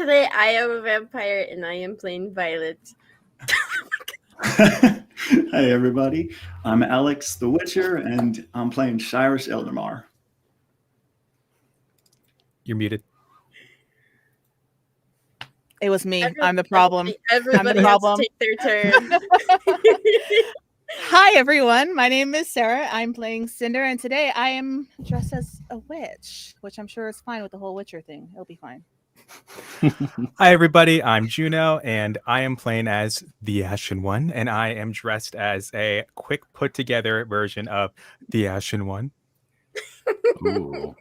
today I am a vampire and I am playing Violet. Hi everybody, I'm Alex the Witcher and I'm playing Cyrus Eldamar. You're muted. It was me. I'm the problem. Everybody has to take their turn. Hi everyone, my name is Sarah. I'm playing Cinder, and today I am dressed as a witch, which I'm sure is fine with the whole Witcher thing. It'll be fine. Hi everybody, I'm Juno, and I am playing as the Ashen One, and I am dressed as a quick put together version of the Ashen One. Ooh.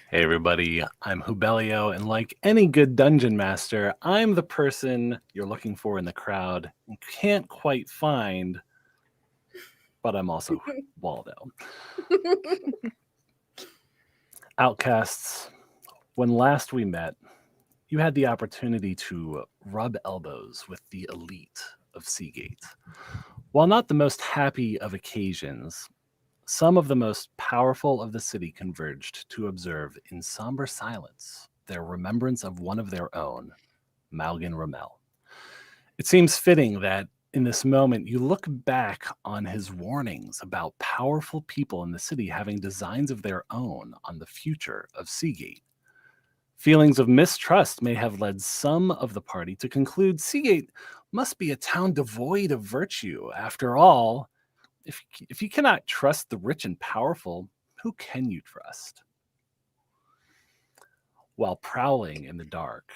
Hey everybody, I'm Hubelio, and like any good dungeon master, I'm the person you're looking for in the crowd and can't quite find, but I'm also Waldo. Outcasts, when last we met, you had the opportunity to rub elbows with the elite of Seagate. While not the most happy of occasions, some of the most powerful of the city converged to observe in somber silence their remembrance of one of their own, Malgan Ramel. It seems fitting that in this moment you look back on his warnings about powerful people in the city having designs of their own on the future of Seagate. Feelings of mistrust may have led some of the party to conclude Seagate must be a town devoid of virtue. After all, if you cannot trust the rich and powerful, who can you trust? While prowling in the dark,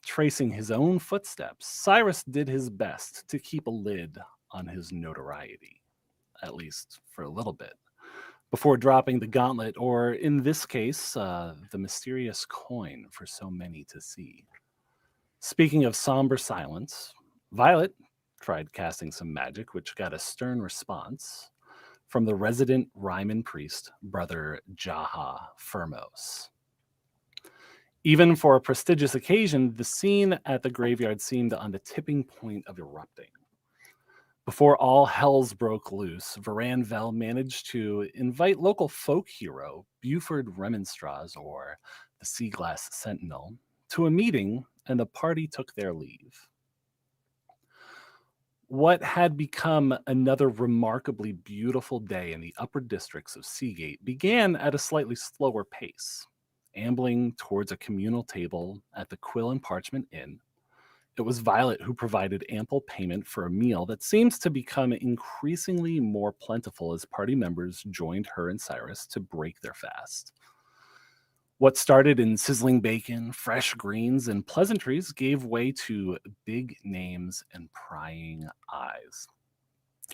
tracing his own footsteps, Cyrus did his best to keep a lid on his notoriety, at least for a little bit, before dropping the gauntlet, or in this case, the mysterious coin for so many to see. Speaking of somber silence, Violet tried casting some magic, which got a stern response from the resident Ryman priest, Brother Jaha Firmos. Even for a prestigious occasion, the scene at the graveyard seemed on the tipping point of erupting. Before all hells broke loose, Varanvel managed to invite local folk hero Buford Remonstraz, or the Sea Glass Sentinel, to a meeting, and the party took their leave. What had become another remarkably beautiful day in the upper districts of Seagate began at a slightly slower pace. Ambling towards a communal table at the Quill and Parchment Inn, it was Violet who provided ample payment for a meal that seems to become increasingly more plentiful as party members joined her and Cyrus to break their fast. What started in sizzling bacon, fresh greens, and pleasantries gave way to big names and prying eyes.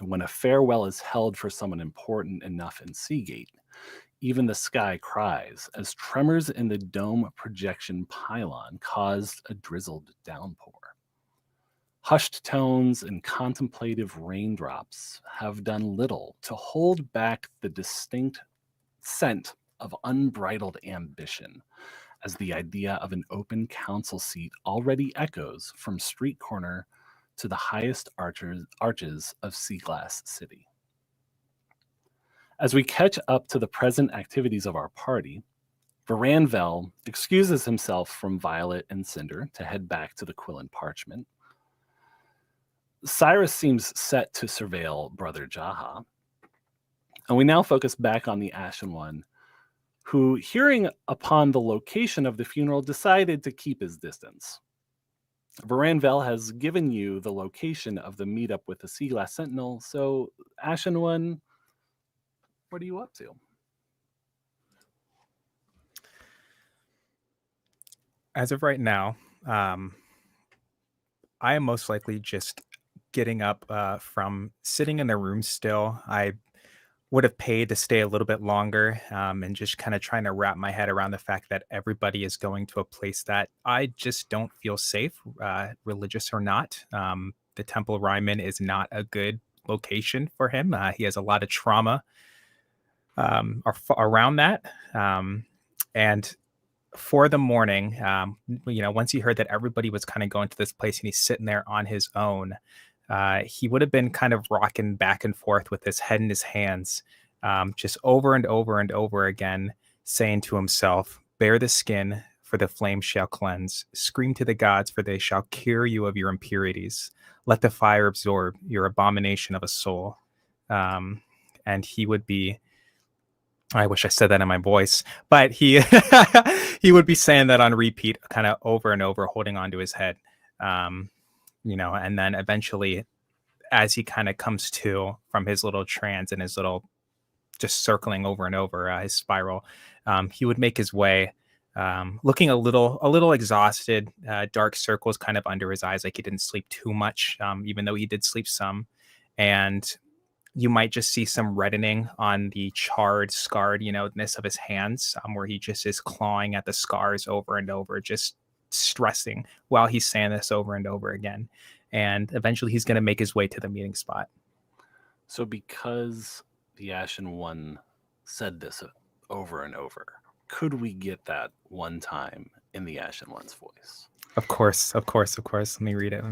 When a farewell is held for someone important enough in Seagate, even the sky cries as tremors in the dome projection pylon caused a drizzled downpour. Hushed tones and contemplative raindrops have done little to hold back the distinct scent of unbridled ambition, as the idea of an open council seat already echoes from street corner to the highest arches of Sea Glass City. As we catch up to the present activities of our party, Varanvel excuses himself from Violet and Cinder to head back to the Quill and Parchment. Cyrus seems set to surveil Brother Jaha, and we now focus back on the Ashen One, who, hearing upon the location of the funeral, decided to keep his distance. Varanvel has given you the location of the meetup with the Sea Glass Sentinel, so Ashen One, what are you up to? As of right now, I am most likely just getting up from sitting in the room still. I would have paid to stay a little bit longer and just kind of trying to wrap my head around the fact that everybody is going to a place that I just don't feel safe, religious or not. The Temple of Ryman is not a good location for him. He has a lot of trauma around that. And for the morning, once he heard that everybody was kind of going to this place and he's sitting there on his own, he would have been kind of rocking back and forth with his head in his hands, just over and over and over again, saying to himself, "Bare the skin, for the flame shall cleanse. Scream to the gods, for they shall cure you of your impurities. Let the fire absorb your abomination of a soul. And he would be, I wish I said that in my voice, but he he would be saying that on repeat, kind of over and over, holding onto his head. And then eventually, as he kind of comes to from his little trance and his little just circling over and over his spiral, he would make his way, looking a little exhausted, dark circles kind of under his eyes, like he didn't sleep too much, even though he did sleep some. And you might just see some reddening on the charred, scarred, of his hands, where he just is clawing at the scars over and over, just stressing while he's saying this over and over again. And eventually he's going to make his way to the meeting spot. So because the Ashen One said this over and over, could we get that one time in the Ashen One's voice? Of course. Let me read it.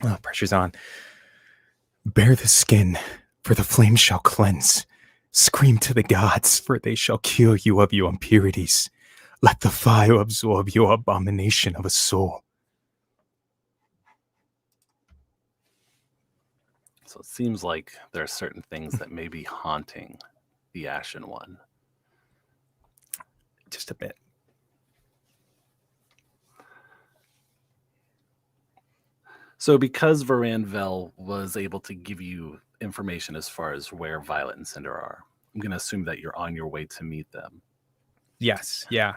Oh, pressure's on. Bear the skin, for the flame shall cleanse. Scream to the gods, for they shall cure you of your impurities. Let the fire absorb your abomination of a soul. So it seems like there are certain things that may be haunting the Ashen One. Just a bit. So because Varanvel was able to give you information as far as where Violet and Cinder are, I'm going to assume that you're on your way to meet them. Yes, yeah.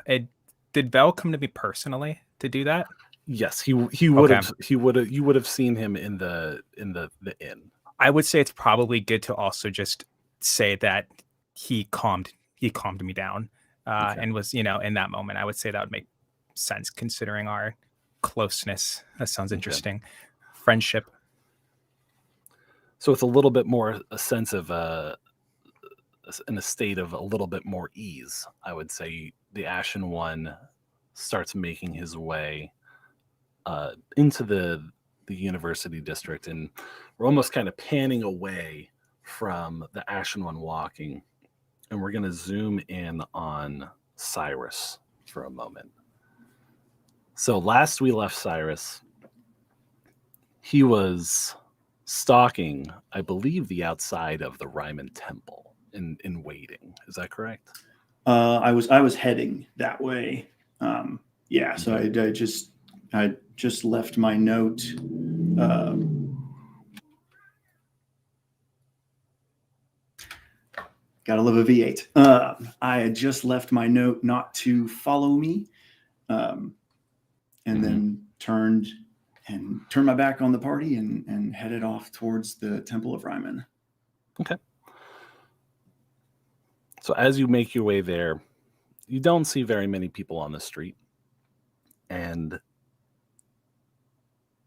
Did Vel come to me personally to do that? Yes, he would have. You would have seen him in the inn. I would say it's probably good to also just say that he calmed me down, and was in that moment. I would say that would make sense considering our closeness. That sounds interesting. Okay. Friendship. So it's a little bit more a sense of in a state of a little bit more ease. I would say the Ashen One starts making his way into the university district, and we're almost kind of panning away from the Ashen One walking, and we're going to zoom in on Cyrus for a moment. So last we left Cyrus, he was stalking, I believe, the outside of the Ryman Temple in waiting. Is that correct? I was heading that way. Yeah. So I just left my note. Gotta love a V8. I had just left my note not to follow me, and then turned my back on the party and headed off towards the Temple of Ryman. Okay. So as you make your way there, you don't see very many people on the street. And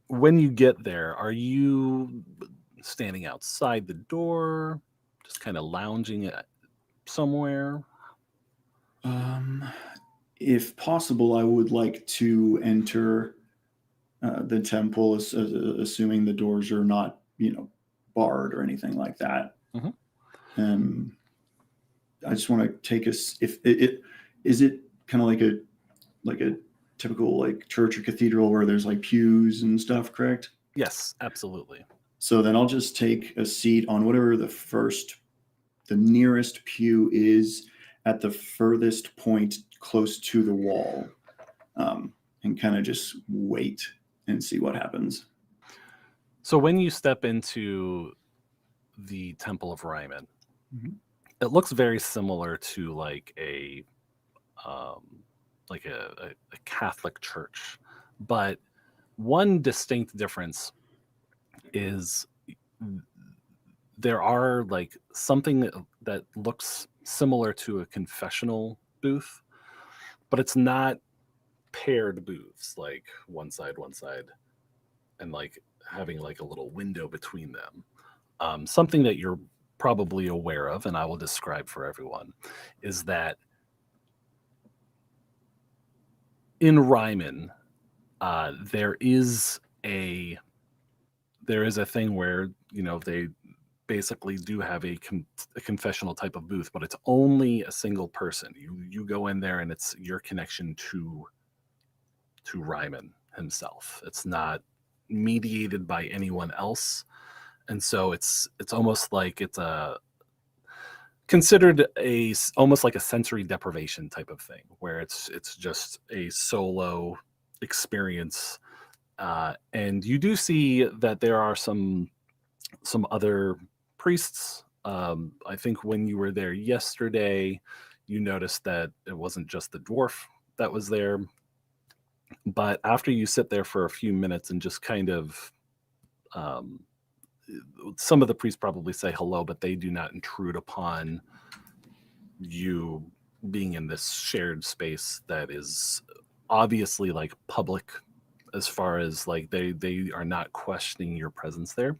when you get there, are you standing outside the door, just kind of lounging somewhere? If possible, I would like to enter the temple, assuming the doors are not, barred or anything like that. Mm-hmm. I just want to take is it kind of like a typical like church or cathedral where there's like pews and stuff, correct? Yes, absolutely. So then I'll just take a seat on whatever the nearest pew is at the furthest point close to the wall, and kind of just wait and see what happens. So when you step into the Temple of Ryman, it looks very similar to like a Catholic church, but one distinct difference is there are like something that looks similar to a confessional booth, but it's not paired booths, like one side and like having like a little window between them. Something that you're probably aware of, and I will describe for everyone, is that in Ryman, there is a thing where basically do have a confessional type of booth, but it's only a single person. You go in there and it's your connection to Ryman himself. It's not mediated by anyone else, and so it's almost like it's considered almost like a sensory deprivation type of thing, where it's just a solo experience. And you do see that there are some other priests. I think when you were there yesterday, you noticed that it wasn't just the dwarf that was there. But after you sit there for a few minutes and just kind of, some of the priests probably say hello, but they do not intrude upon you being in this shared space that is obviously like public, as far as like they are not questioning your presence there.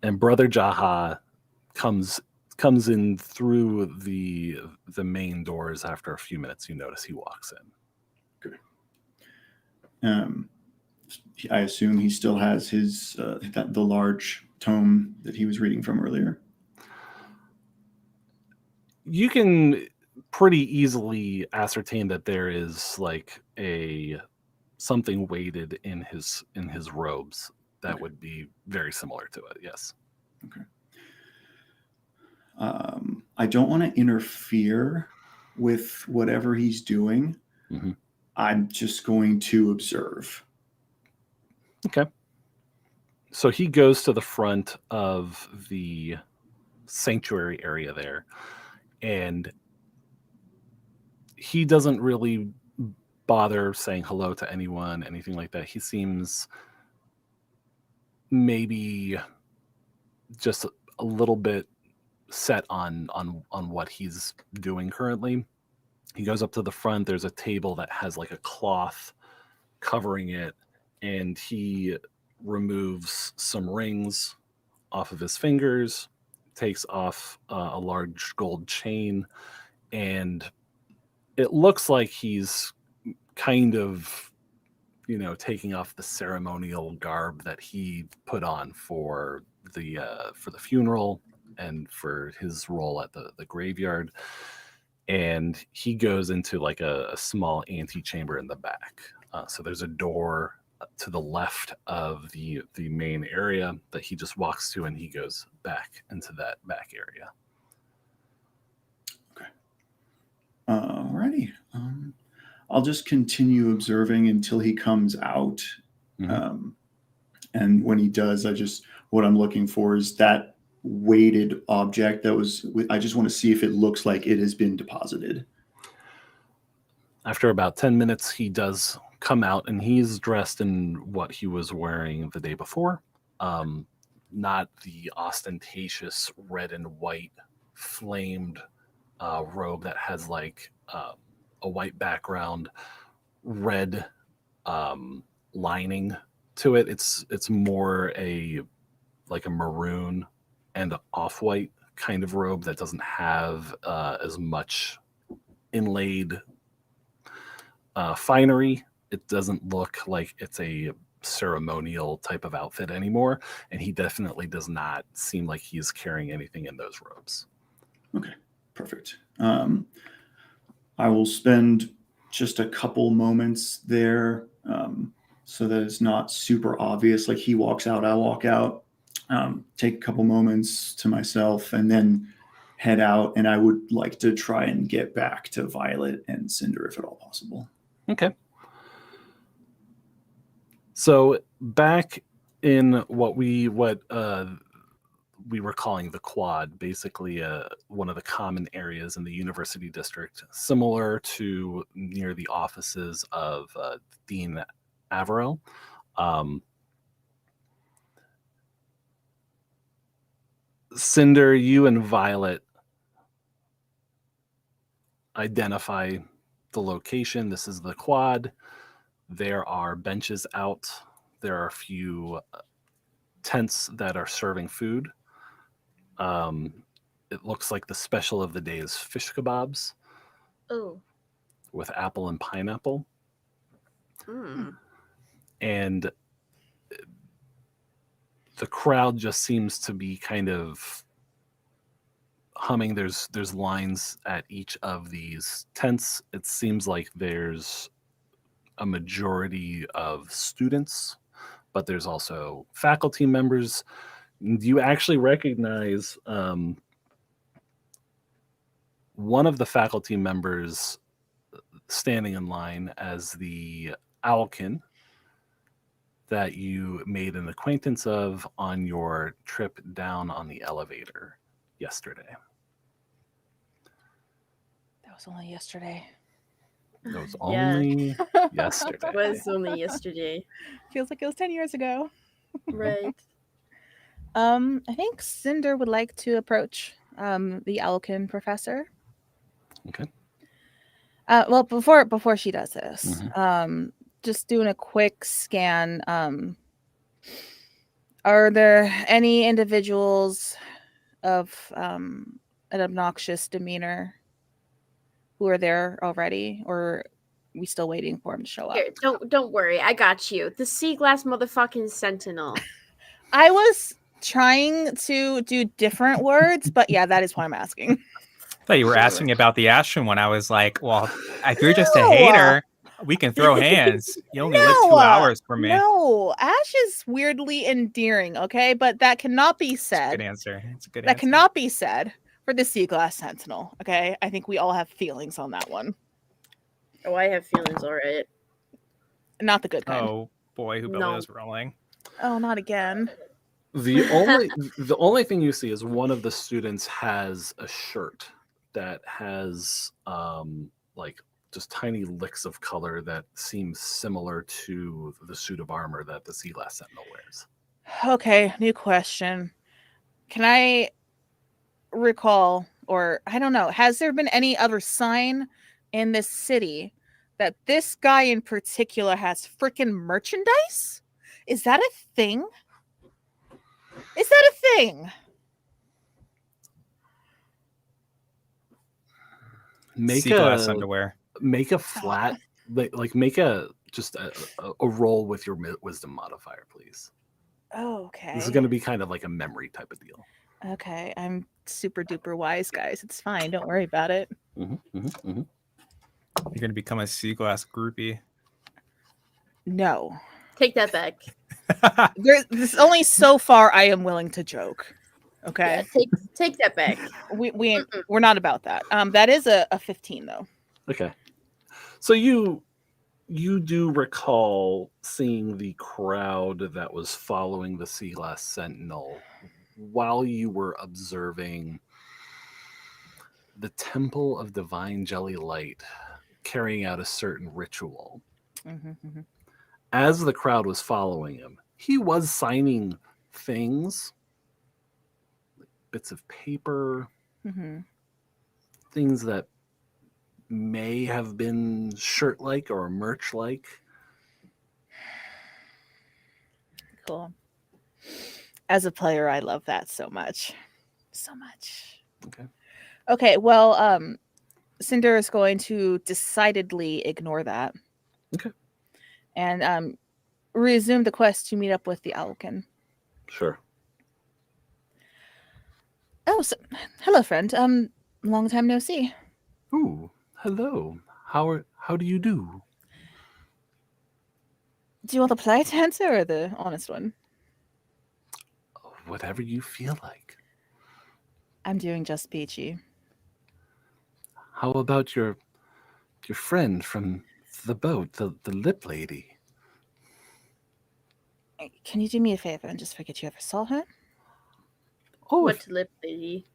And Brother Jaha comes in through the main doors after a few minutes. You notice he walks in. Okay. I assume he still has his the large tome that he was reading from earlier. You can pretty easily ascertain that there is like something weighted in his robes that Okay. would be very similar to it. Yes. Okay. I don't want to interfere with whatever he's doing. Mm-hmm. I'm just going to observe. Okay. So he goes to the front of the sanctuary area there, and he doesn't really bother saying hello to anyone, anything like that. He seems maybe just a little bit set on what he's doing currently. He goes up to the front. There's a table that has like a cloth covering it, and he removes some rings off of his fingers, takes off a large gold chain, and it looks like he's kind of, taking off the ceremonial garb that he put on for the funeral and for his role at the graveyard. And he goes into like a small antechamber in the back. So there's a door to the left of the main area that he just walks to, and he goes back into that back area. Okay. Alrighty. I'll just continue observing until he comes out. Mm-hmm. And when he does, what I'm looking for is that weighted object I just want to see if it looks like it has been deposited. After about 10 minutes, he does come out, and he's dressed in what he was wearing the day before. Not the ostentatious red and white flamed robe that has like a white background, red lining to it. It's more like a maroon and off-white kind of robe that doesn't have as much inlaid finery. It doesn't look like it's a ceremonial type of outfit anymore, and he definitely does not seem like he's carrying anything in those robes. Okay, perfect. I will spend just a couple moments there so that it's not super obvious. Like he walks out, I walk out, take a couple moments to myself, and then head out. And I would like to try and get back to Violet and Cinder if at all possible. Okay. So back in what we were calling the quad, basically one of the common areas in the university district, similar to near the offices of Dean Averill. Cinder, you and Violet identify the location. This is the quad. There are benches out. There are a few tents that are serving food. It looks like the special of the day is fish kebabs. Oh. With apple and pineapple. Mm. And the crowd just seems to be kind of humming. There's lines at each of these tents. It seems like there's a majority of students, but there's also faculty members. You actually recognize one of the faculty members standing in line as the Owlkin that you made an acquaintance of on your trip down on the elevator yesterday. That was only yesterday. That was Yeah. only yesterday. It was only yesterday. Feels like it was 10 years ago. Right. I think Cinder would like to approach the Owlkin professor. Okay. Well, before she does this, Mhm. just doing a quick scan. Are there any individuals of an obnoxious demeanor who are there already, or are we still waiting for him to show up? Here, don't worry. I got you. The sea glass motherfucking sentinel. I was trying to do different words, but yeah, that is why I'm asking. I thought you were asking about the Ashen one. I was like, well, if you're just a No. hater, we can throw hands. You only live 2 hours from me. No, Ash is weirdly endearing, okay? But that cannot be It's a said. good answer. It's a good That answer. cannot be said for the Sea Glass Sentinel, okay? I think we all have feelings on that one. Oh, I have feelings, all right. Not the good kind. Oh boy, who No. is rolling. Oh, not again. The only thing you see is one of the students has a shirt that has like just tiny licks of color that seems similar to the suit of armor that the Sea Glass Sentinel wears. Okay, new question. Can I recall, or I don't know, has there been any other sign in this city that this guy in particular has freaking merchandise? Is that a thing? Is that a thing? Sea glass underwear. Make a flat, like make a roll with your wisdom modifier, please. Oh, okay. This is going to be kind of like a memory type of deal. Okay, I'm super duper wise, guys. It's fine. Don't worry about it. You're gonna become a sea glass groupie. No. Take that back. There's only so far I am willing to joke. Okay. Yeah, take that back. We're not about that. That is a 15 though. Okay. So you do recall seeing the crowd that was following the Sea Glass Sentinel while you were observing the Temple of Divine Jelly Light carrying out a certain ritual. As the crowd was following him, he was signing things, like bits of paper, things that may have been shirt-like or merch-like. Cool. As a player, I love that so much. So much. Okay, well, Cinder is going to decidedly ignore that. Okay. And resume the quest to meet up with the Owlkin. Sure. Oh, so, hello, friend. Long time no see. Ooh, hello. How do you do? Do you want the polite answer or the honest one? Whatever you feel like. I'm doing just peachy. How about your friend from the boat, the lip lady? Can you do me a favor and just forget you ever saw her? Oh, What lip lady?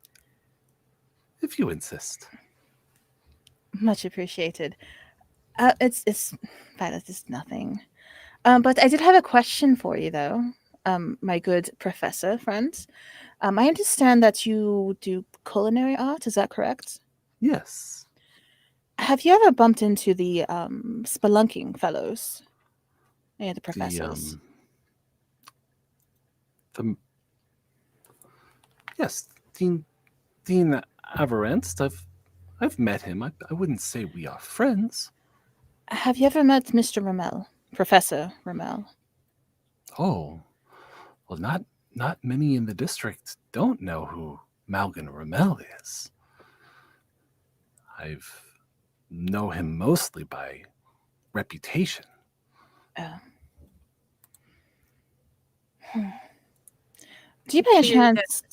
if you insist. Much appreciated. It's fine. It's just nothing. But I did have a question for you, though. My good professor friend. I understand that you do culinary art. Is that correct? Yes. Have you ever bumped into the spelunking fellows? Yeah, the professors. Yes, Dean Averance. I've met him. I wouldn't say we are friends. Have you ever met Mr. Rommel, Professor Rommel? Oh, well, not many in the district don't know who Malgan Ramel is. I've know him mostly by reputation. Oh. Do you by any chance?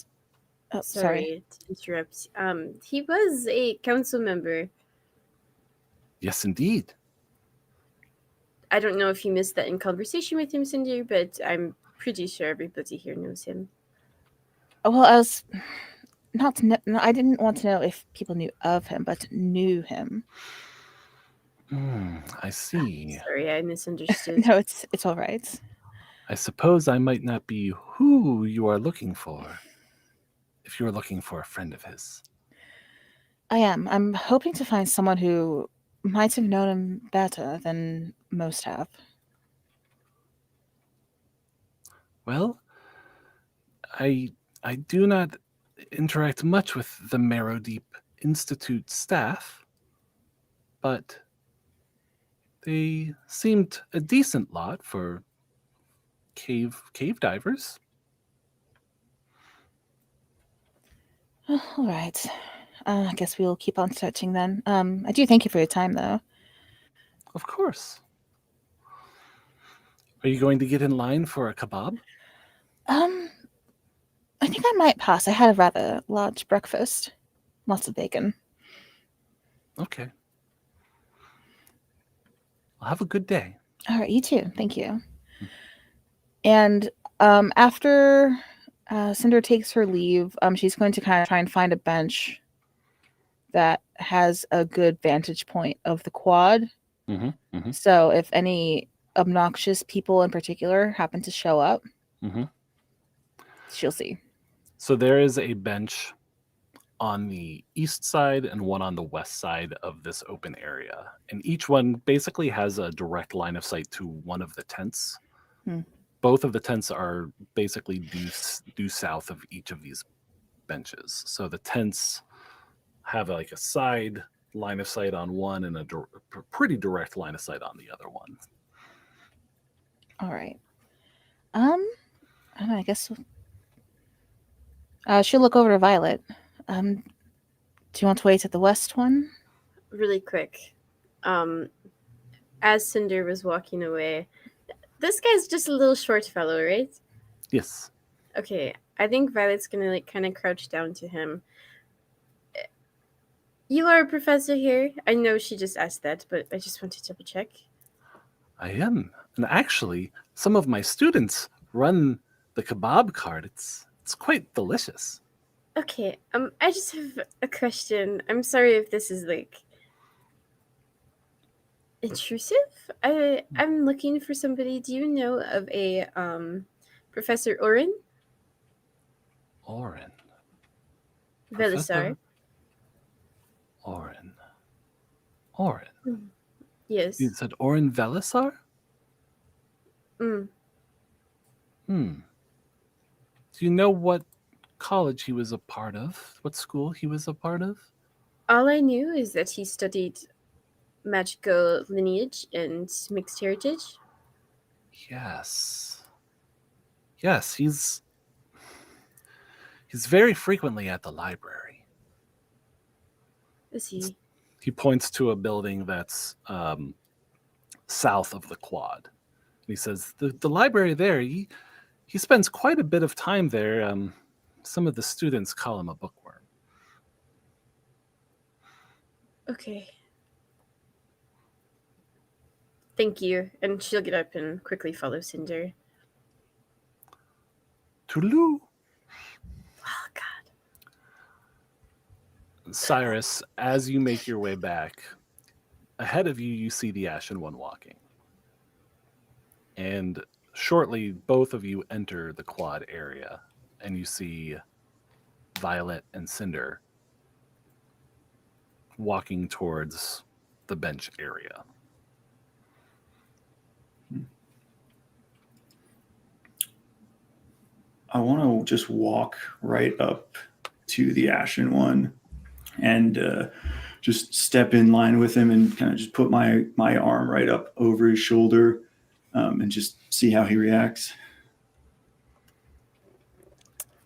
Oh, sorry. To interrupt. He was a council member. Yes, indeed. I don't know if you missed that in conversation with him, Cinder, but I'm pretty sure everybody here knows him. Well, I was not to know, I didn't want to know if people knew of him, but knew him. I see. Sorry, I misunderstood. No, it's all right. I suppose I might not be who you are looking for, if you are looking for a friend of his. I am. I'm hoping to find someone who might have known him better than most have. Well, I do not interact much with the Marrow Deep Institute staff, but they seemed a decent lot for cave divers. Oh, all right. I guess we'll keep on searching then. I do thank you for your time, though. Of course. Are you going to get in line for a kebab? I think I might pass. I had a rather large breakfast. Lots of bacon. Okay. Well, have a good day. All right, you too. Thank you. And after Cinder takes her leave, she's going to kind of try and find a bench that has a good vantage point of the quad. So if any obnoxious people in particular happen to show up, she'll see. So there is a bench on the east side and one on the west side of this open area. And each one basically has a direct line of sight to one of the tents. Both of the tents are basically due south of each of these benches. So the tents have like a side line of sight on one and a pretty direct line of sight on the other one. All right. I guess she'll look over to Violet. Do you want to wait at the west one? Really quick. As Cinder was walking away, this guy's just a little short fellow, right? Yes. Okay, I think Violet's gonna kind of crouch down to him. You are a professor here? I know she just asked that, but I just want to double check. I am. And actually, some of my students run the kebab cart. It's quite delicious. Okay, I just have a question. I'm sorry if this is intrusive. I'm looking for somebody. Do you know of a Professor Oren? Oren. Velisar. Oren. Yes. You said Oren Velisar? Mm. Do you know what college he was a part of? What school he was a part of? All I knew is that he studied magical lineage and mixed heritage. Yes, he's very frequently at the library. Is he? He points to a building that's south of the quad. He says, the library there, he spends quite a bit of time there. Some of the students call him a bookworm. Okay. Thank you. And she'll get up and quickly follow Cinder. Toodaloo. Oh, God. Cyrus, as you make your way back, ahead of you, you see the Ashen One walking. And shortly, both of you enter the quad area, and you see Violet and Cinder walking towards the bench area. I want to just walk right up to the Ashen One and just step in line with him and kind of just put my arm right up over his shoulder and just see how he reacts.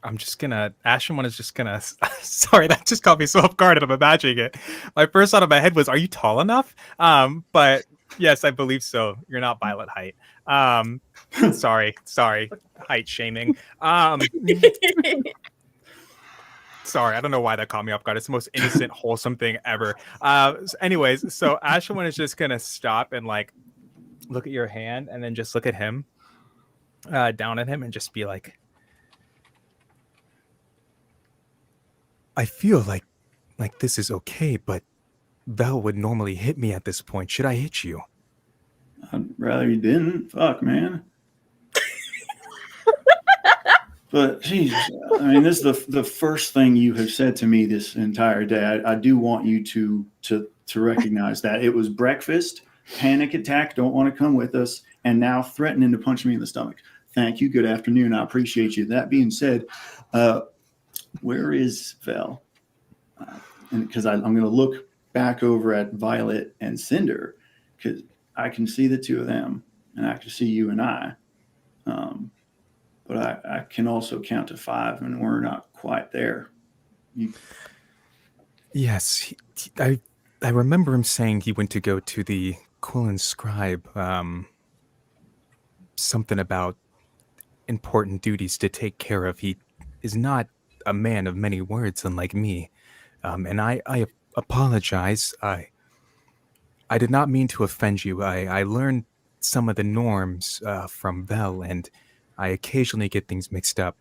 I'm just gonna. Ashen one is just gonna. Sorry, that just caught me so off guard, and I'm imagining it. My first thought in my head was, "Are you tall enough?" But yes, I believe so. You're not Violet height. Sorry, height shaming. Sorry, I don't know why that caught me off guard. It's the most innocent, wholesome thing ever. Anyways, so Ashen one is just gonna stop and like look at your hand, and then just look at him, down at him, and just be like, I feel like this is okay, but Val would normally hit me at this point. Should I hit you? I'd rather you didn't. Fuck, man. But Jesus, I mean, this is the first thing you have said to me this entire day. I do want you to recognize that it was breakfast, panic attack, don't want to come with us, and now threatening to punch me in the stomach. Thank you. Good afternoon. I appreciate you. That being said, where is Val? And because I'm going to look back over at Violet and Cinder, because I can see the two of them, and I can see you and I. But I can also count to 5, and we're not quite there. Yes, I remember him saying he went to go to the Quillen Scribe. Something about important duties to take care of. He is not a man of many words, unlike me. And I apologize. I did not mean to offend you. I learned some of the norms from Vel, and I occasionally get things mixed up.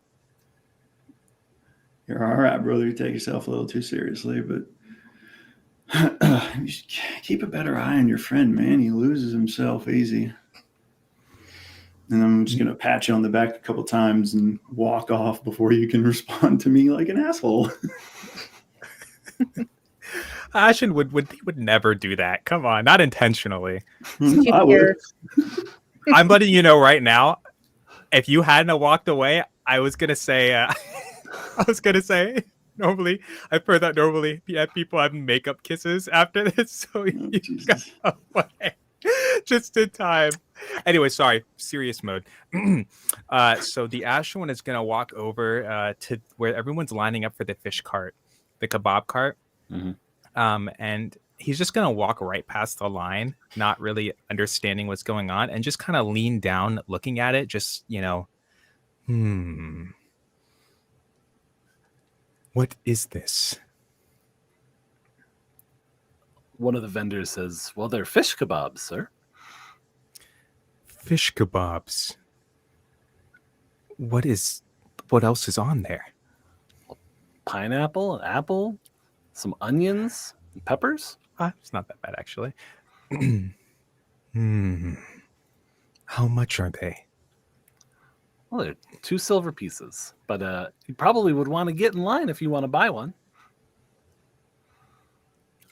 You're all right, brother. You take yourself a little too seriously, but you should keep a better eye on your friend, man. He loses himself easy. And I'm just going to pat you on the back a couple times and walk off before you can respond to me like an asshole. Ashen would never do that. Come on, not intentionally. I would. I'm letting you know right now. If you hadn't walked away, I was gonna say. Normally, I've heard that normally people have makeup kisses after this, so you got away just in time. Anyway, sorry. Serious mode. So the Ashen one is gonna walk over to where everyone's lining up for the fish cart, the kebab cart. Mm-hmm. And he's just going to walk right past the line, not really understanding what's going on, and just kind of lean down looking at it, just, what is this? One of the vendors says, well, they're fish kebabs, sir. Fish kebabs. What else is on there? Pineapple, an apple, some onions, and peppers. It's not that bad, actually. How much are they? Well, they're 2 silver pieces, but you probably would want to get in line if you want to buy one.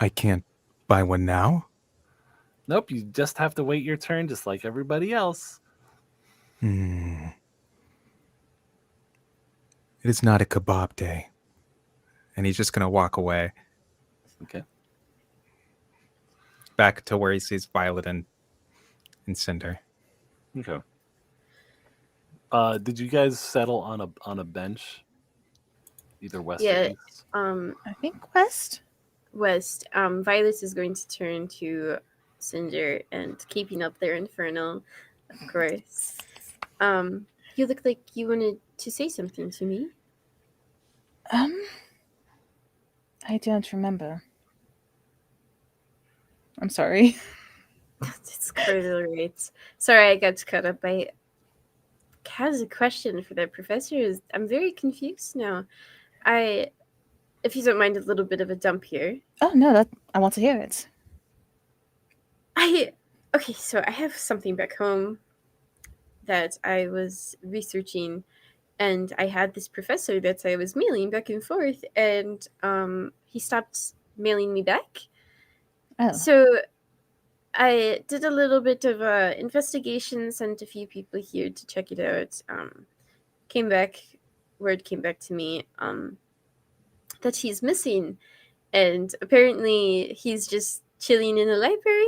I can't buy one now? Nope, you just have to wait your turn just like everybody else. It is not a kebab day. And he's just going to walk away. Okay. Back to where he sees Violet and Cinder. Okay. Did you guys settle on a bench? Either west or east? I think west. West. Violet is going to turn to Cinder and keeping up their infernal, of course. You look like you wanted to say something to me. I don't remember. I'm sorry. It's quite all right. Sorry, I got caught up. I has a question for the professor. I'm very confused now. If you don't mind, a little bit of a dump here. Oh no, I want to hear it. Okay, so I have something back home that I was researching, and I had this professor that I was mailing back and forth, and he stopped mailing me back. Oh. So I did a little bit of investigation, sent a few people here to check it out. Word came back to me that he's missing, and apparently he's just chilling in a library.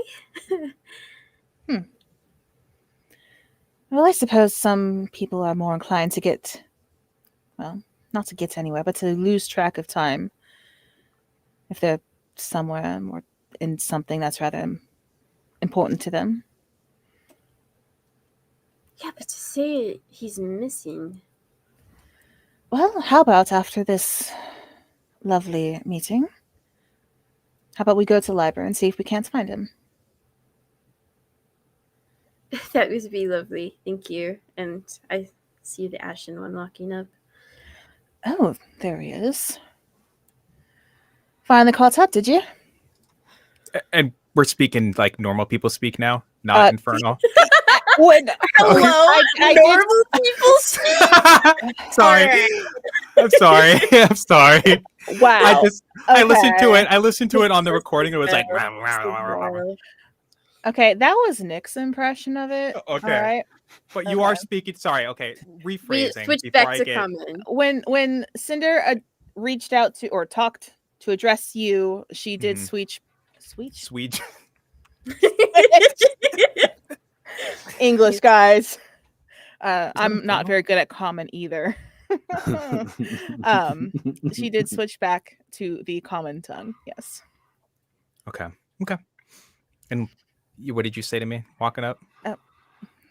Well, I suppose some people are more inclined to get, not to get anywhere, but to lose track of time. If they're somewhere or in something that's rather important to them. Yeah, but to say he's missing. Well, how about after this lovely meeting? How about we go to the library and see if we can't find him? That would be lovely. Thank you. And I see the Ashen One walking up. Oh, there he is. Finally caught up, did you? And we're speaking like normal people speak now, not infernal. Hello, normal people. Sorry. Alright. I'm sorry. I'm sorry. Wow. I listened to it. I listened to it on the recording. It was like. Okay, that was Nick's impression of it. Okay. All right. But you are speaking. Sorry. Okay. We Rephrasing. switch before back I to get... common. When Cinder reached out to or talked to address you, she did Sweet. English, guys. I'm not very good at common either. She did switch back to the common tongue. Yes. Okay. And what did you say to me walking up?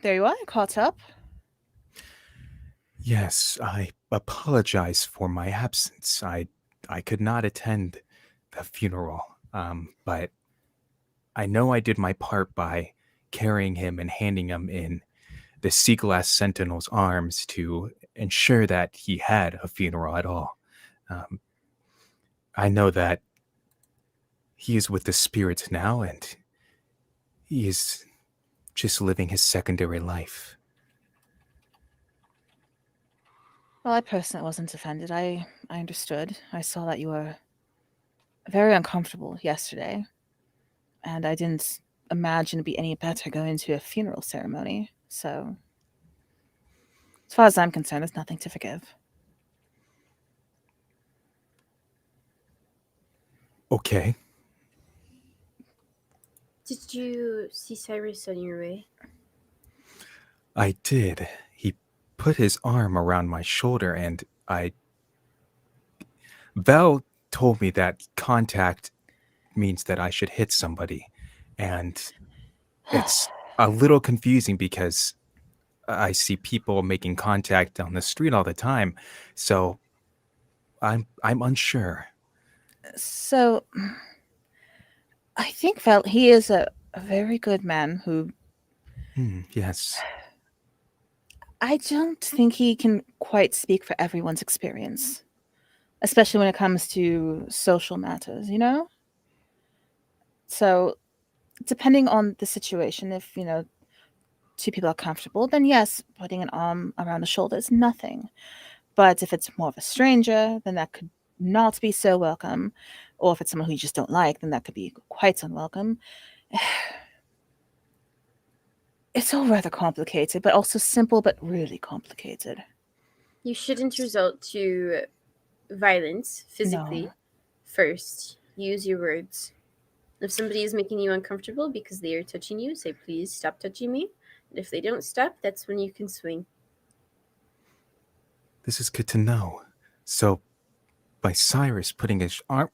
There you are, caught up. Yes, I apologize for my absence. I could not attend the funeral, but I know I did my part by carrying him and handing him in the sea glass sentinel's arms to ensure that he had a funeral at all. I know that he is with the spirits now, and he is just living his secondary life. Well, I personally wasn't offended. I understood. I saw that you were very uncomfortable yesterday, and I didn't imagine it'd be any better going to a funeral ceremony. So, as far as I'm concerned, there's nothing to forgive. Okay. Did you see Cyrus on your way? I did. He put his arm around my shoulder, and Val told me that contact means that I should hit somebody, and it's a little confusing because I see people making contact on the street all the time, so I'm unsure. So, I think Val, he is a very good man who... Yes. I don't think he can quite speak for everyone's experience, especially when it comes to social matters, you know? So, depending on the situation, if, two people are comfortable, then yes, putting an arm around a shoulder is nothing. But if it's more of a stranger, then that could not be so welcome. Or if it's someone who you just don't like, then that could be quite unwelcome. It's all rather complicated, but also simple, but really complicated. You shouldn't resort to violence physically. No. First, use your words. If somebody is making you uncomfortable because they are touching you, say, please stop touching me. And if they don't stop, that's when you can swing. This is good to know. So, by Cyrus putting his arm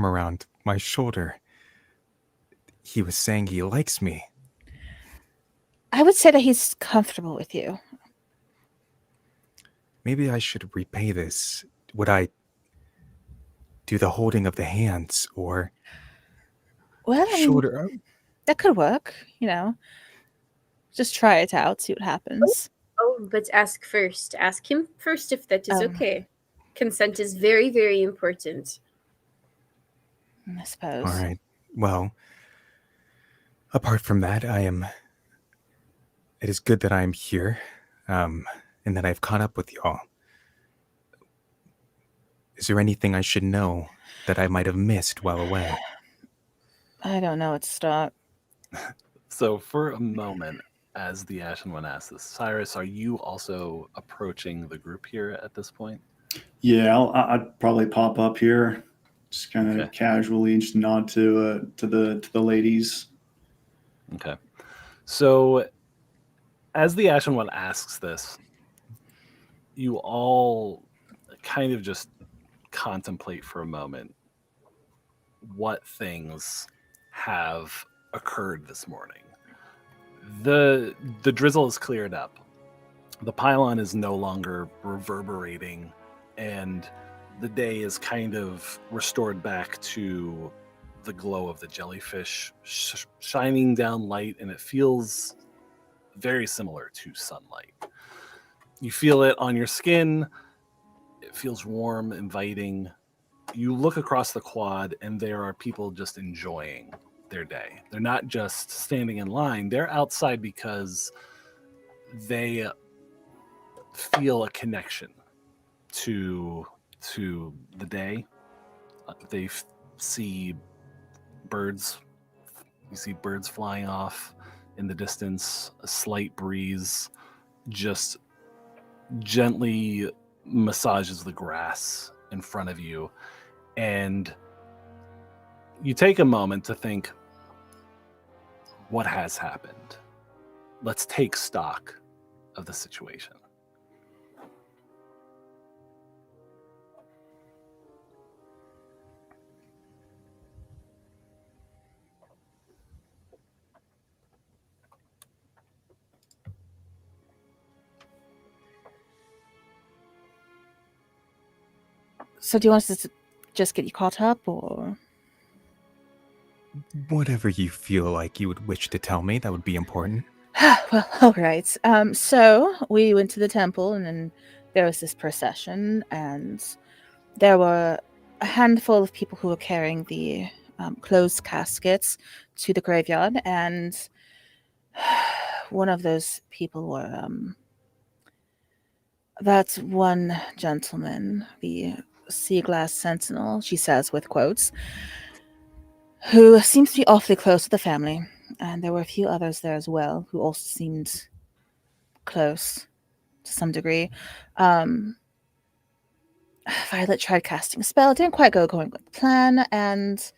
around my shoulder, he was saying he likes me. I would say that he's comfortable with you. Maybe I should repay this. Would I do the holding of the hands or shoulder? That could work, Just try it out, see what happens. Oh, but ask first. Ask him first if that is okay. Consent is very, very important. I suppose. All right. Well, apart from that, it is good that I'm here, and that I've caught up with y'all. Is there anything I should know that I might have missed while away? I don't know. It's start. So for a moment, as the Ashen One asks this, Cyrus, are you also approaching the group here at this point? Yeah, I'd probably pop up here, just kind of casually, just nod to the ladies. Okay. So As the Ashen One asks this, you all kind of just contemplate for a moment what things have occurred this morning. The drizzle is cleared up. The pylon is no longer reverberating, and the day is kind of restored back to the glow of the jellyfish shining down light, and it feels very similar to sunlight. You feel it on your skin. It feels warm, inviting. You look across the quad, and there are people just enjoying their day. They're not just standing in line. They're outside because they feel a connection to the day. They see birds. You see birds flying off in the distance. A slight breeze just gently massages the grass in front of you, and you take a moment to think, what has happened? Let's take stock of the situation. So do you want us to just get you caught up, or? Whatever you feel like you would wish to tell me, that would be important. Well, all right. So we went to the temple, and then there was this procession, and there were a handful of people who were carrying the closed caskets to the graveyard, and one of those people were that one gentleman, the sea glass sentinel, she says with quotes, who seems to be awfully close to the family. And there were a few others there as well who also seemed close to some degree. Violet tried casting a spell. It didn't quite go according with the plan. And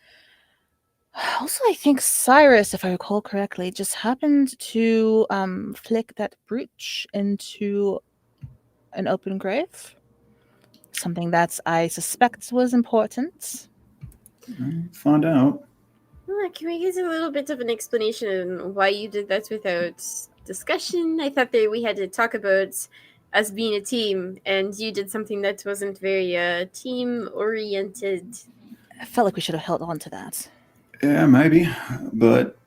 also, I think Cyrus, if I recall correctly, just happened to flick that brooch into an open grave. Something that I suspect was important. Find out. Can we get a little bit of an explanation on why you did that without discussion? I thought that we had to talk about us being a team, and you did something that wasn't very team-oriented. I felt like we should have held on to that. Yeah, maybe, but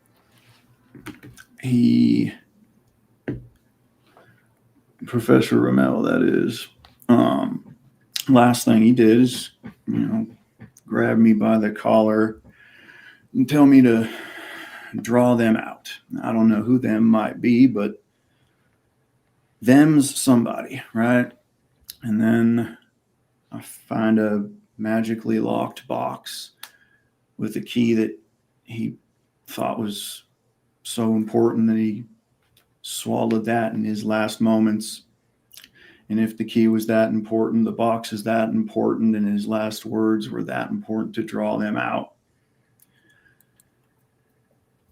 Professor Rommel, that is, last thing he did is, grab me by the collar and tell me to draw them out. I don't know who them might be, but them's somebody, right? And then I find a magically locked box with a key that he thought was so important that he swallowed that in his last moments. And if the key was that important, the box is that important, and his last words were that important to draw them out.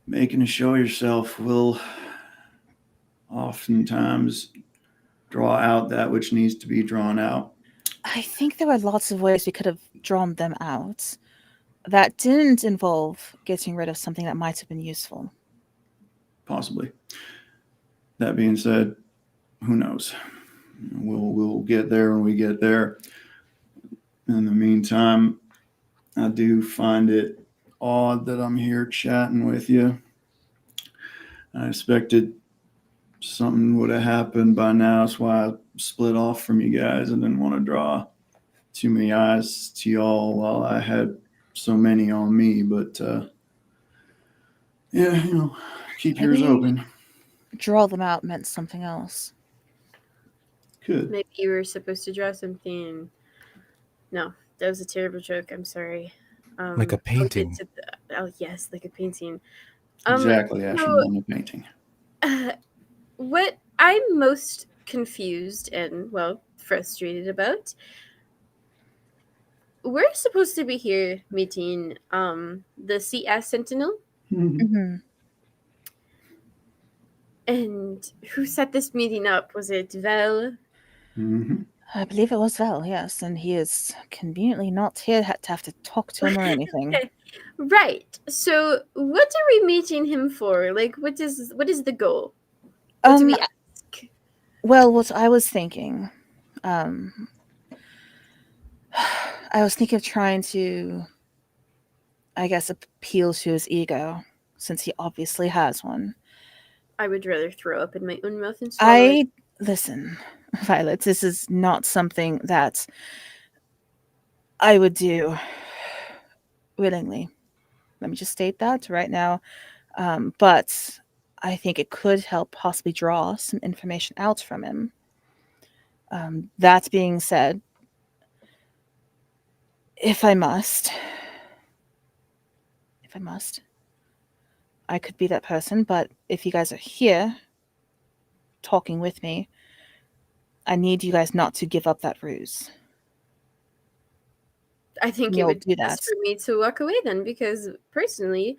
Making a show of yourself will oftentimes draw out that which needs to be drawn out. I think there were lots of ways we could have drawn them out that didn't involve getting rid of something that might have been useful. Possibly. That being said, who knows? We'll get there when we get there. In the meantime, I do find it odd that I'm here chatting with you. I expected something would have happened by now. That's why I split off from you guys. I didn't want to draw too many eyes to y'all while I had so many on me. But yeah, keep yours open. Draw them out meant something else. Good. Maybe you were supposed to draw something. No, that was a terrible joke. I'm sorry. Like a painting. Oh, yes, like a painting. Exactly, Ashen, on the painting. What I'm most confused and, frustrated about, we're supposed to be here meeting the CS Sentinel. Mm-hmm. And who set this meeting up? Was it Vel? Mm-hmm. I believe it was Vel, yes, and he is conveniently not here to have to talk to him or anything. Right. So what are we meeting him for? Like, what is the goal? What do we ask? Well, what I was thinking, I was thinking of trying to, I guess, appeal to his ego, since he obviously has one. I would rather throw up in my own mouth and swallow it. Listen, Violet, this is not something that I would do willingly. Let me just state that right now. But I think it could help possibly draw some information out from him. That being said, if I must, I could be that person, but if you guys are here talking with me, I need you guys not to give up that ruse. I think it You'll would do be that. best for me to walk away then, because personally,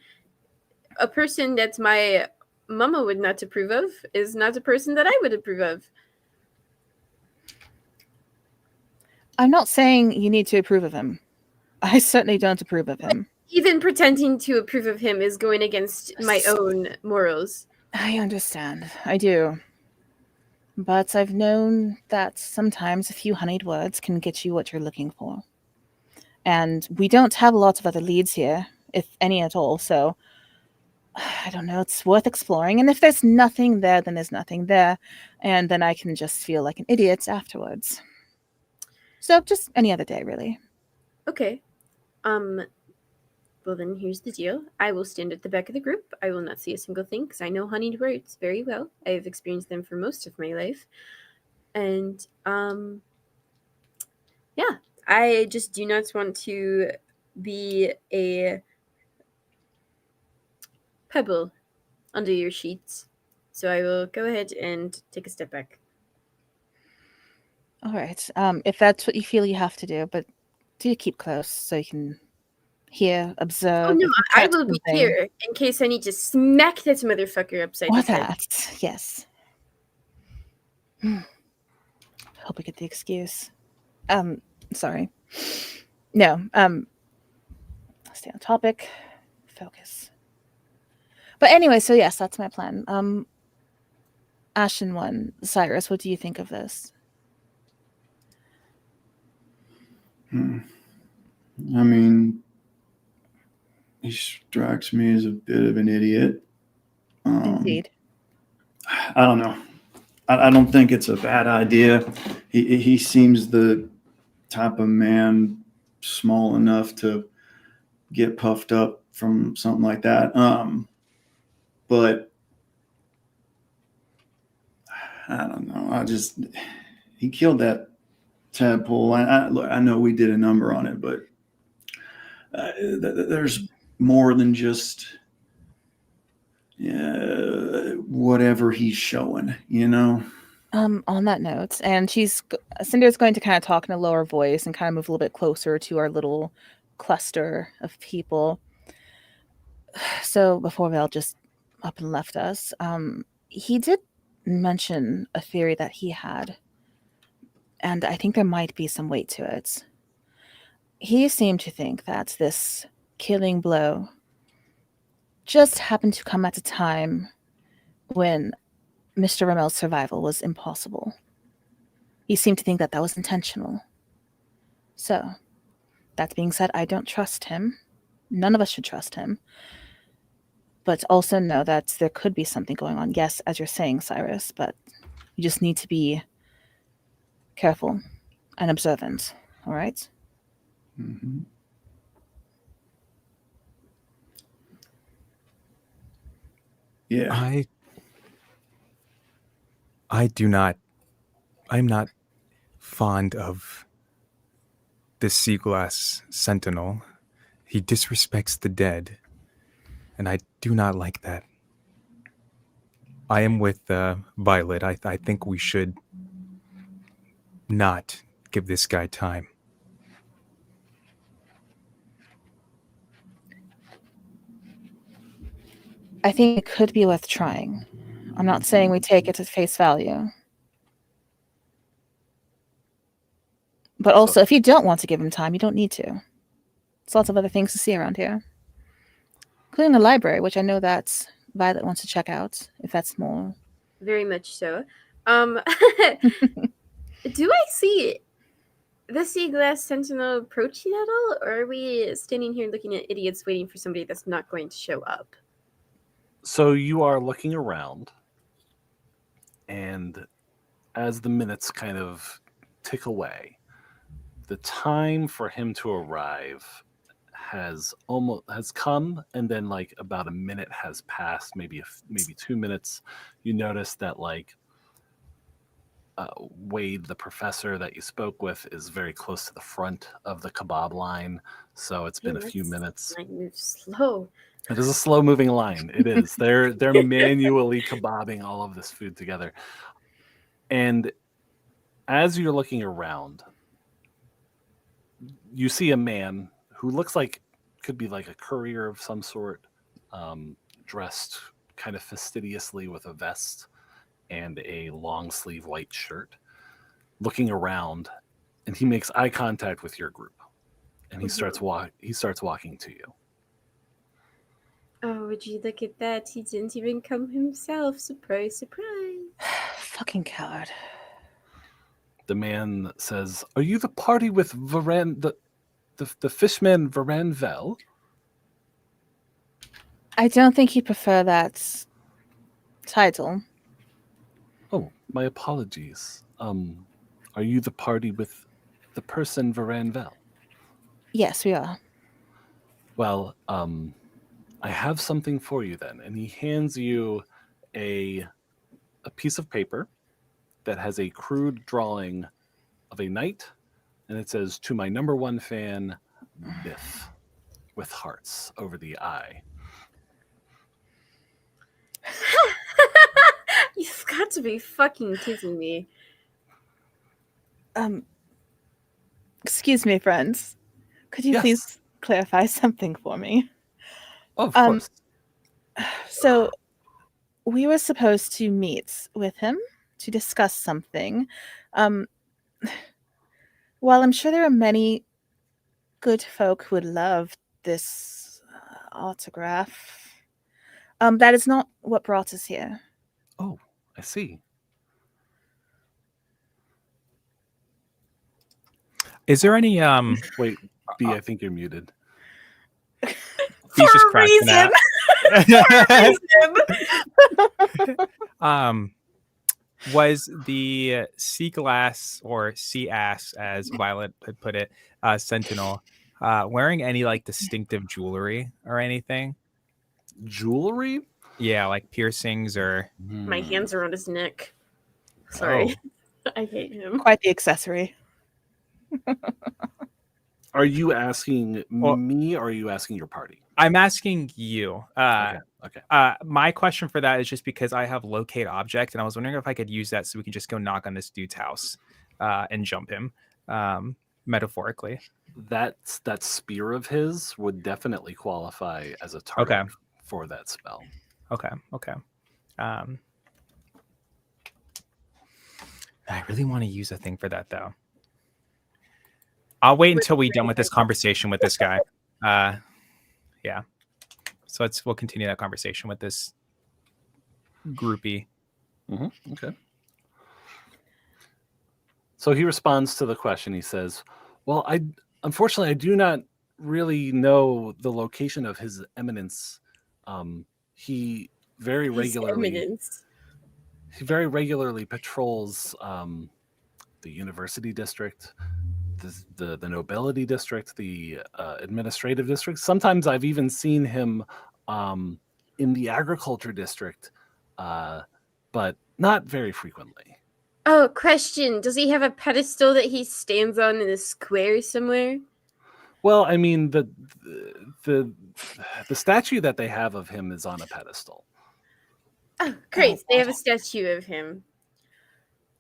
a person that my mama would not approve of is not a person that I would approve of. I'm not saying you need to approve of him. I certainly don't approve of him. Even pretending to approve of him is going against my own morals. I understand. I do. But I've known that sometimes a few honeyed words can get you what you're looking for. And we don't have lots of other leads here, if any at all, so I don't know, it's worth exploring. And if there's nothing there, then there's nothing there. And then I can just feel like an idiot afterwards. So just any other day, really. Okay. Well, then here's the deal. I will stand at the back of the group. I will not see a single thing because I know honeyed words very well. I have experienced them for most of my life. And, yeah, I just do not want to be a pebble under your sheets. So I will go ahead and take a step back. All right. If that's what you feel you have to do, but do keep close so you can hear, observe. Oh no, if you I catch will be something. here in case I need to smack that motherfucker upside Or his head. that, yes. Hope I get the excuse. Sorry. No, stay on topic. Focus. But anyway, so yes, that's my plan. Ashen one, Cyrus, what do you think of this? I mean, he strikes me as a bit of an idiot. Indeed. I don't know. I don't think it's a bad idea. He seems the type of man small enough to get puffed up from something like that. But I don't know. He killed that tadpole. I know we did a number on it, but there's more than just whatever he's showing, you know? On that note, and Cinder's going to kind of talk in a lower voice and kind of move a little bit closer to our little cluster of people. So before Val just up and left us, he did mention a theory that he had, and I think there might be some weight to it. He seemed to think that this killing blow just happened to come at a time when Mr. Rammel's survival was impossible. He seemed to think that was intentional. So, that being said, I don't trust him. None of us should trust him. But also know that there could be something going on. Yes, as you're saying, Cyrus, but you just need to be careful and observant, all right? Mm-hmm. Yeah. I'm not fond of this sea glass sentinel. He disrespects the dead, and I do not like that. I am with Violet. I think we should not give this guy time. I think it could be worth trying. I'm not saying we take it at face value. But also, if you don't want to give him time, you don't need to. There's lots of other things to see around here, including the library, which I know that Violet wants to check out, if that's more. Very much so. Do I see the sea glass sentinel approaching at all, or are we standing here looking at idiots waiting for somebody that's not going to show up? So you are looking around, and as the minutes kind of tick away, the time for him to arrive has come, and then like about a minute has passed, maybe 2 minutes. You notice that like Wade, the professor that you spoke with, is very close to the front of the kebab line, so it's been a few minutes. I move slow. It is a slow-moving line. It is. They're manually kebabbing all of this food together. And as you're looking around, you see a man who looks like could be like a courier of some sort, dressed kind of fastidiously with a vest and a long-sleeve white shirt, looking around, and he makes eye contact with your group, and he starts walking to you. Oh, would you look at that? He didn't even come himself. Surprise, surprise. Fucking coward. The man says, "Are you the party with the fishman Varanvel?" I don't think he'd prefer that title. Oh, my apologies. Are you the party with the person Varanvel? Yes, we are. Well, I have something for you then. And he hands you a piece of paper that has a crude drawing of a knight, and it says, "To my number one fan, Biff," with hearts over the eye. You've got to be fucking kidding me. Excuse me, friends. Could you Yes. please clarify something for me? Of course. So, we were supposed to meet with him to discuss something. While I'm sure there are many good folk who would love this autograph, that is not what brought us here. Oh, I see. Is there any Wait, B, I think you're muted. He's just cracking out. Was the sea glass, or sea ass as Violet had put it, sentinel, wearing any like distinctive jewelry or anything? Jewelry? Yeah, like piercings or My hands are on his neck. Sorry. I hate him. Quite the accessory. Are you asking me, or are you asking your party? I'm asking you. Okay. My question for that is just because I have locate object, and I was wondering if I could use that so we can just go knock on this dude's house and jump him, metaphorically. That spear of his would definitely qualify as a target for that spell. Okay. I really want to use a thing for that, though. I'll wait until we're done with this conversation with this guy. Yeah. So we'll continue that conversation with this groupie. Mm-hmm. Okay. So he responds to the question. He says, "Well, unfortunately, I do not really know the location of His Eminence. He very regularly patrols the University District, the Nobility District, the Administrative District. Sometimes I've even seen him in the Agriculture District, but not very frequently." Oh, question. Does he have a pedestal that he stands on in a square somewhere? Well, I mean, the statue that they have of him is on a pedestal. Oh, great. They have a statue of him.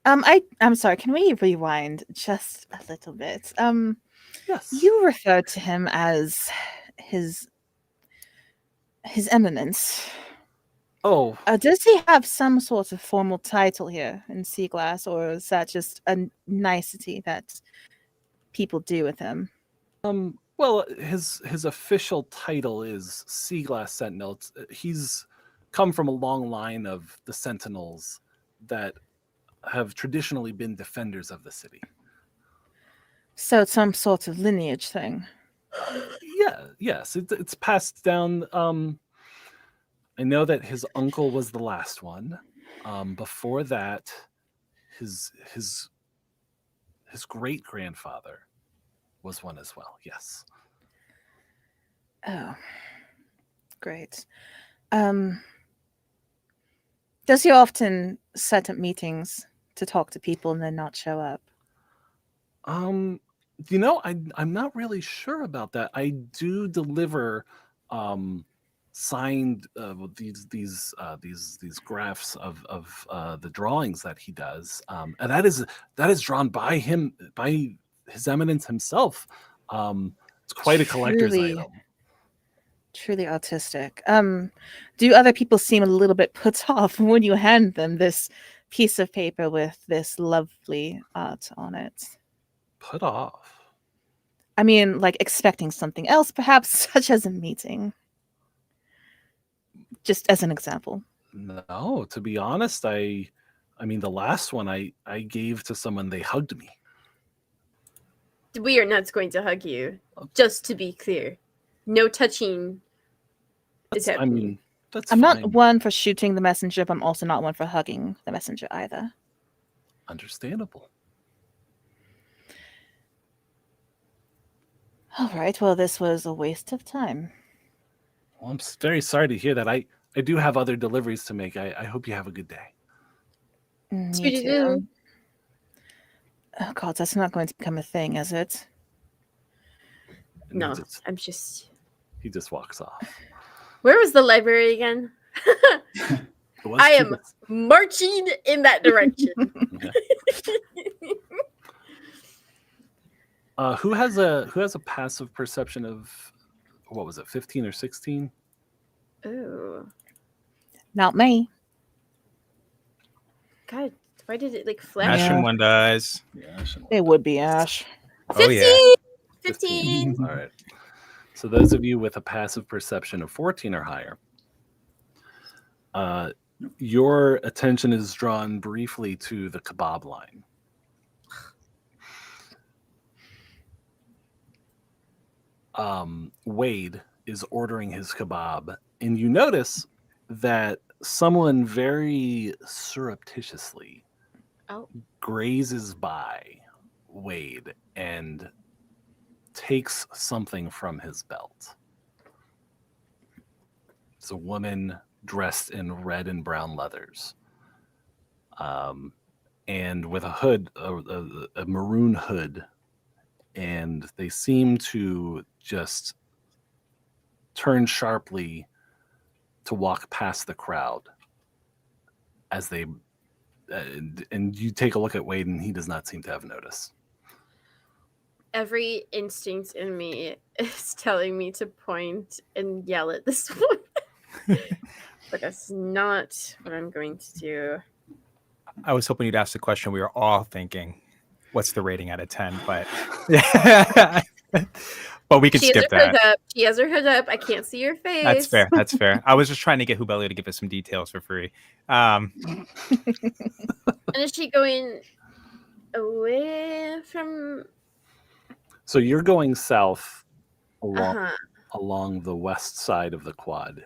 I'm sorry, can we rewind just a little bit? Yes. You referred to him as his Eminence. Oh, Does he have some sort of formal title here in Sea Glass, or is that just a nicety that people do with him? well, his official title is Sea Glass Sentinel. He's come from a long line of the Sentinels that have traditionally been defenders of the city. So it's some sort of lineage thing. Yes, it's passed down. I know that his uncle was the last one. Before that, his great grandfather was one as well. Yes. Oh, great. Does he often set up meetings to talk to people and then not show up? I'm not really sure about that. I do deliver signed these graphs of the drawings that he does, and that is drawn by him, by His Eminence himself. It's quite a collector's item. Truly autistic. Do other people seem a little bit put off when you hand them this piece of paper with this lovely art on it? Put off? I mean, like expecting something else, perhaps, such as a meeting. Just as an example. No, to be honest, I mean, the last one I gave to someone, they hugged me. We are not going to hug you, just to be clear. No touching is happening. That's I'm fine. not one for shooting the messenger, but I'm also not one for hugging the messenger either. Understandable. All right, well, this was a waste of time. Well, I'm very sorry to hear that. I do have other deliveries to make. I hope you have a good day. Me too. Oh God, that's not going to become a thing, is it? No, He just walks off. Where was the library again? I am marching in that direction. Who has a passive perception of, what was it, 15 or 16? Oh, not me. God, why did it like flash? Ash and one does. Yeah, it would be Ash. 15! Oh yeah. 15. All right. So those of you with a passive perception of 14 or higher, your attention is drawn briefly to the kebab line. Wade is ordering his kebab, and you notice that someone very surreptitiously grazes by Wade and takes something from his belt. It's a woman dressed in red and brown leathers, and with a hood, a maroon hood, and they seem to just turn sharply to walk past the crowd as they and you take a look at Wade, and he does not seem to have notice. Every instinct in me is telling me to point and yell at this one. But that's not what I'm going to do. I was hoping you'd ask the question we were all thinking, what's the rating out of 10? But yeah. But we could skip that. She has her hood up. I can't see your face. That's fair. I was just trying to get Hubeli to give us some details for free. And is she going away from... So you're going south along the west side of the quad.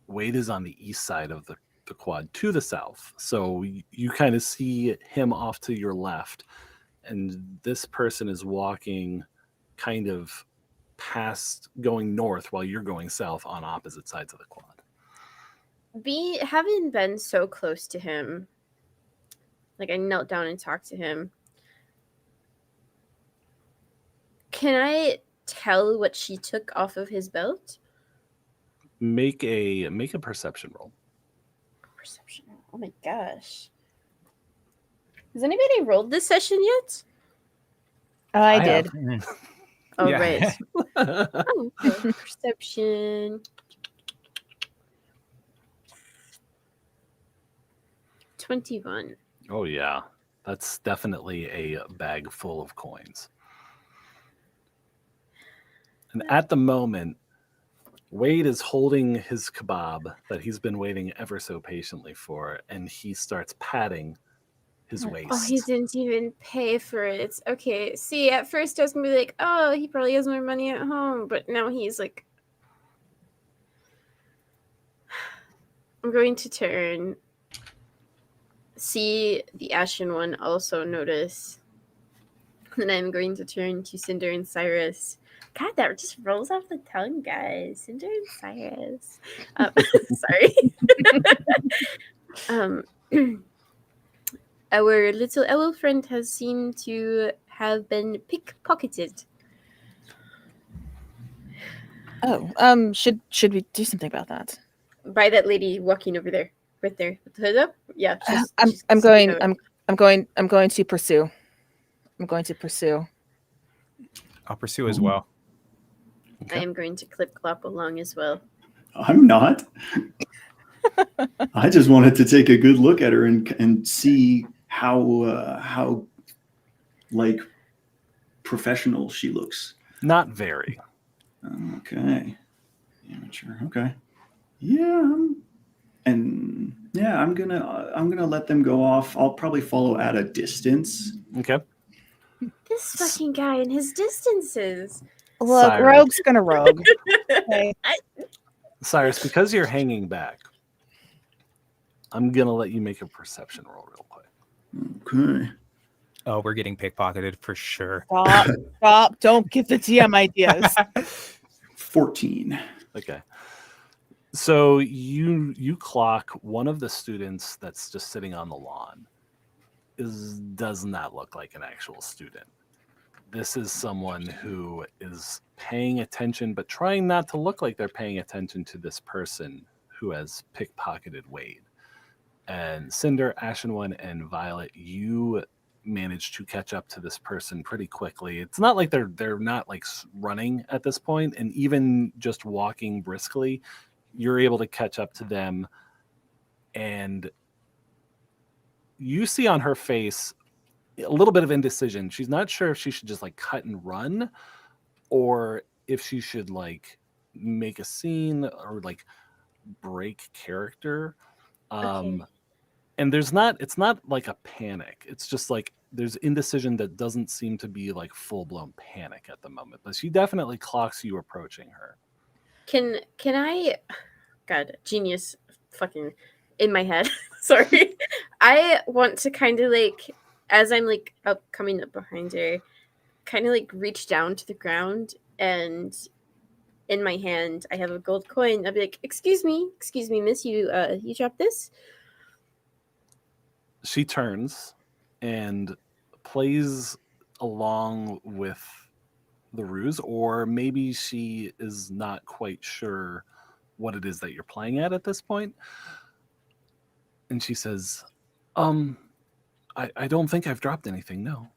Wade is on the east side of the quad to the south. So you kind of see him off to your left. And this person is walking kind of past, going north while you're going south on opposite sides of the quad. Having been so close to him, like I knelt down and talked to him, can I tell what she took off of his belt? Make a perception roll. Perception roll. Oh my gosh. Has anybody rolled this session yet? Oh, I did. Oh, yeah. right. Oh, okay. Perception. 21. Oh, yeah. That's definitely a bag full of coins. And at the moment, Wade is holding his kebab that he's been waiting ever so patiently for, and he starts patting his waist. Oh, he didn't even pay for it. Okay, see, at first I was going to be like, oh, he probably has more money at home. But now he's like... I'm going to turn... See the Ashen one also notice. And I'm going to turn to Cinder and Cyrus. God, that just rolls off the tongue, guys. Cinder and Cyrus. Sorry. Our little owl friend has seemed to have been pickpocketed. Oh, should we do something about that? By that lady walking over there. Right there. With the hood up? Yeah. I'm going to pursue. I'm going to pursue. I'll pursue as well. I am going to clip-clop along as well. I'm not. I just wanted to take a good look at her and see how like professional she looks. Not very. Okay. Amateur. Okay. Yeah. I'm gonna let them go off. I'll probably follow at a distance. Okay. This fucking guy and his distances. Look, Cyrus. rogue's gonna rogue. Okay. Cyrus, because you're hanging back, I'm gonna let you make a perception roll real quick. Okay. Oh, we're getting pickpocketed for sure. Stop. Don't give the DM ideas. 14. Okay. So you clock one of the students that's just sitting on the lawn does not look like an actual student. This is someone who is paying attention, but trying not to look like they're paying attention to this person who has pickpocketed Wade. And Cinder, Ashen One, and Violet, you managed to catch up to this person pretty quickly. It's not like they're not like running at this point, and even just walking briskly, you're able to catch up to them, and you see on her face a little bit of indecision. She's not sure if she should just like cut and run, or if she should like make a scene or like break character. Okay. And it's not like a panic. It's just like there's indecision that doesn't seem to be like full-blown panic at the moment, but she definitely clocks you approaching her. Can I... God, genius fucking in my head. Sorry. I want to kind of like, as I'm like coming up behind her, kind of like reach down to the ground, and in my hand I have a gold coin. I'll be like, excuse me, miss, you dropped this? She turns and plays along with the ruse, or maybe she is not quite sure what it is that you're playing at this point. And she says, I don't think I've dropped anything, no.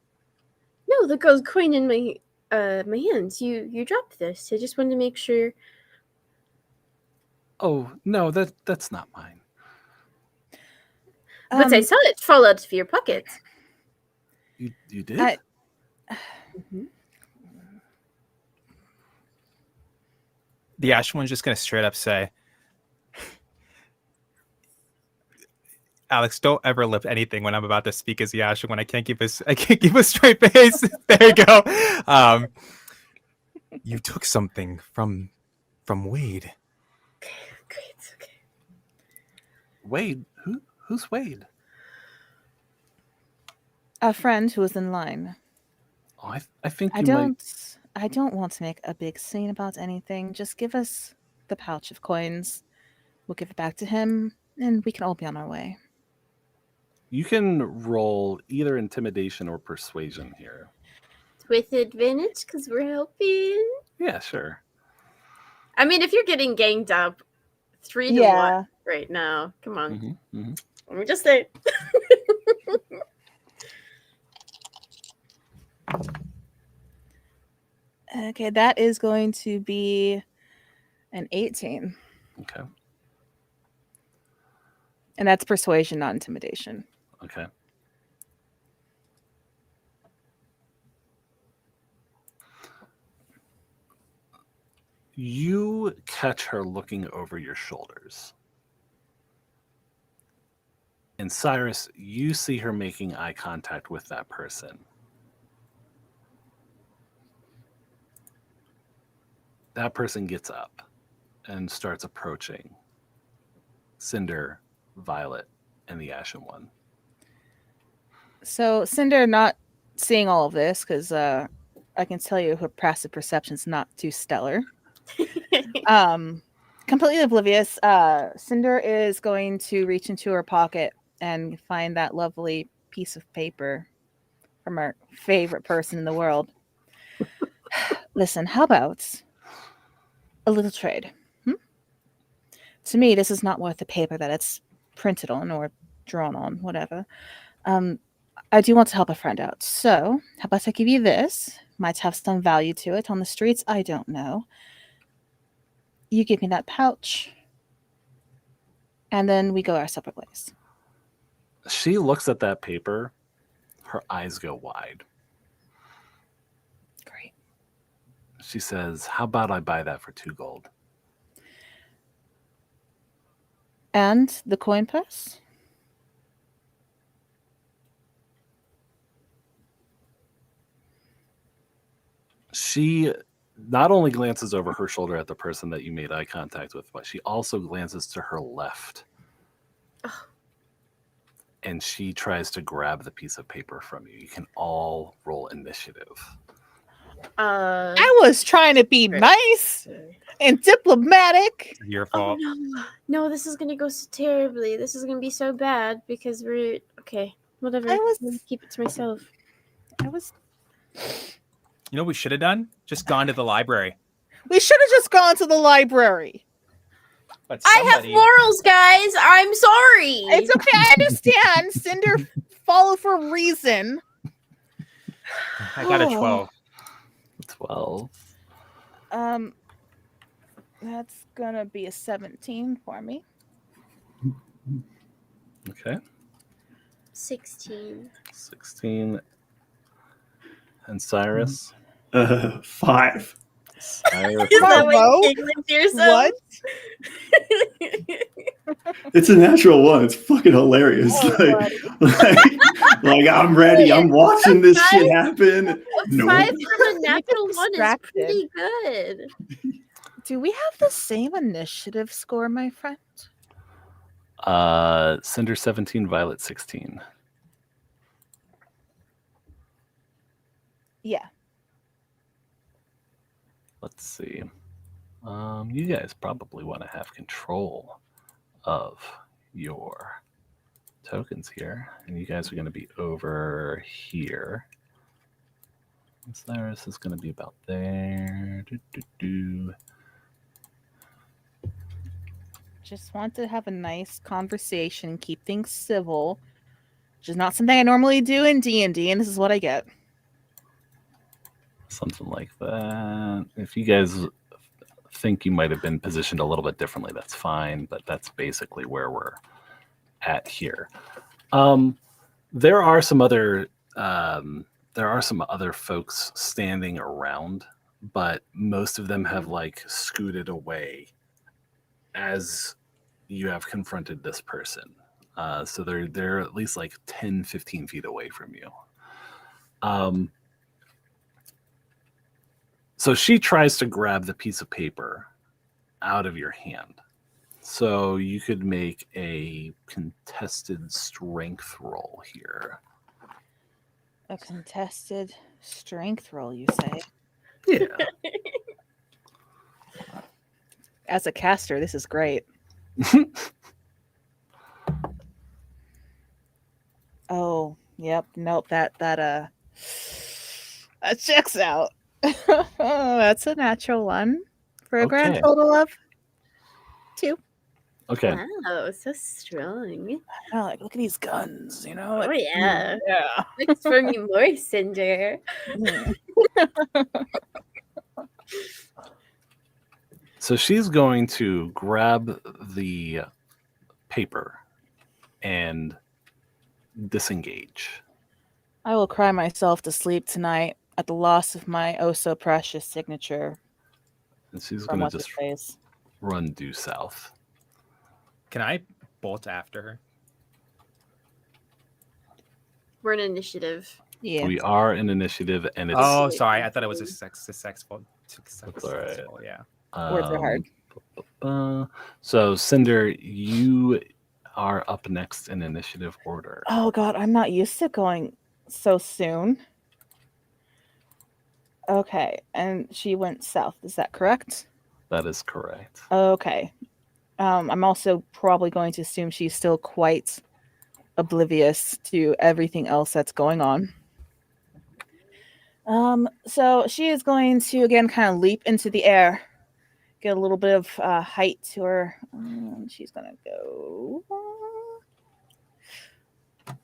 No, the gold coin in my my hands. You dropped this. I just wanted to make sure. Oh, no, that's not mine. But I saw it fall out of your pocket. You did? Mhm. The Ashen One's just gonna straight up say, Alex, don't ever lift anything when I'm about to speak as the Ashen One. I can't keep a straight face. There you go. You took something from Wade. Great. Okay. Wade? Who's Wade? A friend who was in line. Oh, I think I don't want to make a big scene about anything. Just give us the pouch of coins. We'll give it back to him, and we can all be on our way. You can roll either intimidation or persuasion here. With advantage, because we're helping. Yeah, sure. I mean, if you're getting ganged up 3 to 1 right now, come on. Let me just say. Okay, that is going to be an 18. Okay. And that's persuasion, not intimidation. Okay. You catch her looking over your shoulders. And Cyrus, you see her making eye contact with that person. That person gets up and starts approaching Cinder, Violet, and the Ashen One. So Cinder, not seeing all of this, because I can tell you her passive perception's not too stellar. Completely oblivious. Cinder is going to reach into her pocket and find that lovely piece of paper from our favorite person in the world. Listen, how about a little trade? To me, this is not worth the paper that it's printed on or drawn on, whatever. I do want to help a friend out. So, how about I give you this? Might have some value to it on the streets. I don't know. You give me that pouch. And then we go our separate ways. She looks at that paper. Her eyes go wide. Great. She says, how about I buy that for 2 gold? And the coin purse? She not only glances over her shoulder at the person that you made eye contact with, but she also glances to her left. And she tries to grab the piece of paper from you. You can all roll initiative. I was trying to be nice and diplomatic. Your Oh fault. no, this is gonna go so terribly. This is gonna be so bad because we're okay. Whatever. I was- I'm gonna keep it to myself. I was. You know what we should have done? Just gone to the library. We should have just gone to the library. But I have somebody- morals, guys. I'm sorry. It's okay. I understand. Cinder followed for a reason. I got a 12. 12. That's gonna be a 17 for me. Okay. 16. 16. And Cyrus? 5. Cyrus. Is that what Bravo. you're giggling to yourself? It's a natural one. It's fucking hilarious. Oh, like, I'm ready. I'm watching this shit happen. A No. 5 from a natural 1 is Distracted. pretty good. Do we have the same initiative score, my friend? Cinder 17, Violet 16. Yeah. Let's see. You guys probably want to have control of your tokens here. And you guys are going to be over here. And Cyrus is going to be about there. Just want to have a nice conversation, keep things civil, which is not something I normally do in D&D, and this is what I get. Something like that. If you guys think you might have been positioned a little bit differently, that's fine, but that's basically where we're at here. There are some other folks standing around, but most of them have like scooted away as you have confronted this person. So they're at least like 10, 15 feet away from you. So she tries to grab the piece of paper out of your hand. So you could make a contested strength roll here. A contested strength roll, you say? Yeah. As a caster, this is great. Oh, yep. Nope. That checks out. That's a natural 1 for a grand Okay. total of 2. Okay. Wow, so strong. Oh, like, look at these guns, you know? Oh, Like, yeah. yeah. Looks for me more, Cinder. Mm. So she's going to grab the paper and disengage. I will cry myself to sleep tonight at the loss of my oh so precious signature And she's from going what's to his just face. run due south. Can I bolt after her? We're in initiative. Yeah. We are in initiative, and it's Oh, sorry. I thought it was a successful. That's all right. Yeah. Words are hard. So Cinder, you are up next in initiative order. Oh god, I'm not used to going so soon. Okay, and she went south. Is that correct? That is correct. Okay. I'm also probably going to assume she's still quite oblivious to everything else that's going on. So she is going to again kind of leap into the air, get a little bit of height to her. She's gonna go.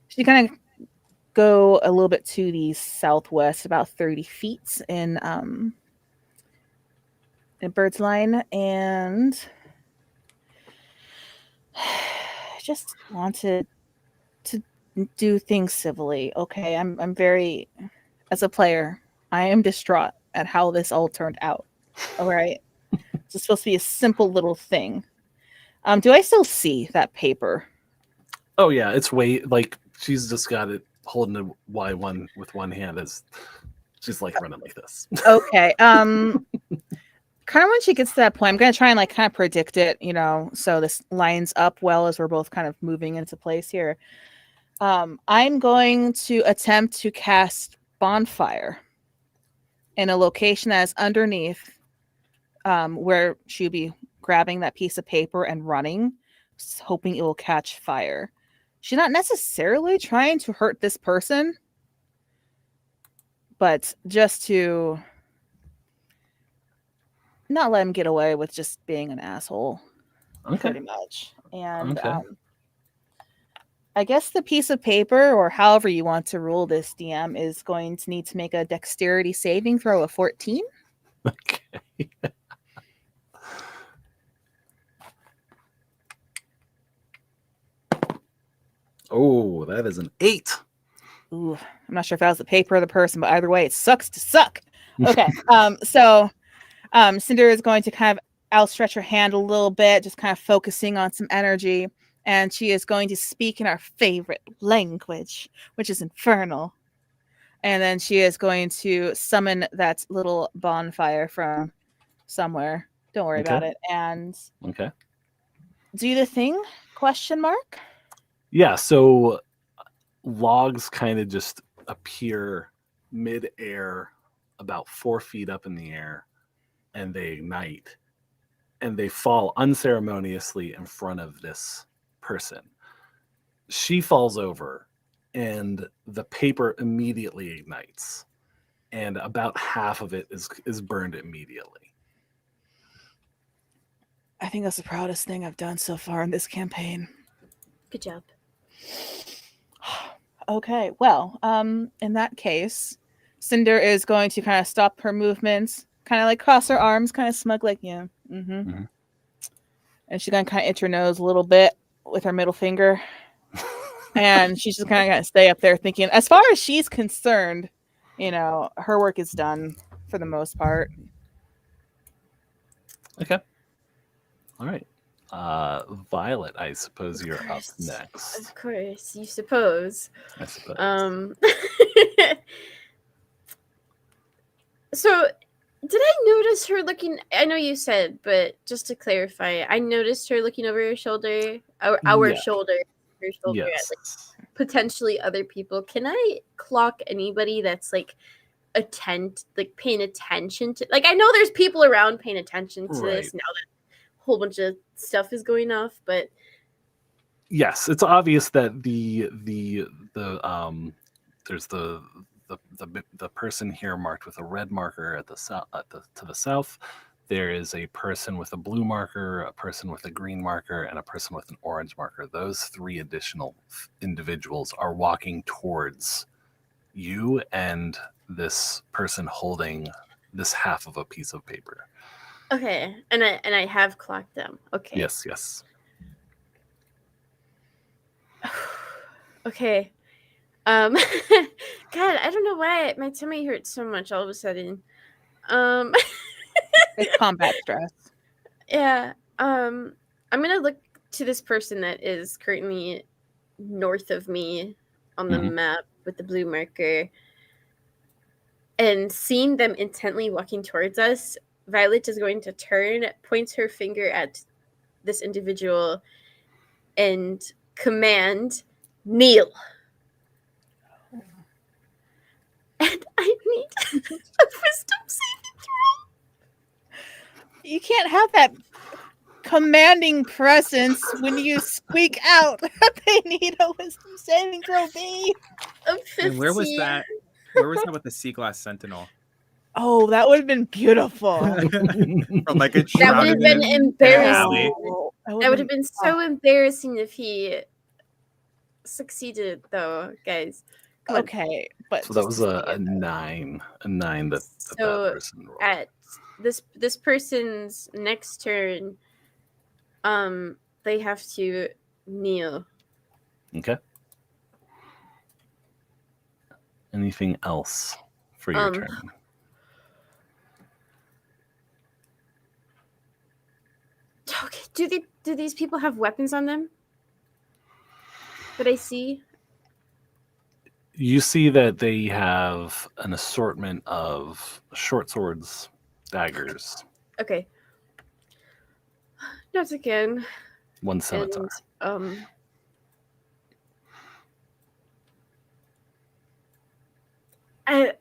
She's gonna go a little bit to the southwest, about 30 feet in bird's line, and just wanted to do things civilly. Okay, I'm very, as a player, I am distraught at how this all turned out. All right, it's supposed to be a simple little thing. Do I still see that paper? Oh yeah, it's like she's just got it holding a Y1 with one hand as she's like running like this. Okay. Kind of when she gets to that point, I'm gonna try and like kind of predict it, so this lines up well as we're both kind of moving into place here. I'm going to attempt to cast bonfire in a location that is underneath where she'll be grabbing that piece of paper and running, hoping it will catch fire. She's not necessarily trying to hurt this person, but just to not let him get away with just being an asshole, pretty much. And I guess the piece of paper, or however you want to rule this, DM, is going to need to make a dexterity saving throw of 14. Okay. Oh, that is an 8. Ooh, I'm not sure if that was the paper or the person, but either way, it sucks to suck. Okay. So Cinder is going to kind of outstretch her hand a little bit, just kind of focusing on some energy. And she is going to speak in our favorite language, which is infernal. And then she is going to summon that little bonfire from somewhere. Don't worry about it. And do the thing? Question mark? Yeah, so logs kind of just appear mid-air about 4 feet up in the air, and they ignite, and they fall unceremoniously in front of this person. She falls over, and the paper immediately ignites, and about half of it is burned immediately. I think that's the proudest thing I've done so far in this campaign. Good job. Okay, well, in that case, Cinder is going to kind of stop her movements, kind of like cross her arms, kind of smug, like, yeah. And she's going to kind of itch her nose a little bit with her middle finger. And she's just kind of going to stay up there thinking, as far as she's concerned, her work is done for the most part. Okay. All right. Violet, I suppose you're up next. Of course, you suppose. I suppose. So, did I notice her looking? I know you said, but just to clarify, I noticed her looking over her shoulder, our shoulder, her shoulder at like potentially other people. Can I clock anybody that's like paying attention to? Like, I know there's people around paying attention to this now that a whole bunch of stuff is going off, but yes, it's obvious that there's the person here marked with a red marker at the south, to the south. There is a person with a blue marker, a person with a green marker, and a person with an orange marker. Those 3 additional individuals are walking towards you and this person holding this half of a piece of paper. okay, and I have clocked them. Okay. Yes. Okay. God, I don't know why my tummy hurts so much all of a sudden. It's combat stress. Yeah. I'm gonna look to this person that is currently north of me on the map with the blue marker, and seeing them intently walking towards us, Violet is going to turn, points her finger at this individual, and command, kneel. And I need a wisdom saving throw. You can't have that commanding presence when you squeak out that they need a wisdom saving throw, B. Of 15. And where was that? Where was that with the sea glass sentinel? Oh, that would have been beautiful. From like a That would have shrouded been in embarrassing. alley. Oh, That would have been so embarrassing if he succeeded, though, guys. Come on. Okay, but So that just was to say a it. 9. A 9 that So that person rolled. at this person's next turn, they have to kneel. Okay. Anything else for your turn? Okay. Do these people have weapons on them that I see? You see that they have an assortment of short swords, daggers, Okay. Not again. one scimitar. And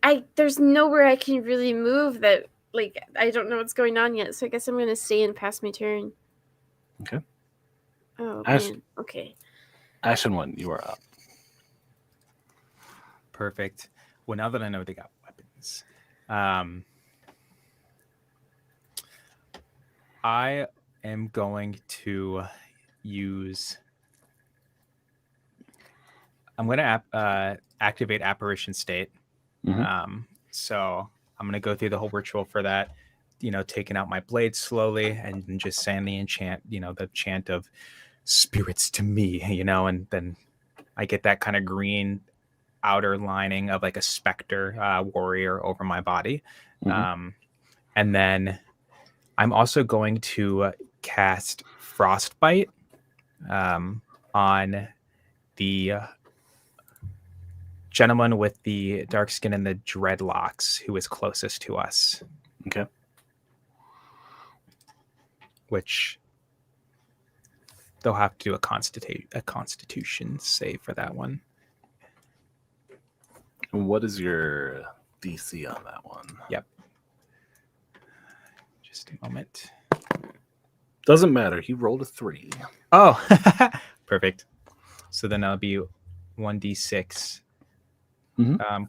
I there's nowhere I can really move that, like, I don't know what's going on yet, so I guess I'm gonna stay and pass my turn. Okay. Oh Ash- man. Okay. Ashen one, you are up. Perfect. Well, now that I know they got weapons, I am going to use. I'm going to activate apparition state. So I'm going to go through the whole ritual for that. Taking out my blade slowly and just saying the enchant. The chant of spirits to me. And then I get that kind of green outer lining of like a specter warrior over my body. And then I'm also going to cast Frostbite on the gentleman with the dark skin and the dreadlocks who is closest to us. Okay. Which they'll have to do a constitution save for that one. What is your DC on that one? Yep. Just a moment. Doesn't matter. He rolled a 3. Oh, perfect. So then that'll be 1d6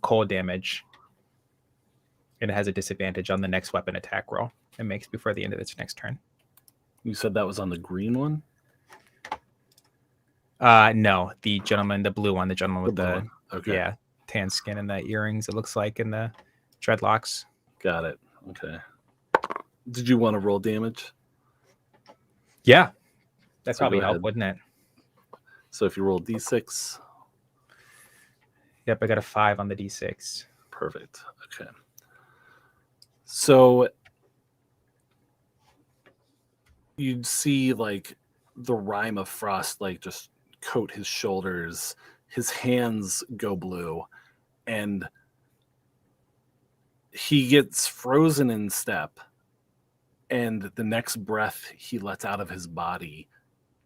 cold damage. And it has a disadvantage on the next weapon attack roll it makes before the end of its next turn. You said that was on the green one? No, the blue one, the gentleman with the okay. tan skin and the earrings, it looks like, and the dreadlocks. Got it. Okay. Did you want to roll damage? Yeah. That'd So probably go help, ahead. wouldn't it? So if you roll D6. Yep, I got a 5 on the D6. Perfect. Okay. So you'd see like the rime of frost like just coat his shoulders, his hands go blue, and he gets frozen in step, and the next breath he lets out of his body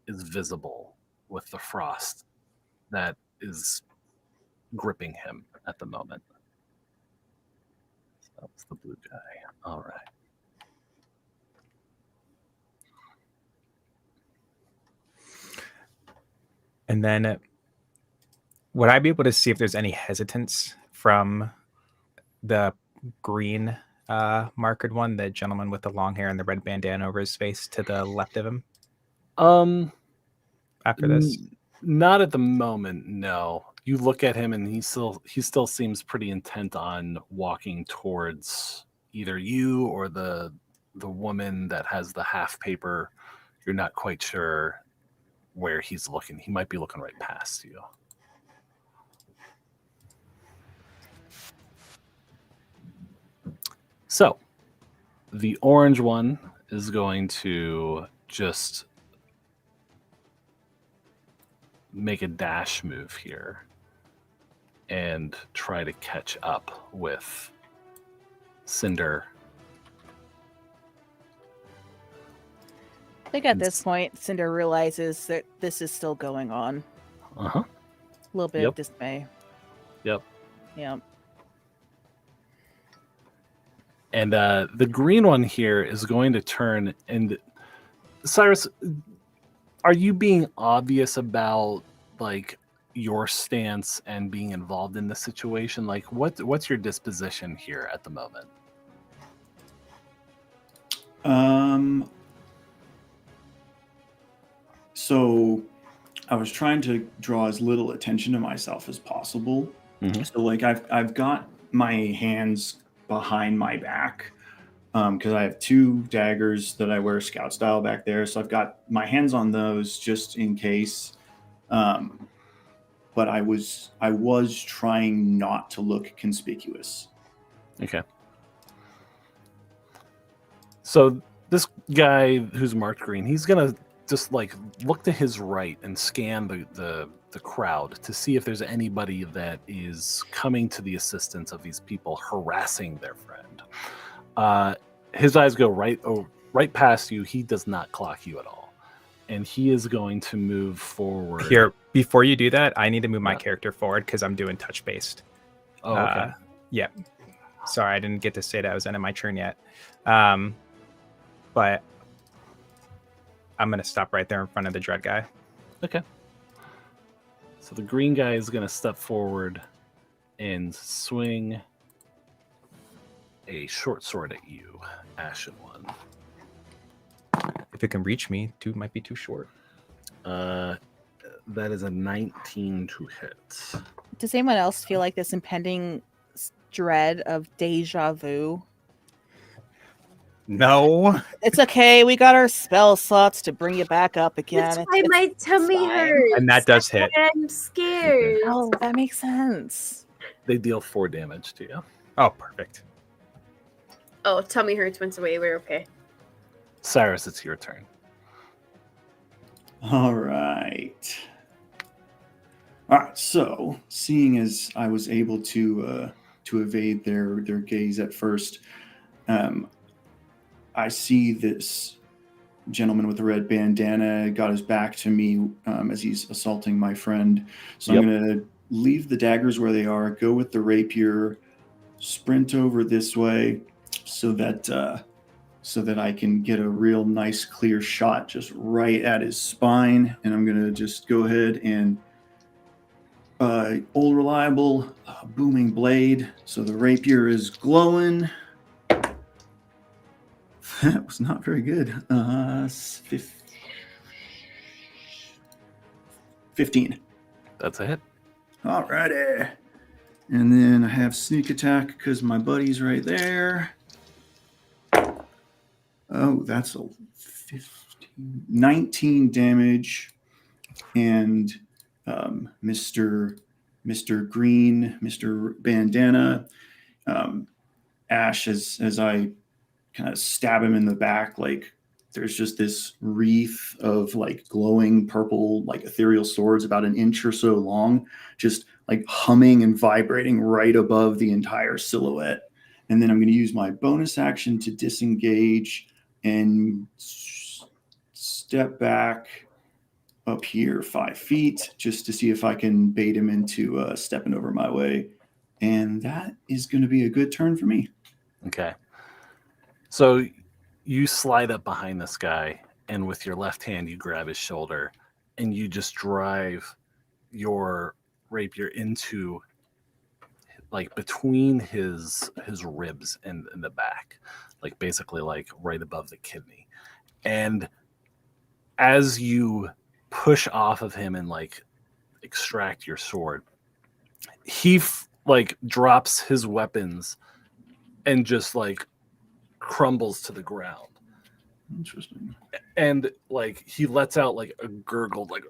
is visible with the frost that is gripping him at the moment. So that's the blue guy. All right. And then would I be able to see if there's any hesitance from the green marked one, the gentleman with the long hair and the red bandana over his face to the left of him? After this? Not at the moment, no. You look at him and he still seems pretty intent on walking towards either you or the woman that has the half paper. You're not quite sure where he's looking. He might be looking right past you. So the orange one is going to just make a dash move here and try to catch up with Cinder. I think at this point, Cinder realizes that this is still going on. Uh-huh. A little bit of dismay. Yep. Yeah. And the green one here is going to turn. And Cyrus, are you being obvious about like your stance and being involved in the situation? Like, what's your disposition here at the moment? So I was trying to draw as little attention to myself as possible. Mm-hmm. So like I've got my hands behind my back because I have 2 daggers that I wear scout style back there. So I've got my hands on those just in case. But I was trying not to look conspicuous. Okay. So this guy who's marked green, he's gonna just like look to his right and scan the crowd to see if there's anybody that is coming to the assistance of these people harassing their friend. His eyes go right past you. He does not clock you at all, and he is going to move forward. Here, before you do that, I need to move my character forward because I'm doing touch based. Oh, okay. Yeah. Sorry, I didn't get to say that I was ending my turn yet. But I'm going to stop right there in front of the dread guy. Okay. So the green guy is going to step forward and swing a short sword at you, Ashen One. If it can reach me, 2 might be too short. That is a 19 to hit. Does anyone else feel like this impending dread of deja vu? No. It's okay. We got our spell slots to bring you back up again. That's why my tummy fine. hurts. And that does That's hit. why I'm scared. Oh, that makes sense. They deal 4 damage to you. Oh, perfect. Oh, tummy hurts once away. We're okay. Cyrus, it's your turn. All right. So seeing as I was able to evade their gaze at first, I see this gentleman with the red bandana got his back to me as he's assaulting my friend. So I'm going to leave the daggers where they are, go with the rapier, sprint over this way so that I can get a real nice clear shot just right at his spine. And I'm going to just go ahead and old reliable booming blade. So the rapier is glowing. That was not very good. 15. That's a hit. Alrighty. And then I have sneak attack because my buddy's right there. Oh, that's a 19 damage. And Mr. Green, Mr. Bandana, Ash, as I kind of stab him in the back, like there's just this wreath of like glowing purple, like ethereal swords about an inch or so long, just like humming and vibrating right above the entire silhouette. And then I'm going to use my bonus action to disengage and step back up here 5 feet just to see if I can bait him into stepping over my way. And that is going to be a good turn for me. Okay. So you slide up behind this guy, and with your left hand, you grab his shoulder, and you just drive your rapier into, like, between his ribs and in the back, like basically like right above the kidney. And as you push off of him and like extract your sword, he like drops his weapons and just like crumbles to the ground. Interesting. And like he lets out like a gurgle, like,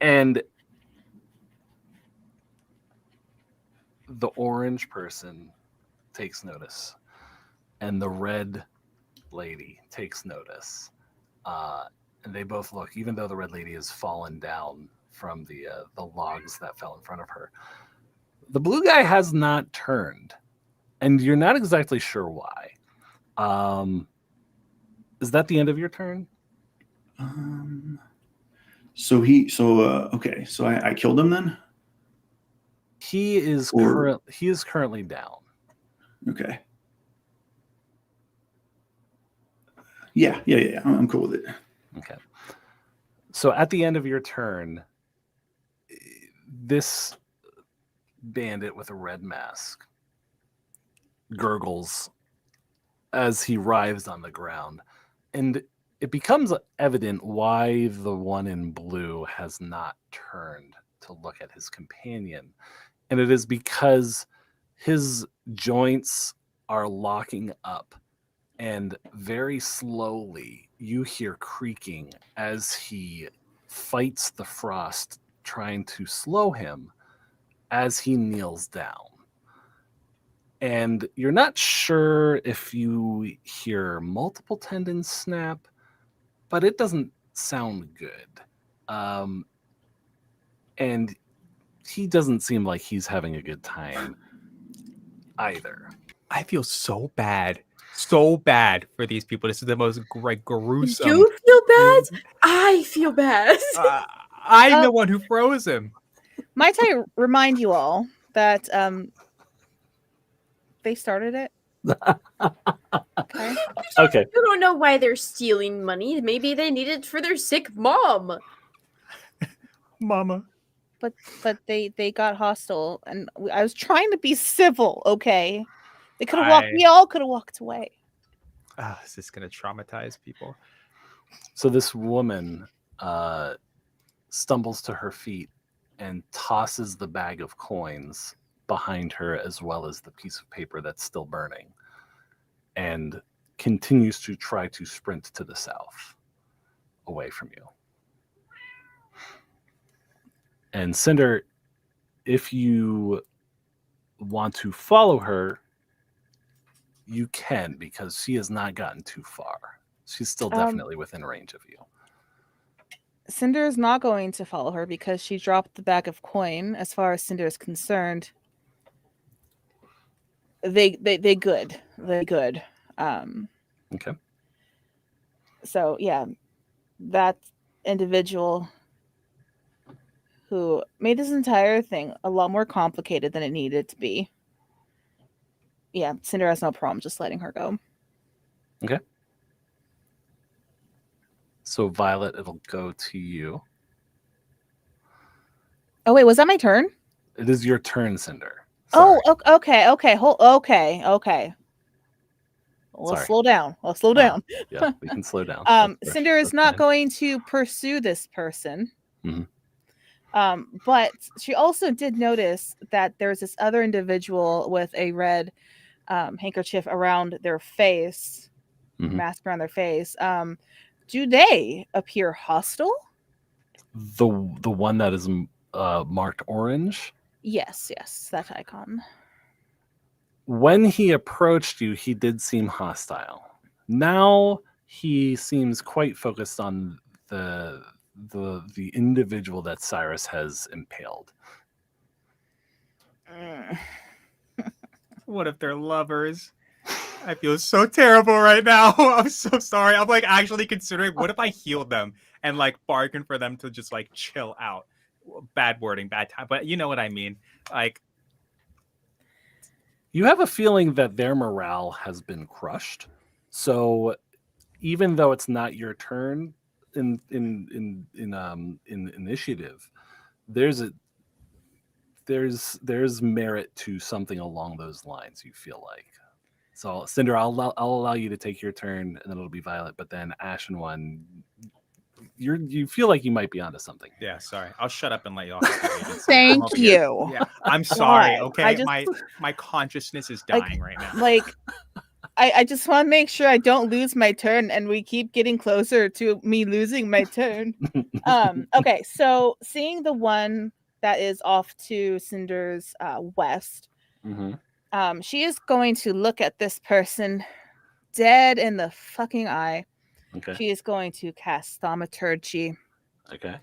and the orange person takes notice, and the red lady takes notice. And they both look, even though the red lady has fallen down from the logs that fell in front of her. The blue guy has not turned, and you're not exactly sure why. Is that the end of your turn? Okay. So I killed him then? He is currently down. Okay. Yeah. I'm cool with it. Okay. So at the end of your turn, this bandit with a red mask gurgles as he writhes on the ground, and it becomes evident why the one in blue has not turned to look at his companion, and it is because his joints are locking up, and very slowly you hear creaking as he fights the frost, trying to slow him as he kneels down. And you're not sure if you hear multiple tendons snap, but it doesn't sound good. And he doesn't seem like he's having a good time either. I feel so bad for these people. This is the most gruesome. You feel bad? I feel bad. I'm the one who froze him. Might I remind you all that they started it? Okay. Okay. You don't know why they're stealing money. Maybe they need it for their sick mom. Mama. But they got hostile, and I was trying to be civil. Okay, they could have walked. We all could have walked away. Is this gonna traumatize people? So this woman stumbles to her feet and tosses the bag of coins behind her, as well as the piece of paper that's still burning, and continues to try to sprint to the south, away from you. And Cinder, if you want to follow her, you can, because she has not gotten too far. She's still definitely within range of you. Cinder is not going to follow her because she dropped the bag of coin. As far as Cinder is concerned, they good. They're good. Okay. So yeah, that individual who made this entire thing a lot more complicated than it needed to be. Yeah, Cinder has no problem just letting her go. Okay. So Violet, it'll go to you. Oh wait, was that my turn? It is your turn, Cinder. Sorry. Oh, okay. Okay. Let's slow down. Yeah, we can slow down. Cinder is not going to pursue this person. Mm-hmm. But she also did notice that there's this other individual with a red handkerchief around their face, mask around their face. Do they appear hostile? The one that is marked orange? Yes, that icon. When he approached you, he did seem hostile. Now he seems quite focused on the individual that Cyrus has impaled. What if they're lovers? I feel so terrible right now. I'm so sorry. I'm like actually considering what if I healed them and like bargain for them to just like chill out. Bad wording, bad time, but you know what I mean. Like, you have a feeling that their morale has been crushed. So even though it's not your turn in initiative, there's merit to something along those lines, you feel like. So Cinder, I'll allow you to take your turn, and then it'll be Violet. But then Ashen One, you feel like you might be onto something. Yeah, sorry. I'll shut up and let you off. Thank you. Yeah, I'm sorry. God, Okay, my consciousness is dying right now. Like, I just want to make sure I don't lose my turn, and we keep getting closer to me losing my turn. Okay, so seeing the one that is off to Cinder's west. Mm-hmm. She is going to look at this person dead in the fucking eye. Okay. She is going to cast thaumaturgy, Okay.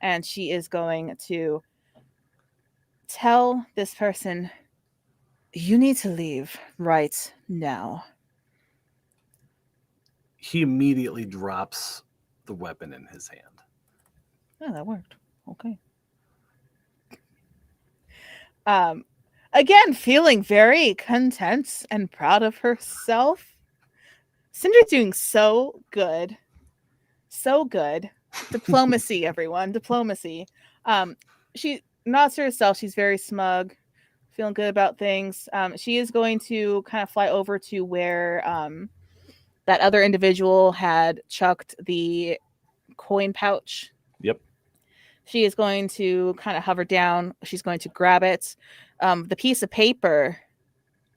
and she is going to tell this person, you need to leave right now. He immediately drops the weapon in his hand. Oh, that worked. Okay. Again, feeling very content and proud of herself. Cinder's doing so good. So good. Diplomacy, everyone. Diplomacy. She nods to herself. She's very smug, feeling good about things. She is going to kind of fly over to where that other individual had chucked the coin pouch. Yep. She is going to kind of hover down. She's going to grab it. The piece of paper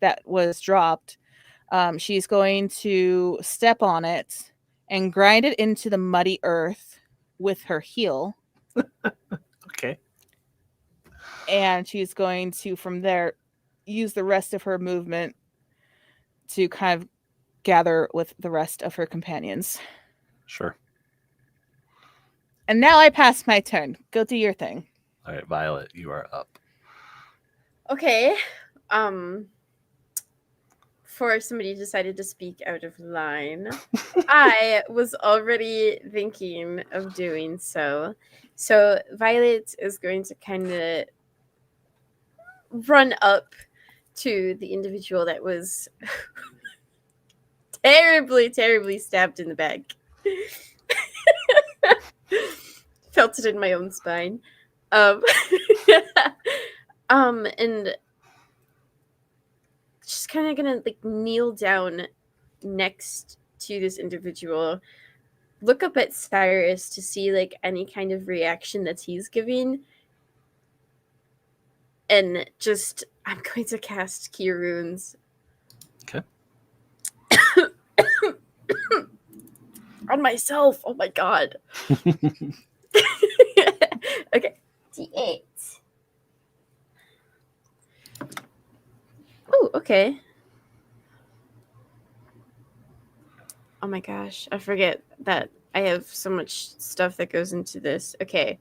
that was dropped, she's going to step on it and grind it into the muddy earth with her heel. Okay. And she's going to, from there, use the rest of her movement to kind of gather with the rest of her companions. Sure. And now I pass my turn. Go do your thing. All right, Violet, you are up. Okay. Before somebody decided to speak out of line, I was already thinking of doing so. So Violet is going to kind of run up to the individual that was terribly stabbed in the back. Felt it in my own spine. And just kind of gonna like kneel down next to this individual, look up at Cyrus to see like any kind of reaction that he's giving, and just I'm going to cast Cure Runes. Okay. On myself. Oh my god. Okay. D8. Oh, okay. Oh my gosh. I forget that I have so much stuff that goes into this. Okay.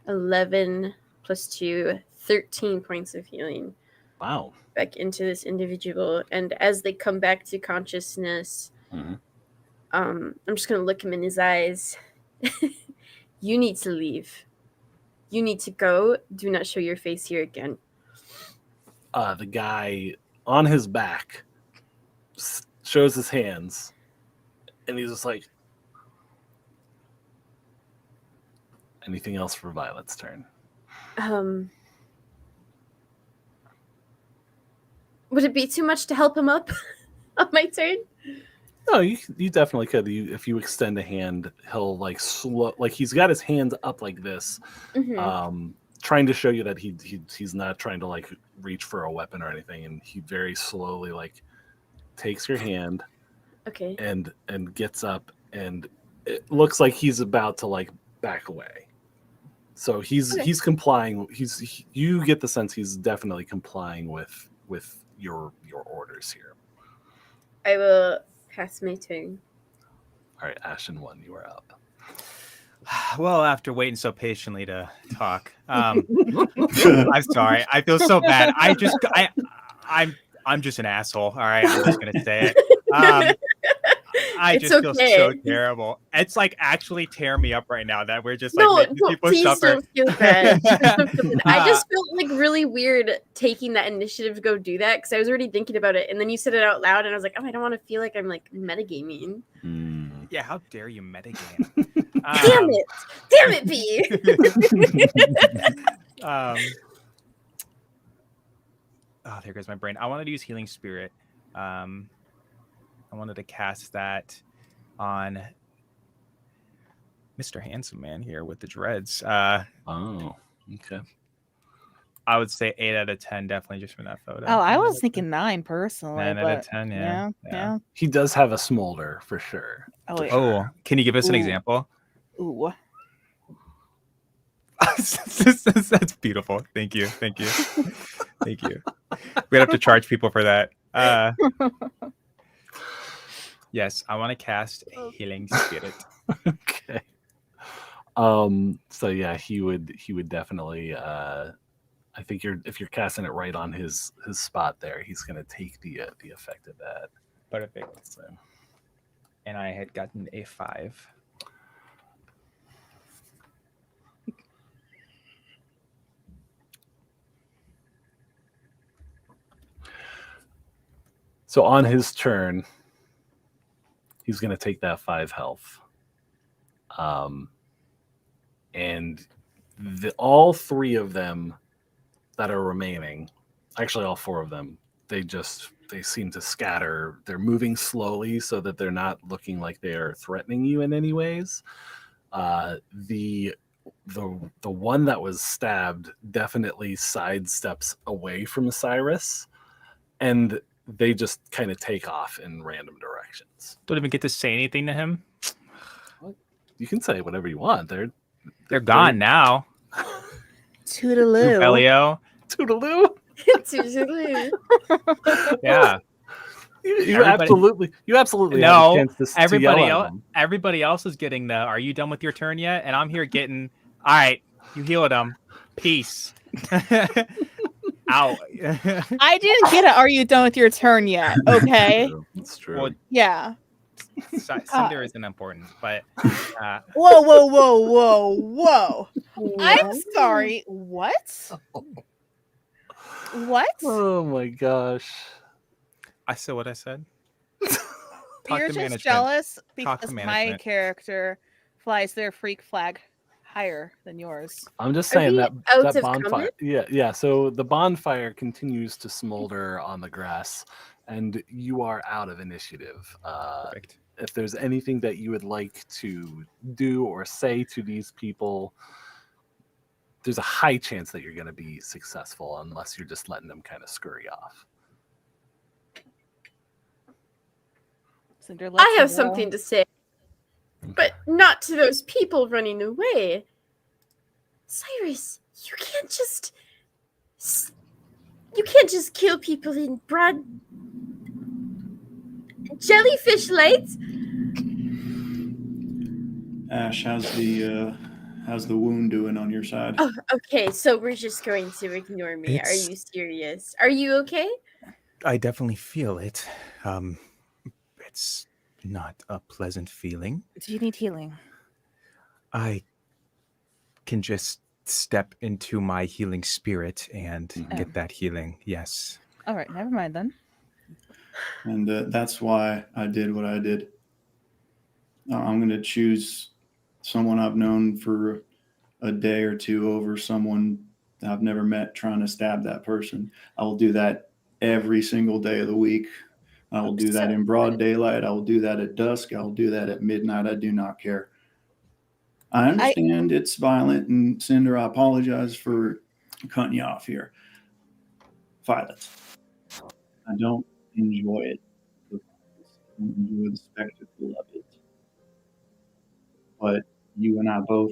11 plus 2, 13 points of healing. Wow. Back into this individual, and as they come back to consciousness, I'm just gonna look him in his eyes. You need to leave. You need to go. Do not show your face here again. The guy on his back shows his hands, and he's just like, anything else for Violet's turn? Would it be too much to help him up on my turn? No, you definitely could. If you extend a hand, he'll like slow, like he's got his hands up like this, trying to show you that he's not trying to like reach for a weapon or anything, and he very slowly like takes your hand, okay, and gets up, and it looks like he's about to like back away. So he's complying. You get the sense he's definitely complying with your orders here. I will pass my turn. All right, Ashen 1, you are up. Well, after waiting so patiently to talk, I'm sorry. I feel so bad. I'm just an asshole. All right, I'm just gonna say it. I It's just feel okay. so terrible. It's like actually tear me up right now that we're just No, like making people please suffer. don't feel bad. I just felt like really weird taking that initiative to go do that because I was already thinking about it, and then you said it out loud, and I was like, oh, I don't want to feel like I'm like metagaming. Yeah, how dare you metagame? Damn it, B. Oh, there goes my brain. I wanted to use Healing Spirit. I wanted to cast that on Mr. Handsome Man here with the dreads. Oh, okay. I would say 8 out of 10, definitely just from that photo. Oh, I was thinking 9 personally. 9 out of 10, yeah. He does have a smolder for sure. Oh, yeah. Oh, can you give us an example? Ooh. That's beautiful. Thank you. Thank you. Thank you. We'd have to charge people for that. Yes, I want to cast Healing Spirit. Okay. So yeah, he would definitely I think if you're casting it right on his spot there, he's gonna take the effect of that. Perfect. So. And I had gotten a 5. So on his turn, he's going to take that 5 health. And all 3 of them that are remaining, actually all 4 of them, they seem to scatter. They're moving slowly so that they're not looking like they're threatening you in any ways. The one that was stabbed definitely sidesteps away from Cyrus, and they just kind of take off in random directions. Don't even get to say anything to him. You can say whatever you want. They're gone now. Toodaloo. Belio. Toodaloo. Toodaloo. Yeah. You absolutely no. have a chance to yell at them. Everybody else is getting the. Are you done with your turn yet? And I'm here getting. All right, you healed them. Peace. Ow. I didn't get it. Are you done with your turn yet? Okay. It's true. Well, Yeah. Cinder isn't important, but. Whoa. I'm sorry. What? What? Oh my gosh. I said what I said. You're just jealous because my character flies their freak flag higher than yours. I'm just saying that bonfire. Yeah. So the bonfire continues to smolder on the grass, and you are out of initiative. Perfect. If there's anything that you would like to do or say to these people, there's a high chance that you're going to be successful unless you're just letting them kind of scurry off. I have something to say, but not to those people running away. Cyrus, you can't just kill people in broad jellyfish lights. Ash, how's the wound doing on your side? Oh, okay, so we're just going to ignore me. Are you serious? Are you okay? I definitely feel it. It's not a pleasant feeling. Do you need healing? I can just step into my healing spirit and get that healing. Yes. All right, never mind then. And that's why I did what I did. I'm going to choose someone I've known for a day or two over someone I've never met trying to stab that person. I will do that every single day of the week. I will do that in broad daylight. I will do that at dusk. I will do that at midnight. I do not care. I understand it's violent, and Cinder, I apologize for cutting you off here. Violence. I don't enjoy it. I don't enjoy the spectacle of it. But you and I both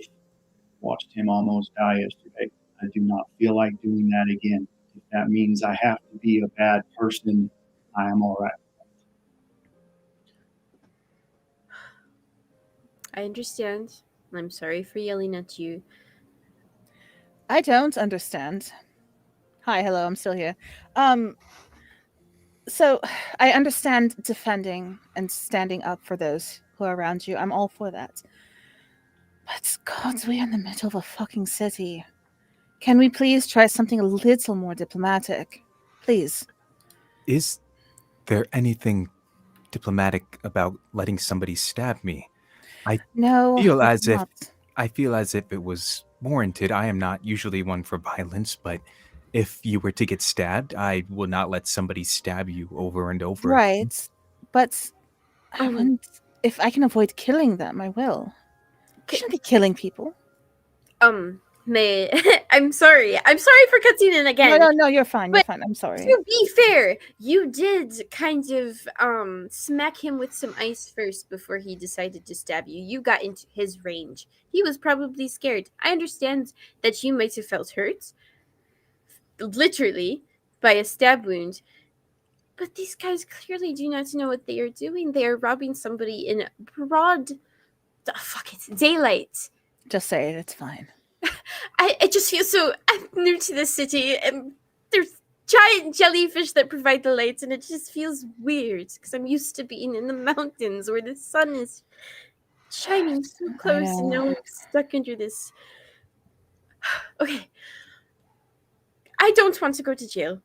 watched him almost die yesterday. I do not feel like doing that again. If that means I have to be a bad person, I am all right. I understand. I'm sorry for yelling at you. I don't understand. Hi, hello, I'm still here. So I understand defending and standing up for those who are around you. I'm all for that. But God, we're in the middle of a fucking city. Can we please try something a little more diplomatic? Please. Is there anything diplomatic about letting somebody stab me? I feel as if it was warranted. I am not usually one for violence, but if you were to get stabbed, I will not let somebody stab you over and over. Right. But if I can avoid killing them, I will. I shouldn't be killing people. I'm sorry for cutting in again. No, you're fine. You're fine. I'm sorry. To be fair, you did kind of smack him with some ice first before he decided to stab you. You got into his range. He was probably scared. I understand that you might have felt hurt, literally, by a stab wound. But these guys clearly do not know what they are doing. They are robbing somebody in broad, daylight. Just say it. It's fine. I just feel so. I'm new to this city, and there's giant jellyfish that provide the lights, and it just feels weird because I'm used to being in the mountains where the sun is shining so close, and now I'm stuck under this. Okay, I don't want to go to jail.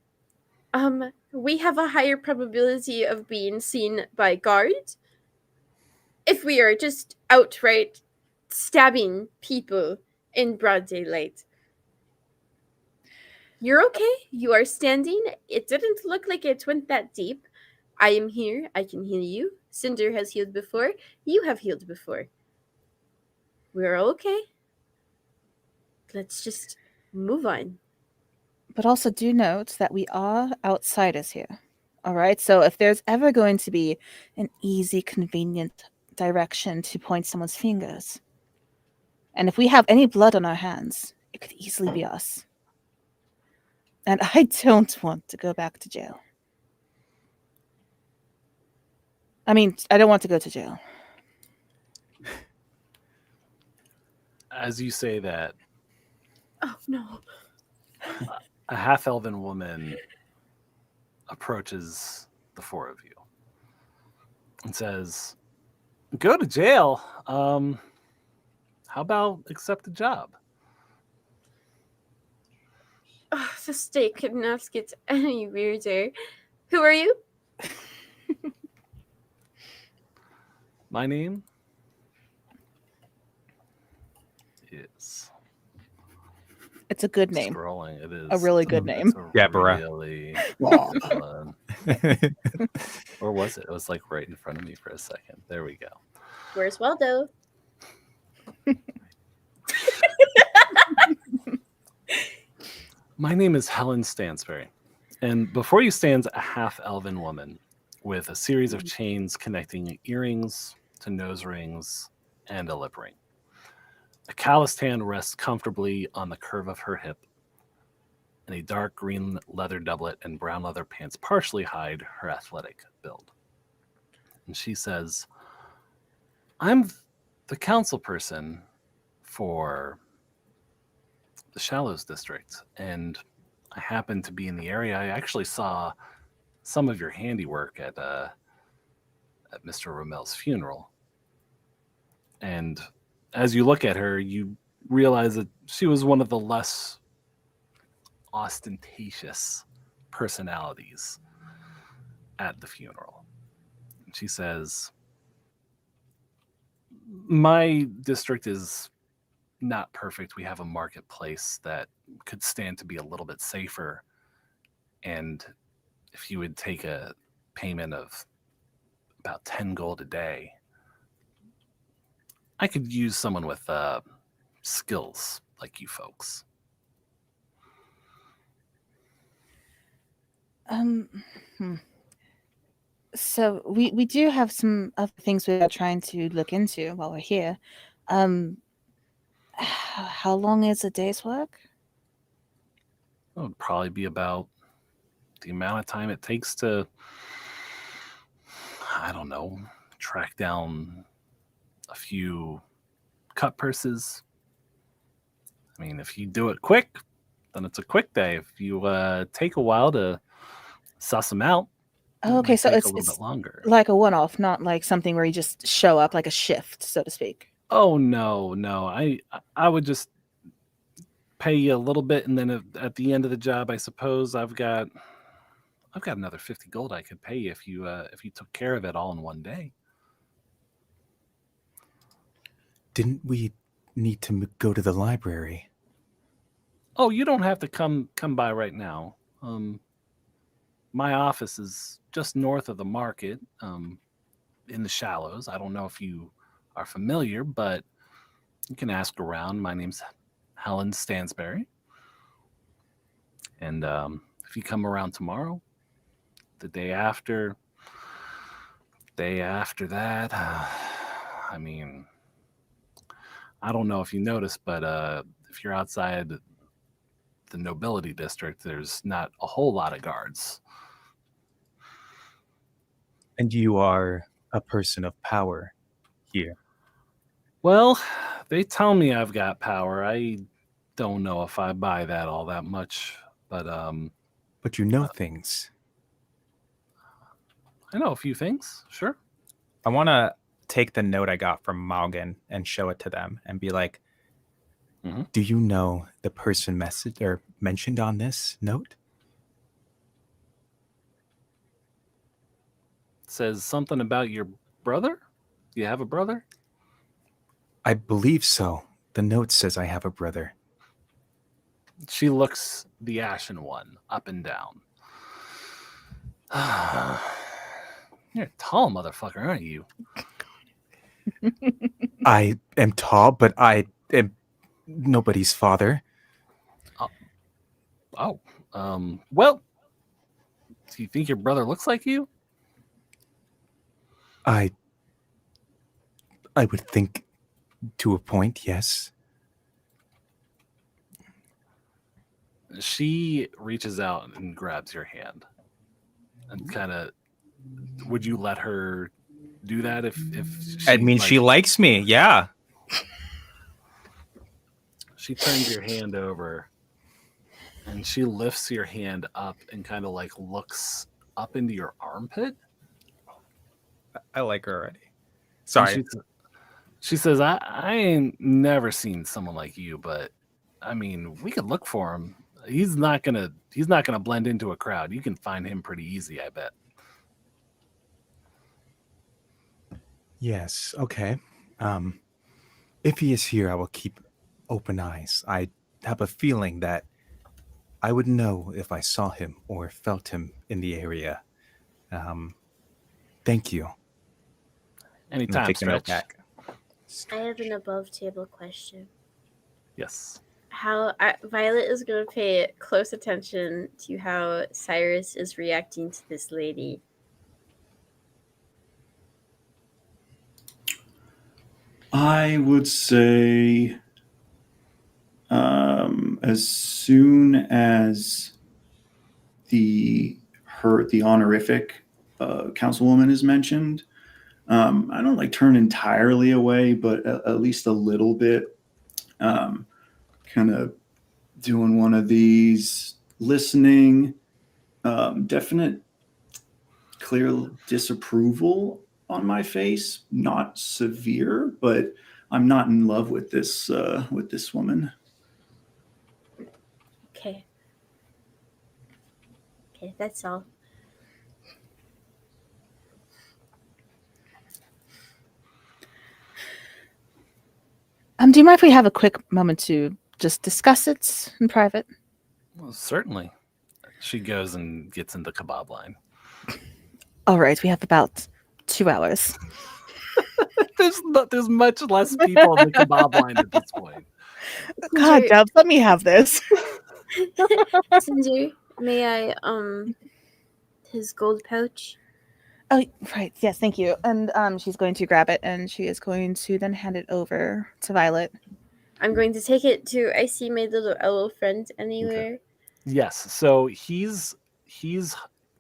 We have a higher probability of being seen by guard if we are just outright stabbing people in broad daylight. You're okay. You are standing. It didn't look like it went that deep. I am here. I can heal you. Cinder has healed before. You have healed before. We're okay. Let's just move on. But also do note that we are outsiders here. All right? So if there's ever going to be an easy, convenient direction to point someone's fingers, and if we have any blood on our hands, it could easily be us. And I don't want to go back to jail. I mean, I don't want to go to jail. As you say that, Oh, no. a half-elven woman approaches the four of you and says, "Go to jail? How about accept a job?" Oh, the steak could not get any weirder. Who are you? My name is... It's a good name. Scrolling, it is A really good name. Deborah. Really Wow. fun. Or was it? It was like right in front of me for a second. There we go. Where's Waldo? My name is Helen Stansberry, and before you stands a half-elven woman with a series of chains connecting earrings to nose rings and a lip ring. A calloused hand rests comfortably on the curve of her hip, and a dark green leather doublet and brown leather pants partially hide her athletic build. And she says, "I'm the council person for the Shallows district, and I happened to be in the area. I actually saw some of your handiwork at Mr. Romel's funeral. And as you look at her, you realize that she was one of the less ostentatious personalities at the funeral." And she says, "My district is not perfect. We have a marketplace that could stand to be a little bit safer. And if you would take a payment of about 10 gold a day, I could use someone with skills like you folks." So we do have some other things we are trying to look into while we're here. How long is a day's work? It would probably be about the amount of time it takes to, I don't know, track down a few cut purses. I mean, if you do it quick, then it's a quick day. If you take a while to suss them out, Oh, okay, so take it's a little bit longer. like a one-off, not like something where you just show up, like a shift, so to speak. Oh no. I would just pay you a little bit, and then at the end of the job, I suppose I've got another 50 gold I could pay you if you took care of it all in one day. Didn't we need to go to the library? Oh, you don't have to come by right now. My office is just north of the market, in the Shallows. I don't know if you are familiar, but you can ask around. My name's Helen Stansberry. And if you come around tomorrow, the day after that, I mean, I don't know if you noticed, but if you're outside the nobility district, there's not a whole lot of guards. And you are a person of power here. Well, they tell me I've got power. I don't know if I buy that all that much, but you know things. I know a few things, sure. I want to take the note I got from Malgan and show it to them and be like, do you know the person messaged or mentioned on this note? It says something about your brother? You have a brother? I believe so. The note says I have a brother. She looks the Ashen One up and down. You're a tall motherfucker, aren't you? I am tall, but I am nobody's father. Well, do you think your brother looks like you? I would think to a point, yes. She reaches out and grabs your hand and kind of, would you let her do that if she, I mean, she likes me, yeah. She turns your hand over and she lifts your hand up and kind of like looks up into your armpit. I like her already. Sorry. She says, I ain't never seen someone like you, but I mean, we could look for him. He's not gonna blend into a crowd. You can find him pretty easy, I bet. Yes, okay. If he is here, I will keep open eyes. I have a feeling that I would know if I saw him or felt him in the area. Thank you. Anytime, take the note Stretch. back. I have an above table question. Yes. Violet is going to pay close attention to how Cyrus is reacting to this lady. I would say as soon as the honorific councilwoman is mentioned, I don't like turn entirely away, but at least a little bit. Kind of doing one of these, listening, definite clear disapproval on my face, not severe, but I'm not in love with this woman. Okay, that's all. Do you mind if we have a quick moment to just discuss it in private? Well, certainly. She goes and gets in the kebab line. All right, we have about 2 hours. There's much less people in the kebab line at this point. God, Dubs, let me have this. Cinder, may I his gold pouch? Oh, right. Yes, thank you. And she's going to grab it, and she is going to then hand it over to Violet. I'm going to take it to. I see my little owl friend anywhere. Okay. Yes. So he's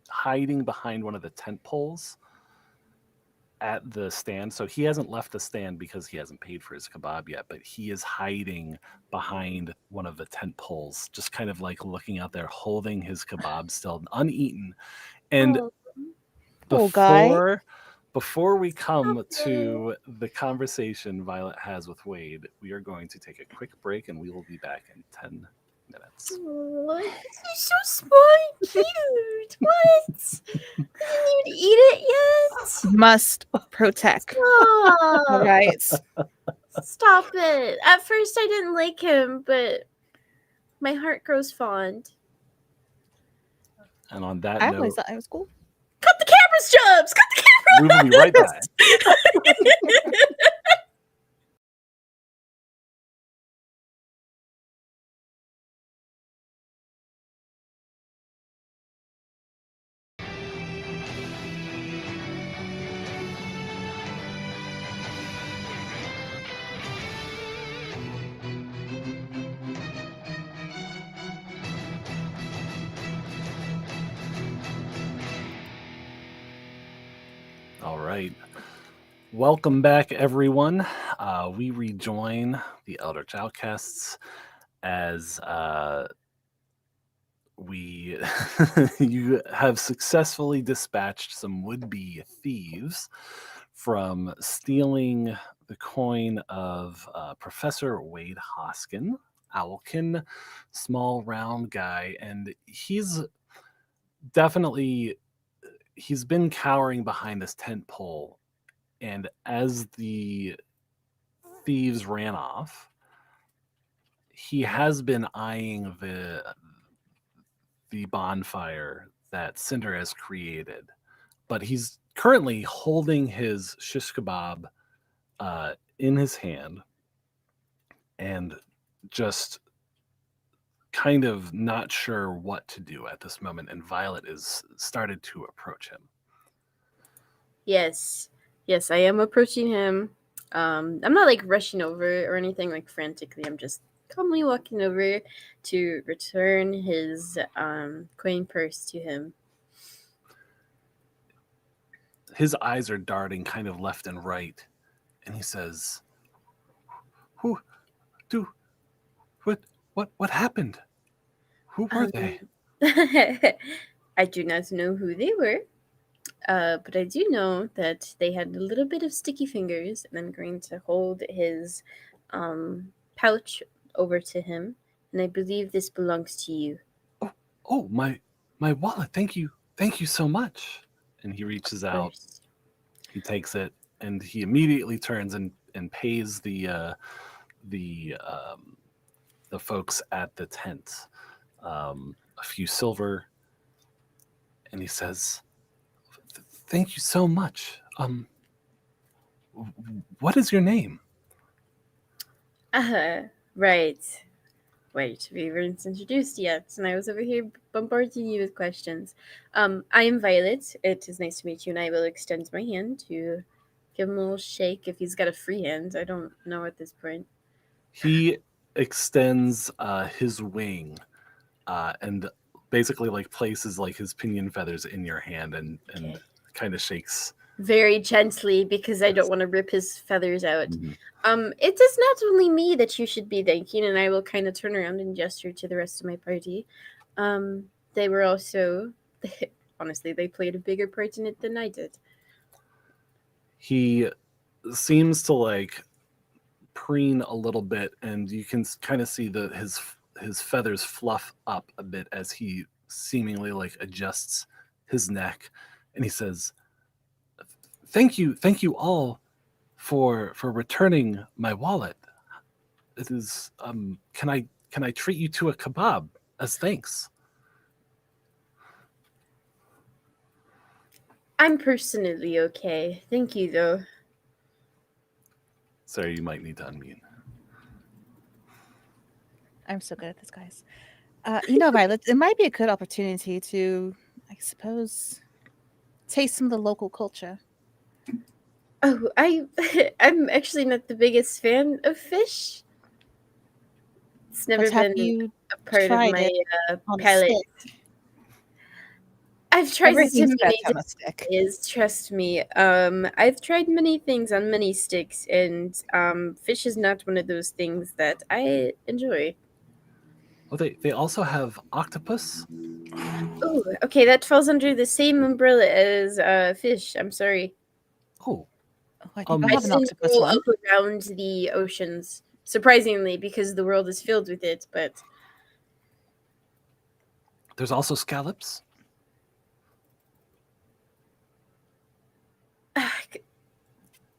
hiding behind one of the tent poles at the stand. So he hasn't left the stand because he hasn't paid for his kebab yet, but he is hiding behind one of the tent poles, just kind of like looking out there, holding his kebab still uneaten. And before we come to the conversation Violet has with Wade, we are going to take a quick break and we will be back in 10 minutes. Oh, you're so small and cute. What? I didn't even eat it yet. Must protect. Stop. All right. Stop it. At first I didn't like him, but my heart grows fond. And on that I note, always thought I was cool. Cut the cameras, Chubbs! Cut the cameras! we will be right back. right. Welcome back, everyone. We rejoin the Eldritch Outcasts as you have successfully dispatched some would-be thieves from stealing the coin of Professor Wade Hoskin, Owlkin, small round guy, and he's been cowering behind this tent pole, and as the thieves ran off, he has been eyeing the bonfire that Cinder has created, but he's currently holding his shish kebab in his hand and just kind of not sure what to do at this moment, and Violet is started to approach him. Yes, I am approaching him. I'm not like rushing over or anything like frantically. I'm just calmly walking over to return his coin purse to him. His eyes are darting kind of left and right, and he says, What happened? Who were they? I do not know who they were, but I do know that they had a little bit of sticky fingers, and I'm going to hold his pouch over to him, and I believe this belongs to you. Oh, my wallet! Thank you so much. And he reaches out, he takes it, and he immediately turns and pays the folks at the tent a few silver, and he says, "Thank you so much. What is your name?" Right. Wait, we weren't introduced yet, and I was over here bombarding you with questions. I am Violet. It is nice to meet you, and I will extend my hand to give him a little shake if he's got a free hand. I don't know at this point. He extends his wing and basically like places like his pinion feathers in your hand and Okay. kind of shakes Very gently, because I don't want to rip his feathers out. Mhm. It is not only me that you should be thanking, and I will kind of turn around and gesture to the rest of my party. They were also, honestly, they played a bigger part in it than I did. He seems to like preen a little bit, and you can kind of see that his feathers fluff up a bit as he seemingly like adjusts his neck, and he says, thank you all for returning my wallet. It is can I treat you to a kebab as thanks? I'm personally okay. Thank you, though. Sorry, you might need to unmute. I'm so good at this, guys. Violet, it might be a good opportunity to, I suppose, taste some of the local culture. Oh, I'm actually not the biggest fan of fish. It's never But have been you a part of tried my it on a palate. stick? I've tried it so Everything's many best on a stick. ways, trust me. I've tried many things on many sticks, and fish is not one of those things that I enjoy. Oh, they also have octopus. Oh, okay, that falls under the same umbrella as fish. I'm sorry. Oh, Oh, I think I I have an didn't octopus go one. up around the oceans, surprisingly, because the world is filled with it, but there's also scallops.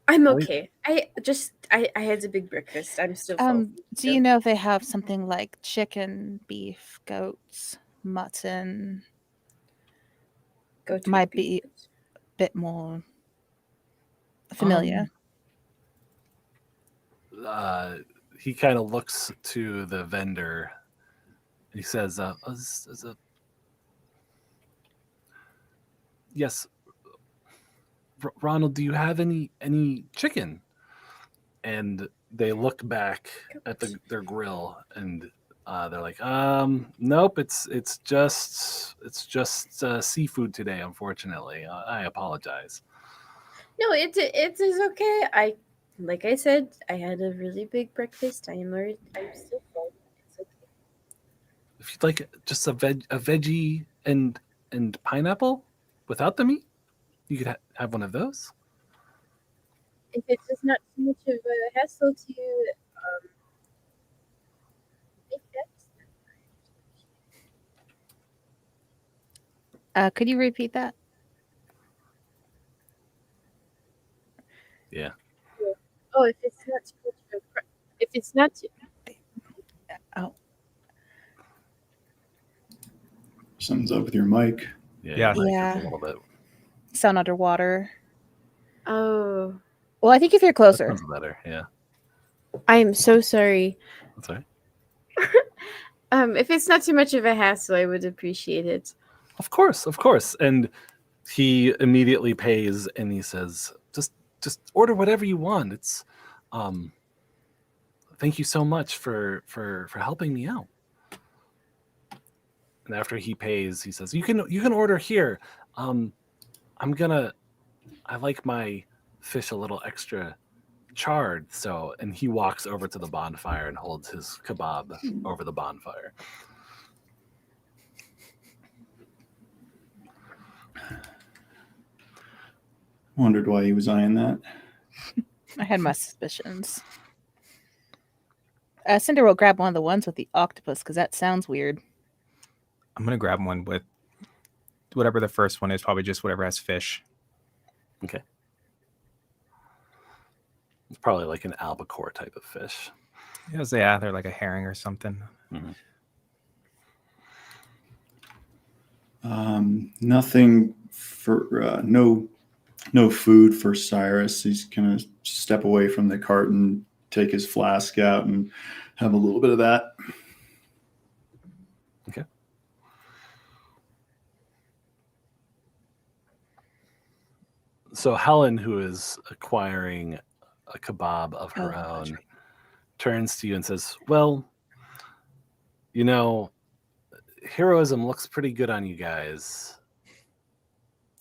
I'm okay. I had a big breakfast. I'm still full. Do you know if they have something like chicken, beef, goats, mutton? Goat Might would be good. a bit more familiar. He kind of looks to the vendor. And he says, yes, Ronald, do you have any chicken? And they look back at their grill, and they're like, nope, it's just seafood today, unfortunately. I apologize. No, it is okay. Like I said, I had a really big breakfast. I'm still full. It's okay. If you'd like just a veggie and pineapple without the meat, you could have one of those. If it's just not too much of a hassle to make that. Could you repeat that? Yeah. Oh, if it's not too much of if it's not too. Oh, Something's up with your mic. Yeah. Like Yeah. a little bit. sound underwater. Oh, Well, I think if you're That closer. sounds better. Yeah. I am so sorry. That's all right. If it's not too much of a hassle, I would appreciate it. Of course. And he immediately pays and he says, just order whatever you want. It's thank you so much for helping me out. And after he pays, he says, you can order here. I like my fish a little extra charred, and he walks over to the bonfire and holds his kebab over the bonfire. Wondered why he was eyeing that. I had my suspicions. Cinder will grab one of the ones with the octopus because that sounds weird. I'm gonna grab one with whatever the first one is. Probably just whatever has fish. Okay. It's probably like an albacore type of fish. Yeah, they're like a herring or something. Nothing for no food for Cyrus. He's gonna step away from the cart and take his flask out and have a little bit of that. Okay. So Helen, who is acquiring a kebab of her own, turns to you and says, well, heroism looks pretty good on you guys.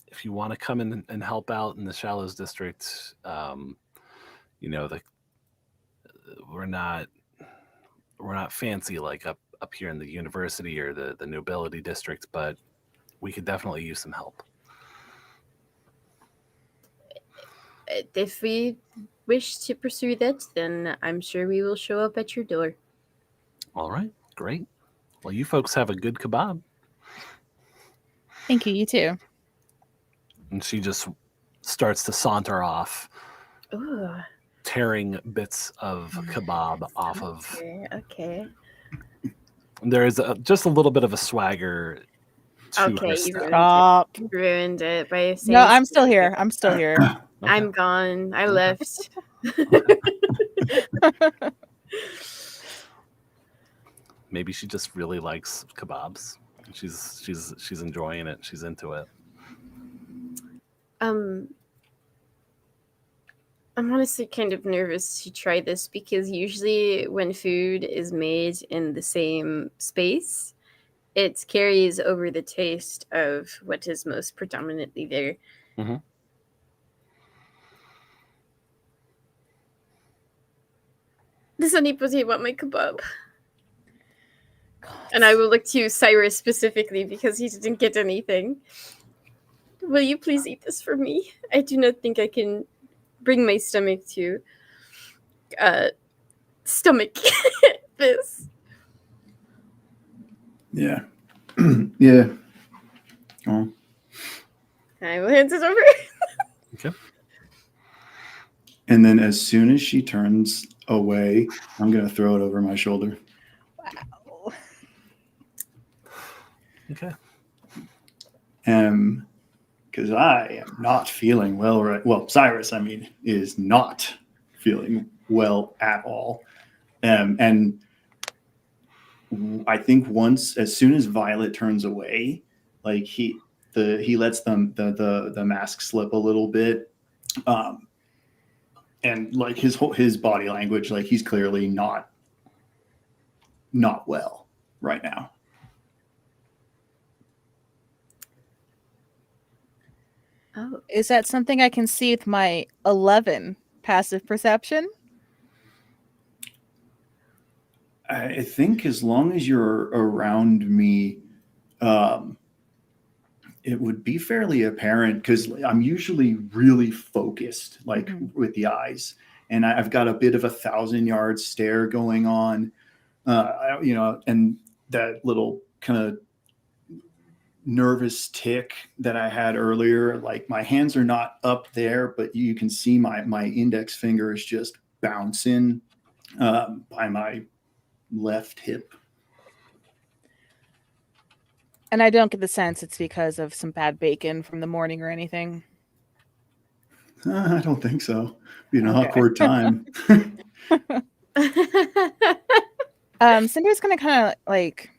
If you want to come in and help out in the Shallows district, we're not fancy like up here in the university or the nobility district, but we could definitely use some help. If we wish to pursue that, then I'm sure we will show up at your door. All right, great. Well, you folks have a good kebab. Thank you. You too. And she just starts to saunter off, Ooh. tearing bits of kebab off of. Okay. There is just a little bit of a swagger to Okay, her you step. Stop. ruined it by saying. No, I'm still here. I'm still here. Okay. I'm gone. I left. Maybe she just really likes kebabs. She's enjoying it. She's into it. I'm honestly kind of nervous to try this because usually when food is made in the same space, it carries over the taste of what is most predominantly there. Mm-hmm. Does anybody want my kebab? And I will look to Cyrus specifically because he didn't get anything. Will you please eat this for me? I do not think I can bring my stomach to stomach this. Yeah. Yeah. Oh. I will hand it over. Okay. And then as soon as she turns away, I'm going to throw it over my shoulder. Wow. Okay. Because I am not feeling well right. Well, Cyrus, is not feeling well at all. And I think as soon as Violet turns away, like he lets the mask slip a little bit. And like his body language, like he's clearly not well right now. Oh, Is that something I can see with my 11 passive perception? I think as long as you're around me, it would be fairly apparent because I'm usually really focused, like with the eyes, and I've got a bit of a 1,000-yard stare going on, and that little kind of nervous tick that I had earlier. Like my hands are not up there, but you can see my index finger is just bouncing by my left hip. And I don't get the sense it's because of some bad bacon from the morning or anything. I don't think so. Be an Okay. awkward time. Cinder's gonna kind of like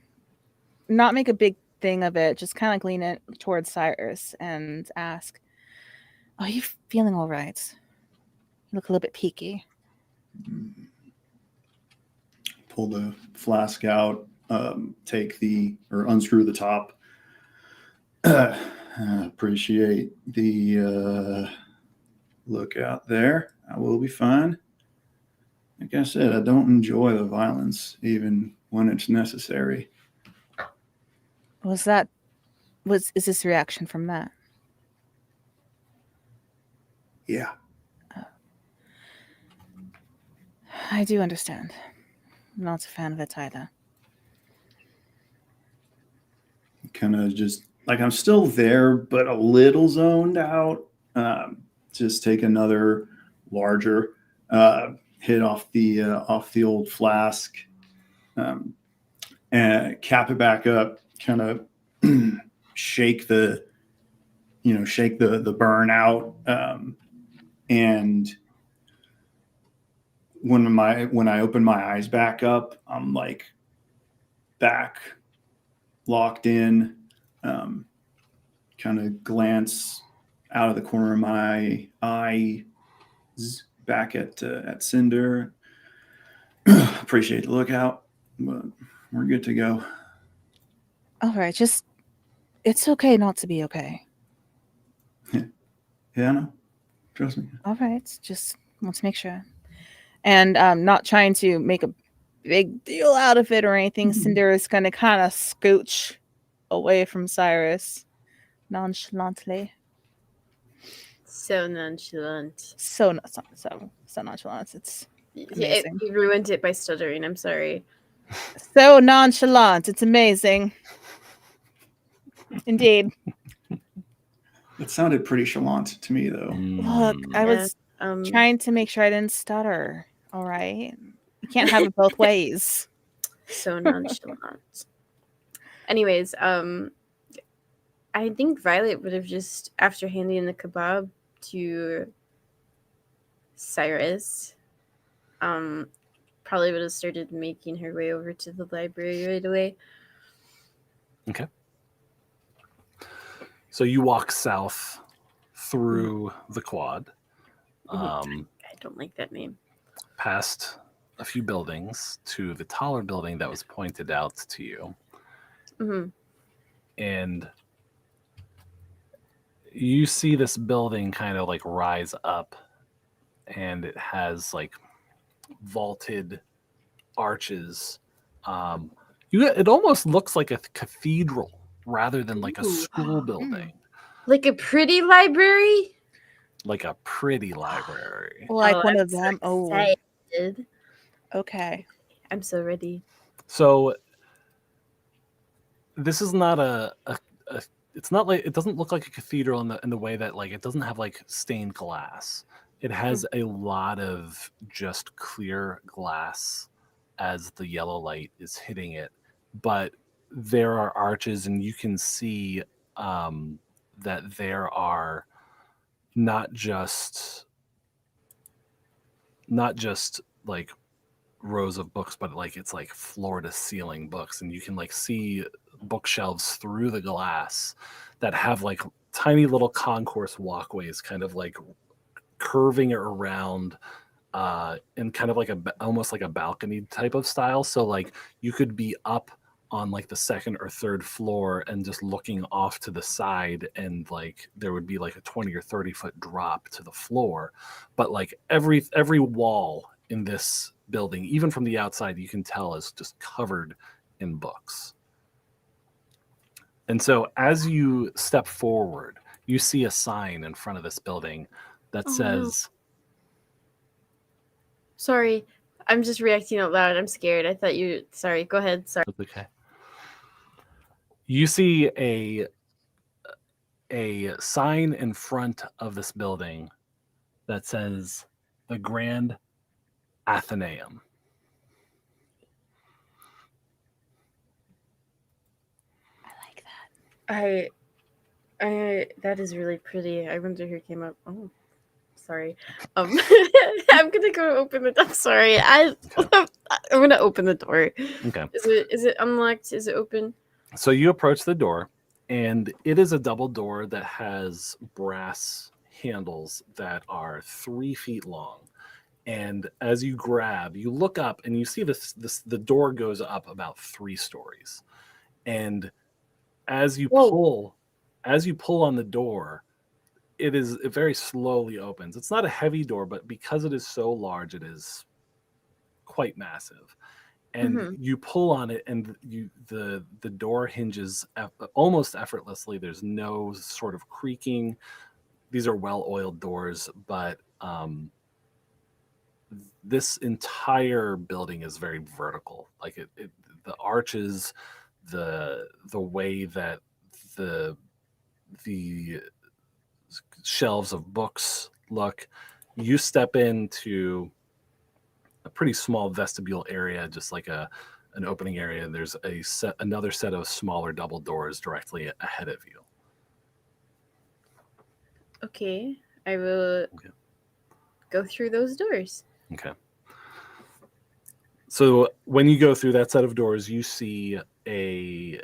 not make a big thing of it, just kind of lean it towards Cyrus and ask, "Are you feeling all right? You look a little bit peaky." Pull the flask out, unscrew the top. Appreciate the look out there. I will be fine. Like I said, I don't enjoy the violence, even when it's necessary. Is this reaction from that? Yeah. I do understand. I'm not a fan of it either. Kind of just like I'm still there, but a little zoned out. Just take another larger hit off the old flask, and cap it back up. Kind of shake the burn out, and when I open my eyes back up, I'm like back locked in. Kind of glance out of the corner of my eye back at Cinder. Appreciate the lookout, but we're good to go. All right, it's okay not to be okay. Yeah, no, trust me. All right, just want to make sure. And not trying to make a big deal out of it or anything. Cinder is going to kind of scooch away from Cyrus nonchalantly. so nonchalant. So nonchalant. It's amazing. You ruined it by stuttering. I'm sorry. So nonchalant. It's amazing. Indeed. It sounded pretty chalant to me, though. Look, I was trying to make sure I didn't stutter. All right. You can't have it both ways. So nonchalant. Anyways, I think Violet would have just, after handing the kebab to Cyrus, probably would have started making her way over to the library right away. Okay. So you walk south through the quad. I don't like that name. Past a few buildings to the taller building that was pointed out to you. Mm-hmm. And you see this building kind of like rise up, and it has like vaulted arches. It almost looks like a cathedral rather than like a school building. Like a pretty library? Like a pretty library. Like one I'm of them. so excited. Okay. I'm so ready. So this is not it's not like, it doesn't look like a cathedral in the way that like it doesn't have like stained glass. It has a lot of just clear glass as the yellow light is hitting it, but there are arches, and you can see that there are not just like rows of books, but like it's like floor to ceiling books, and you can like see bookshelves through the glass that have like tiny little concourse walkways kind of like curving around in kind of like almost like a balcony type of style. So like you could be up on like the second or third floor and just looking off to the side, and like there would be like a 20 or 30 foot drop to the floor. But like every wall in this building, even from the outside, you can tell is just covered in books. And so as you step forward, you see a sign in front of this building that says, Sorry, I'm just reacting out loud. I'm scared. I thought you. Sorry, go ahead. Sorry. okay. You see a sign in front of this building that says the Grand Athenaeum. I like that. I that is really pretty. I wonder who came up. Oh, sorry. I'm gonna go open the. I'm sorry. I'm gonna open the door. Okay. Is it unlocked? Is it open? So you approach the door, and it is a double door that has brass handles that are 3 feet long. And as you grab, you look up and you see the door goes up about 3 stories. And as you pull on the door, it very slowly opens. It's not a heavy door, but because it is so large, it is quite massive. And you pull on it, and the door hinges almost effortlessly. There's no sort of creaking. These are well-oiled doors, but this entire building is very vertical. Like the arches, the way that the shelves of books look. You step into a pretty small vestibule area, just like an opening area, and there's another set of smaller double doors directly ahead of you. Okay, I will go through those doors. Okay. So when you go through that set of doors, you see a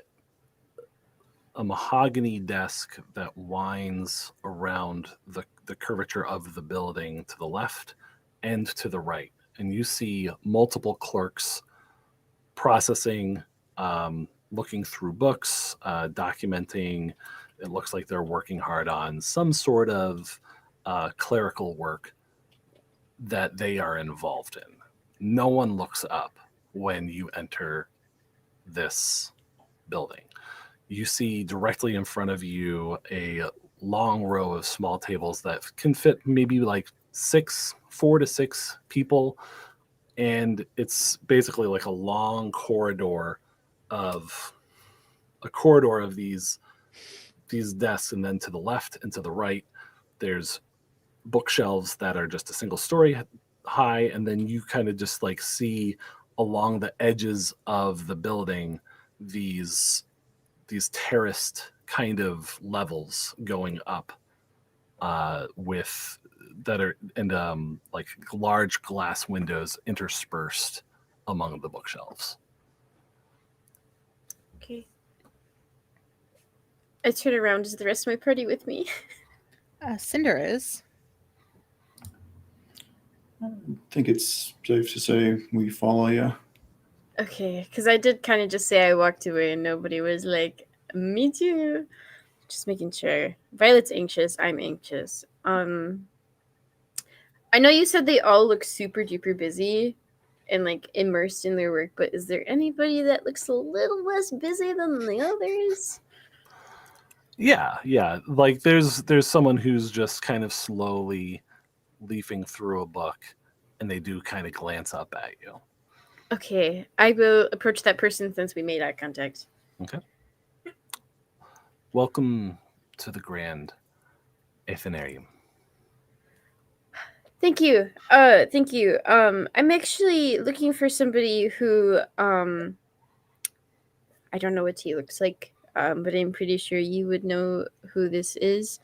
mahogany desk that winds around the curvature of the building to the left and to the right. And you see multiple clerks processing, looking through books, documenting. It looks like they're working hard on some sort of clerical work that they are involved in. No one looks up when you enter this building. You see directly in front of you a long row of small tables that can fit maybe like 4 to 6 people. And it's basically like a long corridor of these desks. And then to the left and to the right, there's bookshelves that are just a single story high. And then you kind of just like see along the edges of the building these terraced kind of levels going up like large glass windows interspersed among the bookshelves. Okay. I turn around. Is the rest of my party with me? Cinder is. I think it's safe to say we follow you. Okay, because I did kind of just say I walked away and nobody was like, me too. Just making sure. Violet's anxious. I'm anxious. I know you said they all look super duper busy and like immersed in their work, but is there anybody that looks a little less busy than the others? Yeah. Like there's someone who's just kind of slowly leafing through a book, and they do kind of glance up at you. Okay, I will approach that person since we made eye contact. Okay. Welcome to the Grand Athenaeum. Thank you. Thank you. I'm actually looking for somebody who, I don't know what he looks like, but I'm pretty sure you would know who this is.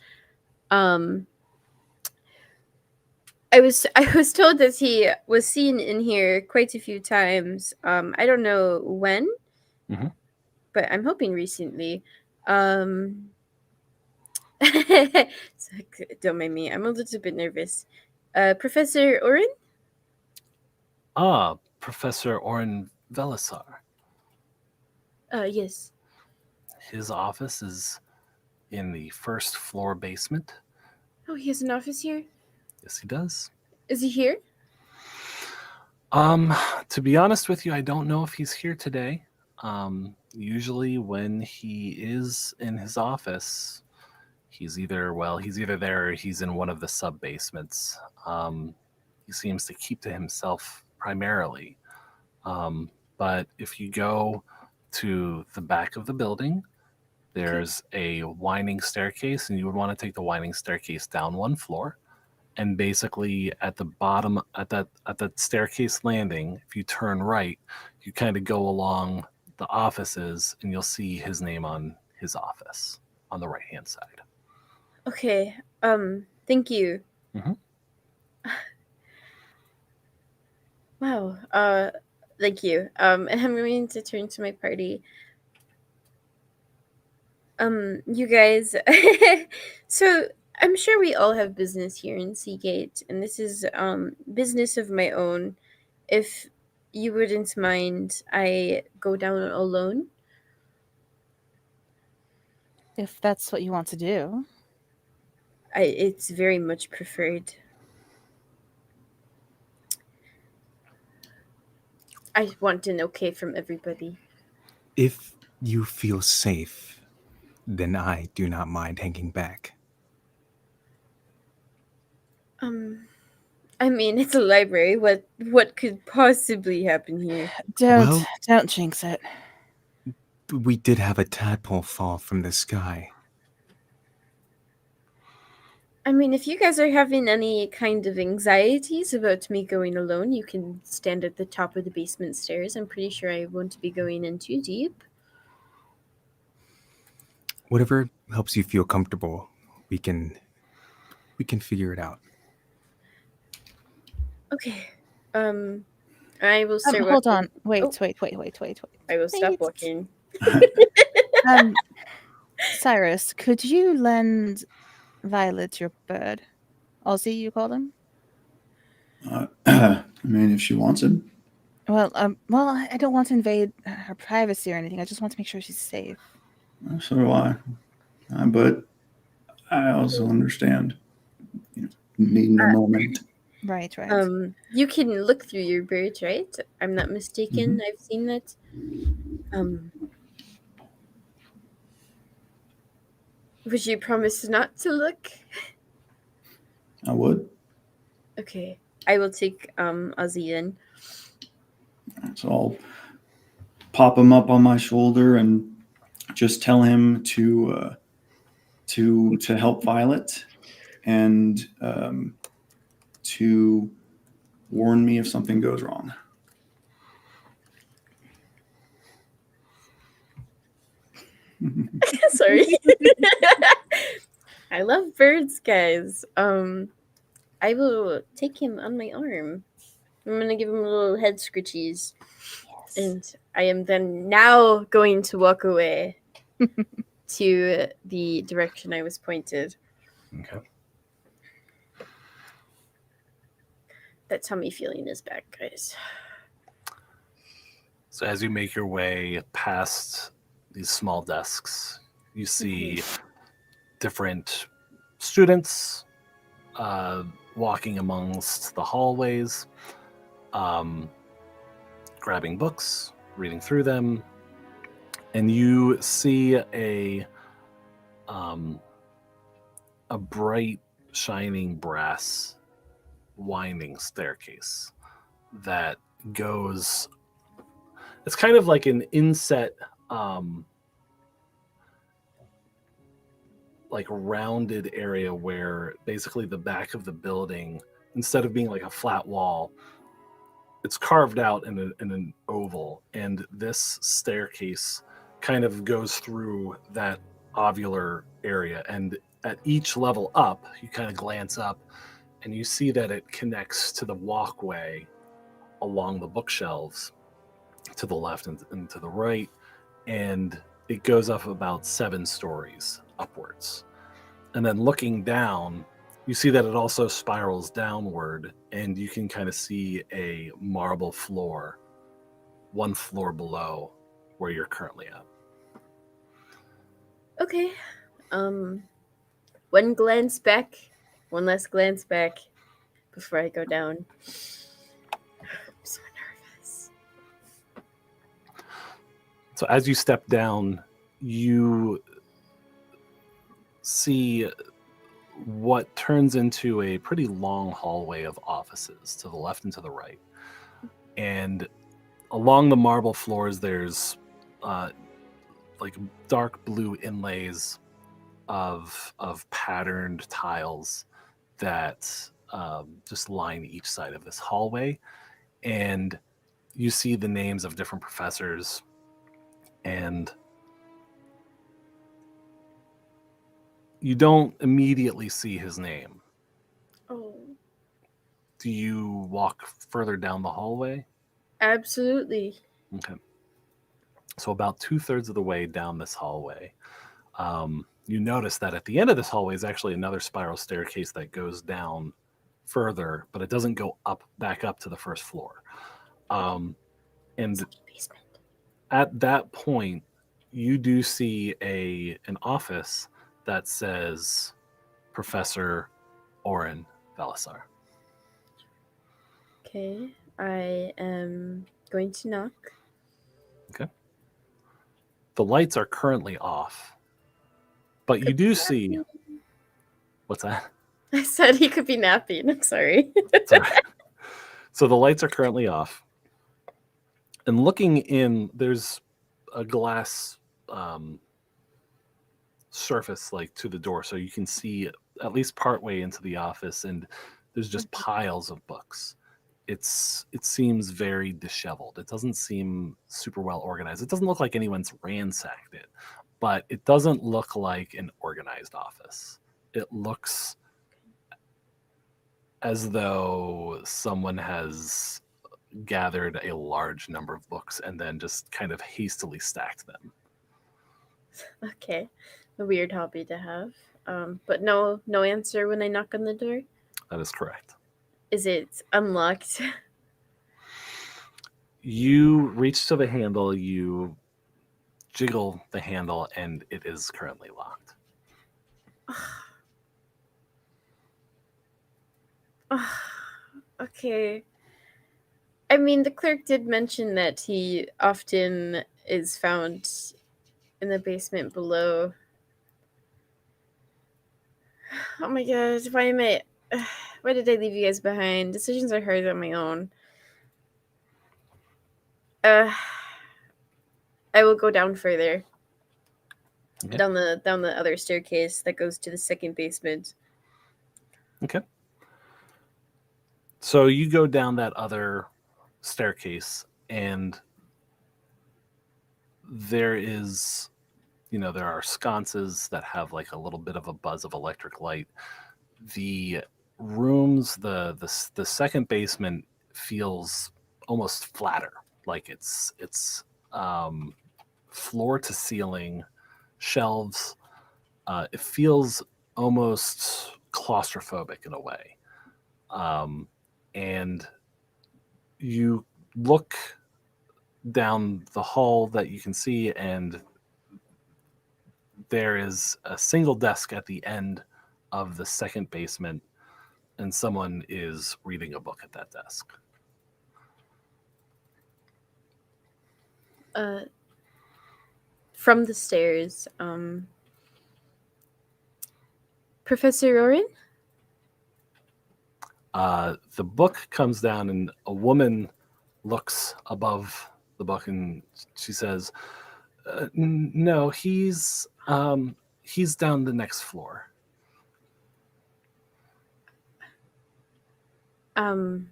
I was told that he was seen in here quite a few times. I don't know when, but I'm hoping recently. So, don't mind me. I'm a little bit nervous. Professor Oren? Professor Oren Velisar. Yes. His office is in the first floor basement. Oh, he has an office here? Yes, he does. Is he here? To be honest with you, I don't know if he's here today. Usually when he is in his office, he's either there or he's in one of the sub basements. He seems to keep to himself primarily. But if you go to the back of the building, there's a winding staircase, and you would want to take the winding staircase down one floor. And basically at the bottom, at that staircase landing, if you turn right, you kind of go along the offices, and you'll see his name on his office on the right hand side. Okay. Thank you. Mhm. Wow. Thank you. And I'm going to turn to my party. You guys. So I'm sure we all have business here in Seagate, and this is business of my own. If you wouldn't mind, I go down alone. If that's what you want to do. It's very much preferred. I want an okay from everybody. If you feel safe, then I do not mind hanging back. I mean, it's a library. What could possibly happen here? Well- Don't jinx it. We did have a tadpole fall from the sky. I mean, if you guys are having any kind of anxieties about me going alone, you can stand at the top of the basement stairs. I'm pretty sure I won't be going in too deep. Whatever helps you feel comfortable, we can figure it out. Okay. I will start Hold walking. on. Wait. I will stop Wait. walking. Cyrus, could you lend Violet your bird? Ozzy, you call them? I mean, if she wants it. Well, I don't want to invade her privacy or anything. I just want to make sure she's safe. So do I. But I also understand, needing a moment. Right. You can look through your birds, right? I'm not mistaken. I've seen that. Would you promise not to look? I would. Okay. I will take Ozzy in. So I'll pop him up on my shoulder and just tell him to help Violet and to warn me if something goes wrong. Sorry. I love birds, guys. I will take him on my arm. I'm gonna give him a little head scritchies. Yes. And I am then now going to walk away to the direction I was pointed. Okay. That tummy feeling is back, guys. So as you make your way past these small desks, you see different students walking amongst the hallways, grabbing books, reading through them, and you see a bright, shining brass winding staircase that goes. It's kind of like an inset, like rounded area where basically the back of the building, instead of being like a flat wall, it's carved out in an oval, and this staircase kind of goes through that ovular area. And at each level up, you kind of glance up, and you see that it connects to the walkway along the bookshelves to the left and to the right, and it goes up about 7 stories upwards. And then looking down, you see that it also spirals downward, and you can kind of see a marble floor, 1 floor below, where you're currently at. Okay. One last glance back before I go down. I'm so nervous. So as you step down, you see what turns into a pretty long hallway of offices to the left and to the right. And along the marble floors, there's like dark blue inlays of patterned tiles that just line each side of this hallway. And you see the names of different professors, and you don't immediately see his name. Oh, Do you walk further down the hallway? absolutely. Okay. So about 2/3 of the way down this hallway, you notice that at the end of this hallway is actually another spiral staircase that goes down further, but it doesn't go back up to the first floor. And Basement. at that point, you do see an office that says Professor Oren Velasar. Okay, I am going to knock. Okay. The lights are currently off, but you do see. What's that? I said he could be napping. I'm sorry. Sorry. So the lights are currently off. And looking in, there's a glass surface like to the door, so you can see at least partway into the office, and there's just piles of books. It seems very disheveled. It doesn't seem super well organized. It doesn't look like anyone's ransacked it, but it doesn't look like an organized office. It looks as though someone has gathered a large number of books and then just kind of hastily stacked them. Okay, a weird hobby to have. But no answer when I knock on the door. That is correct. Is it unlocked? You reach to the handle, you jiggle the handle, and it is currently locked. Okay. I mean, the clerk did mention that he often is found in the basement below. Oh my god, why did I leave you guys behind? Decisions are hard on my own. I will go down further. Okay. Down the other staircase that goes to the second basement. Okay. So you go down that other staircase, and there are sconces that have like a little bit of a buzz of electric light. The rooms, the second basement feels almost flatter, like it's floor to ceiling shelves. It feels almost claustrophobic in a way. And you look down the hall that you can see, and there is a single desk at the end of the second basement, and someone is reading a book at that desk. From the stairs, Professor Oren? The book comes down, and a woman looks above the book, and she says, "No, he's down the next floor." God,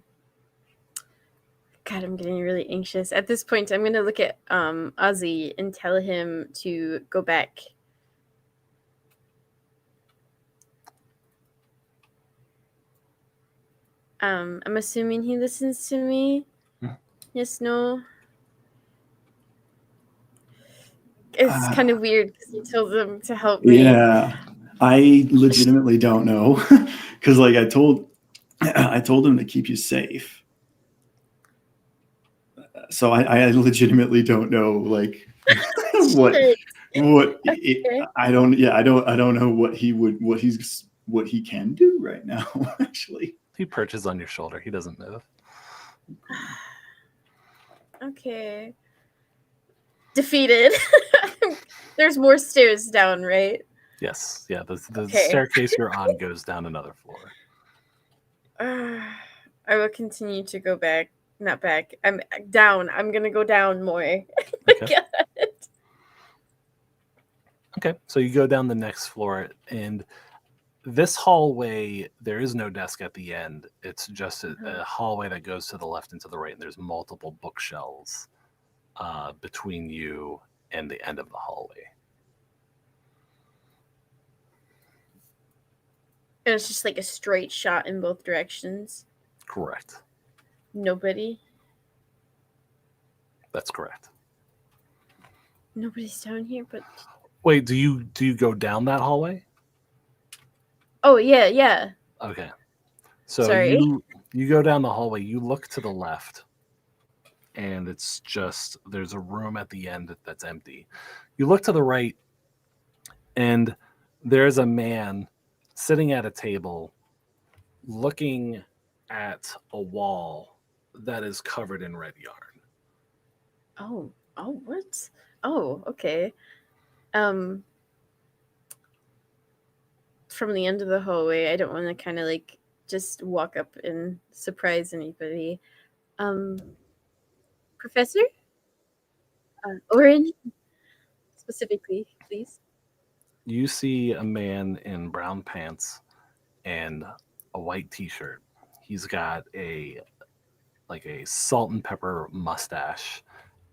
I'm getting really anxious. At this point, I'm going to look at Ozzy and tell him to go back. I'm assuming he listens to me. Yes, no. It's kind of weird because you told them to help me. Yeah, I legitimately don't know because, like, I told him to keep you safe. So I legitimately don't know, like, what Shit. it, I don't know what he can do right now. Actually, He perches on your shoulder. He doesn't move. Okay. Defeated. There's more stairs down, right? Yes, yeah. The Okay. staircase you're on goes down another floor. I will continue to go back. Not back. I'm down. I'm gonna go down more. Okay. God. Okay, so you go down the next floor, and this hallway, there is no desk at the end. It's just a hallway that goes to the left and to the right, and there's multiple bookshelves between you and the end of the hallway. And it's just like a straight shot in both directions. Correct. Nobody. That's correct. Nobody's down here, but Wait, do you go down that hallway? oh yeah. Okay. So Sorry. you go down the hallway, you look to the left, and it's just there's a room at the end that's empty. You look to the right, and there's a man sitting at a table looking at a wall that is covered in red yarn. Oh, what? Oh, okay. From the end of the hallway, I don't want to kind of like just walk up and surprise anybody. Professor? Orange? Specifically, please. You see a man in brown pants and a white t-shirt. He's got a salt and pepper mustache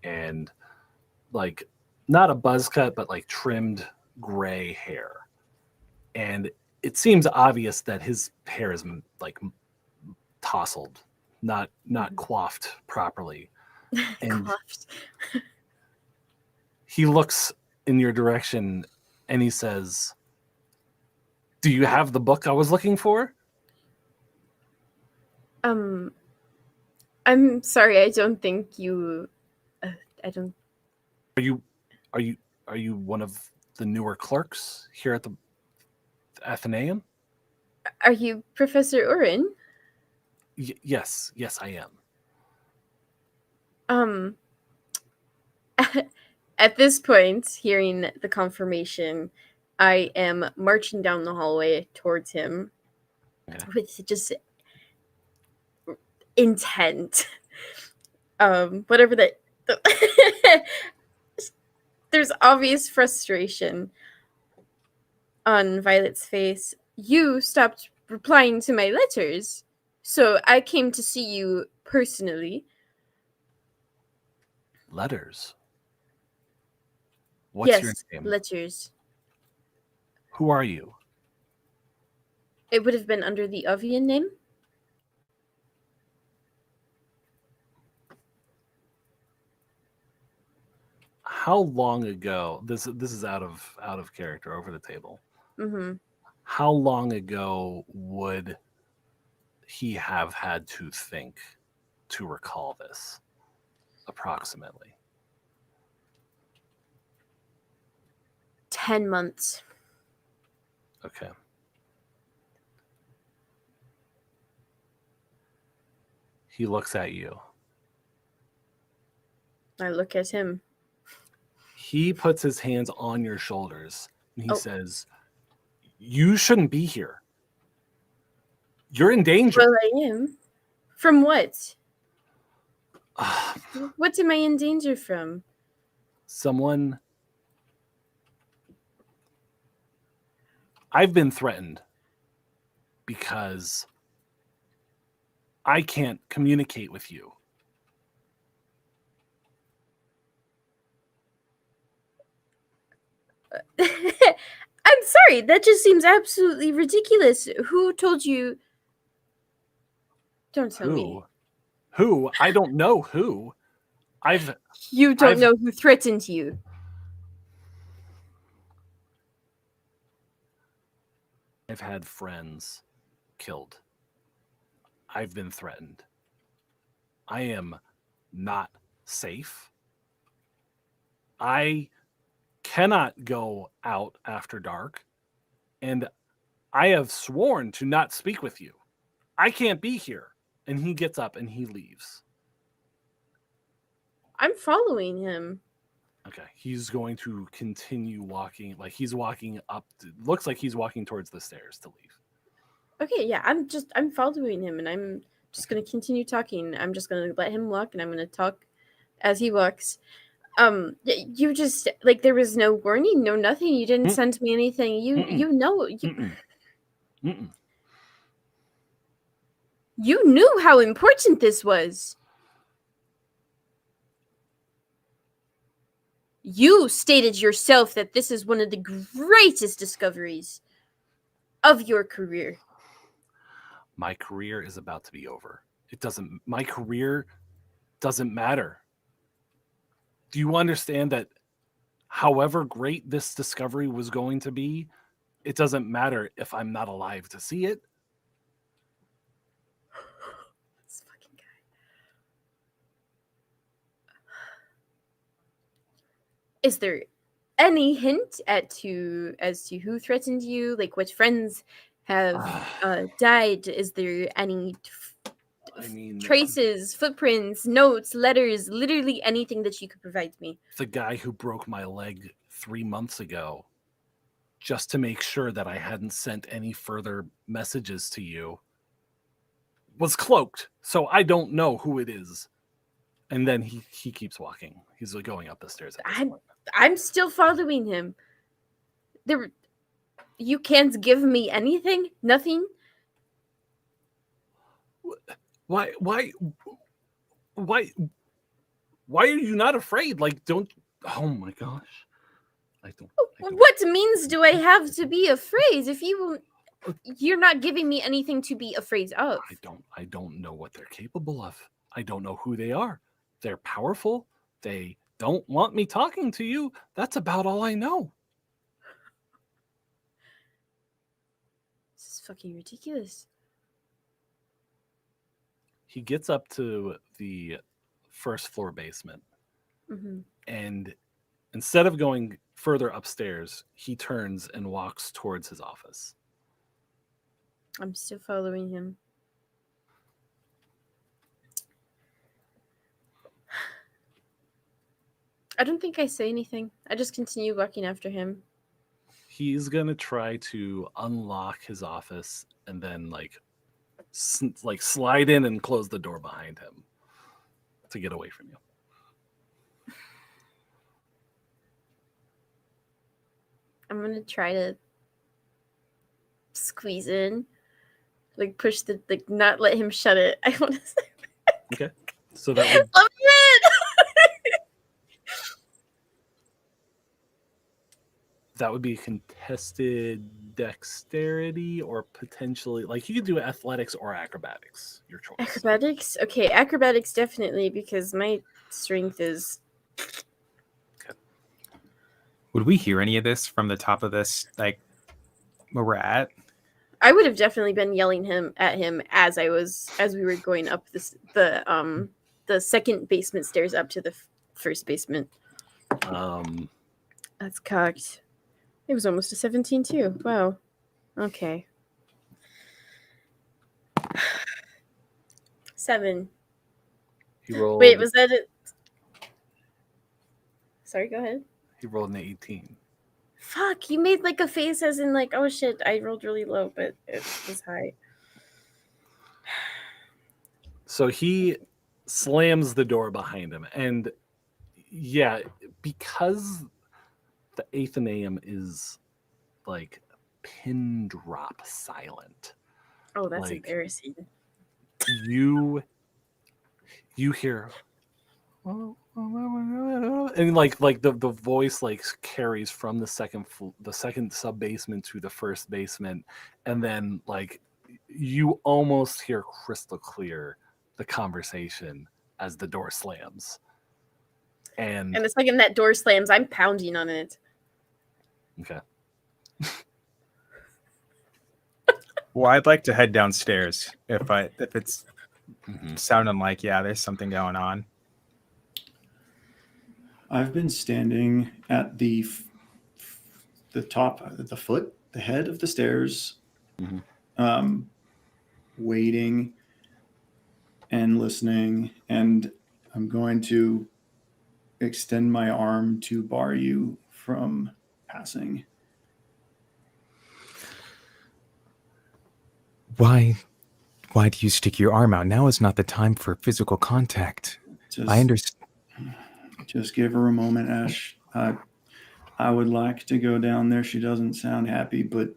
and like not a buzz cut, but like trimmed gray hair. And it seems obvious that his hair is like tousled, not coiffed properly. And Coughed. he looks in your direction and he says, "Do you have the book I was looking for?" I'm sorry. I don't think you. I don't. Are you one of the newer clerks here at the Athenaeum? Are you Professor Orin? Yes, I am. At this point, hearing the confirmation, I am marching down the hallway towards him with just intent. Whatever that. There's obvious frustration on Violet's face. You stopped replying to my letters, so I came to see you personally. Letters? What's your Yes, name? letters. Who are you? It would have been under the Ovian name. How long ago? This is out of character, over the table. Mm-hmm. How long ago would he have had to think to recall this? Approximately. 10 months. Okay. He looks at you. I look at him. He puts his hands on your shoulders and he says, "You shouldn't be here. You're in danger." Well, I am. From what? What am I in danger from? Someone... I've been threatened because I can't communicate with you. I'm sorry, that just seems absolutely ridiculous. Who told you? Don't tell me. Who? I don't know who. You don't know who threatened you. I've had friends killed. I've been threatened. I am not safe. I cannot go out after dark, and I have sworn to not speak with you. I can't be here. And he gets up and he leaves. I'm following him. Okay, he's going to continue walking. Like he's walking up. Looks like he's walking towards the stairs to leave. Okay, yeah, I'm following him, and I'm just gonna continue talking. I'm just gonna let him walk, and I'm gonna talk as he walks. You just like there was no warning, no nothing. You didn't send me anything. You know you knew how important this was. You stated yourself that this is one of the greatest discoveries of your career. My career is about to be over. My career doesn't matter. Do you understand that however great this discovery was going to be, it doesn't matter if I'm not alive to see it? This fucking guy. Is there any hint as to who threatened you? Like which friends have died? Is there any traces, footprints, notes, letters, literally anything that you could provide me? The guy who broke my leg 3 months ago, just to make sure that I hadn't sent any further messages to you, was cloaked. So I don't know who it is. And then he keeps walking. He's going up the stairs at this point. I'm still following him. You can't give me anything? Nothing? Why are you not afraid? Like, don't. Oh my gosh. I don't. What means do I have to be afraid if you're not giving me anything to be afraid of? I don't know what they're capable of. I don't know who they are. They're powerful. They don't want me talking to you. That's about all I know. This is fucking ridiculous. He gets up to the first floor basement. Mm-hmm. And instead of going further upstairs, he turns and walks towards his office. I'm still following him. I don't think I say anything. I just continue walking after him. He's going to try to unlock his office and then slide in and close the door behind him to get away from you. I'm going to try to squeeze in. Like push not let him shut it. I want to say. Okay. So that would... Let me in! That would be contested dexterity or potentially, like, you could do athletics or acrobatics. Your choice. Acrobatics? Okay, acrobatics definitely, because my strength is... Okay. Would we hear any of this from the top of this, like, where we're at? I would have definitely been yelling at him as we were going up the second basement stairs up to the first basement. That's cocked. It was almost a 17 too. Wow. Okay. 7. He rolled. Wait, was that it? Sorry, go ahead. He rolled an 18. Fuck, you made like a face as in like, oh shit, I rolled really low, but it was high. So he slams the door behind him. And yeah, because the Athenaeum is like pin drop silent. Oh, that's embarrassing. You hear, and like the voice like carries from the second sub basement to the first basement, and then like you almost hear crystal clear the conversation as the door slams. And the second that door slams, I'm pounding on it. Okay. Well, I'd like to head downstairs if it's sounding like, yeah, there's something going on. I've been standing at the head of the stairs, waiting and listening, and I'm going to extend my arm to bar you from passing. Why do you stick your arm out? Now is not the time for physical contact. I understand. Just give her a moment, Ash. I would like to go down there. She doesn't sound happy, but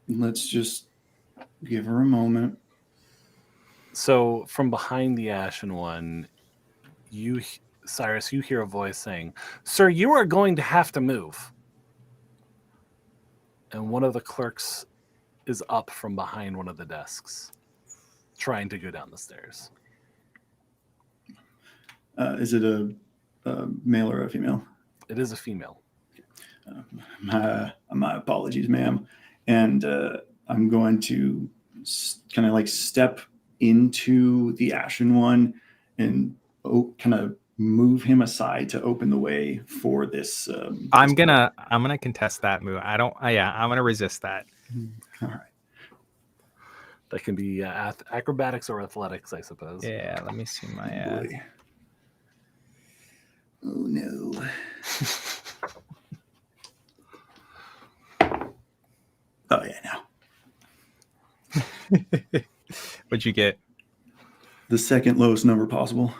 let's just give her a moment. So from behind the Ashen One, Cyrus, you hear a voice saying, "Sir, you are going to have to move." And one of the clerks is up from behind one of the desks, trying to go down the stairs. Is it a male or a female? It is a female. My apologies, ma'am. And I'm going to kind of like step into the Ashen One and kind of move him aside to open the way for this. I'm gonna contest that move. I'm gonna resist that. All right. That can be acrobatics or athletics, I suppose. Yeah, let me see my. Oh no. Oh yeah, no. What'd you get? The second lowest number possible.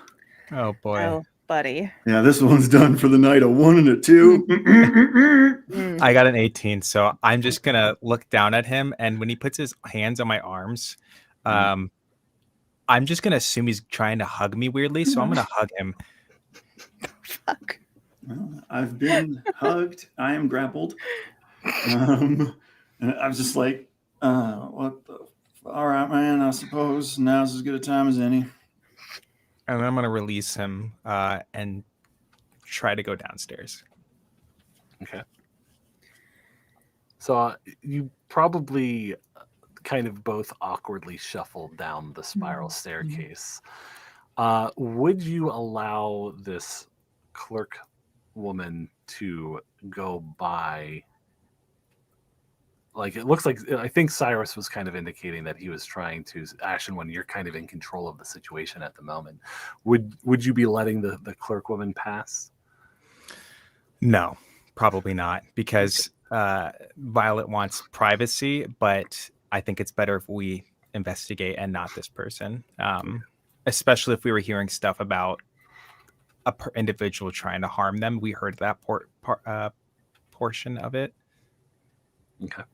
Oh boy. Oh, buddy. Yeah, this one's done for the night. A 1 and a 2. I got an 18, so I'm just gonna look down at him, and when he puts his hands on my arms, I'm just gonna assume he's trying to hug me weirdly, so I'm gonna hug him. Fuck. Well, I've been hugged. I am grappled. And I was just like, what the... All right, man, I suppose now's as good a time as any. And then I'm going to release him and try to go downstairs. Okay. So you probably kind of both awkwardly shuffle down the spiral staircase. Would you allow this clerk woman to go by? Like, it looks like, I think Cyrus was kind of indicating that he was trying to, Ashen, when you're kind of in control of the situation at the moment, would you be letting the clerk woman pass? No, probably not, because Violet wants privacy, but I think it's better if we investigate and not this person, especially if we were hearing stuff about a individual trying to harm them. We heard that portion of it. Okay.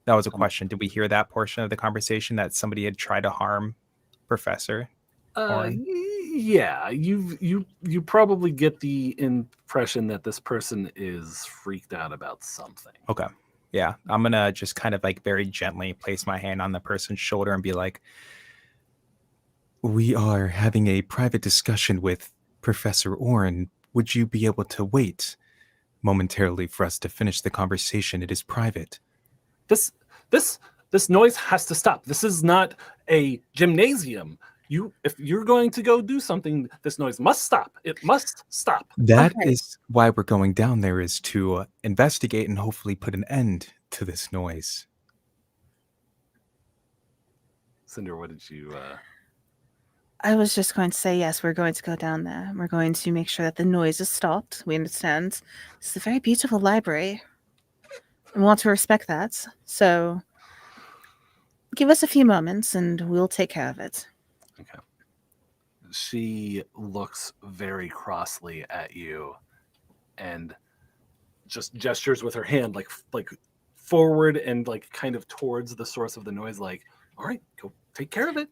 That was a question. Did we hear that portion of the conversation that somebody had tried to harm Professor? Yeah, you probably get the impression that this person is freaked out about something. Okay. Yeah, I'm gonna just kind of like very gently place my hand on the person's shoulder and be like, "We are having a private discussion with Professor Oren. Would you be able to wait momentarily for us to finish the conversation? It is private." This noise has to stop. This is not a gymnasium. If you're going to go do something, this noise must stop. It must stop. That is why we're going down there, is to investigate and hopefully put an end to this noise. Cinder, what did you... I was just going to say, yes, we're going to go down there. We're going to make sure that the noise is stopped. We understand. It's a very beautiful library. We want to respect that. So give us a few moments and we'll take care of it. Okay. She looks very crossly at you and just gestures with her hand like forward and like kind of towards the source of the noise, like, all right, go take care of it.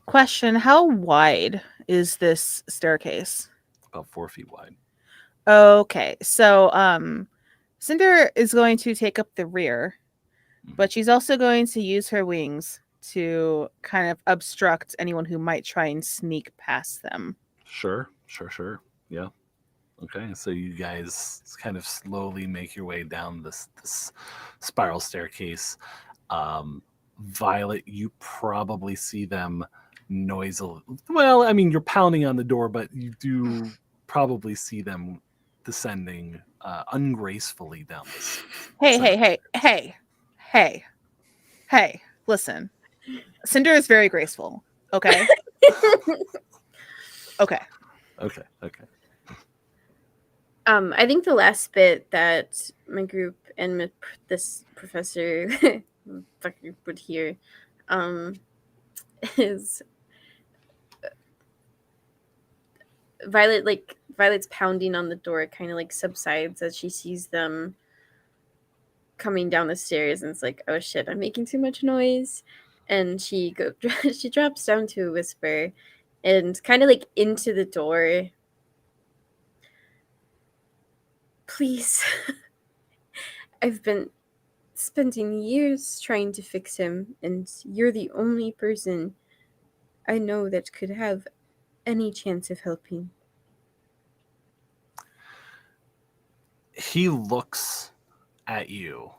Question, how wide is this staircase? About 4 feet wide. Okay. So Cinder is going to take up the rear, but she's also going to use her wings to kind of obstruct anyone who might try and sneak past them. Sure. Yeah. Okay, so you guys kind of slowly make your way down this spiral staircase. Violet, you probably see them noisily. Well, I mean, you're pounding on the door, but you do probably see them descending ungracefully down this. Hey, listen. Cinder is very graceful, okay? Okay. I think the last bit that my group and this professor fucking would hear is Violet's pounding on the door kind of like subsides as she sees them coming down the stairs, and it's like, oh shit, I'm making too much noise. And she drops down to a whisper and kind of like into the door. Please. I've been spending years trying to fix him, and you're the only person I know that could have any chance of helping. He looks at you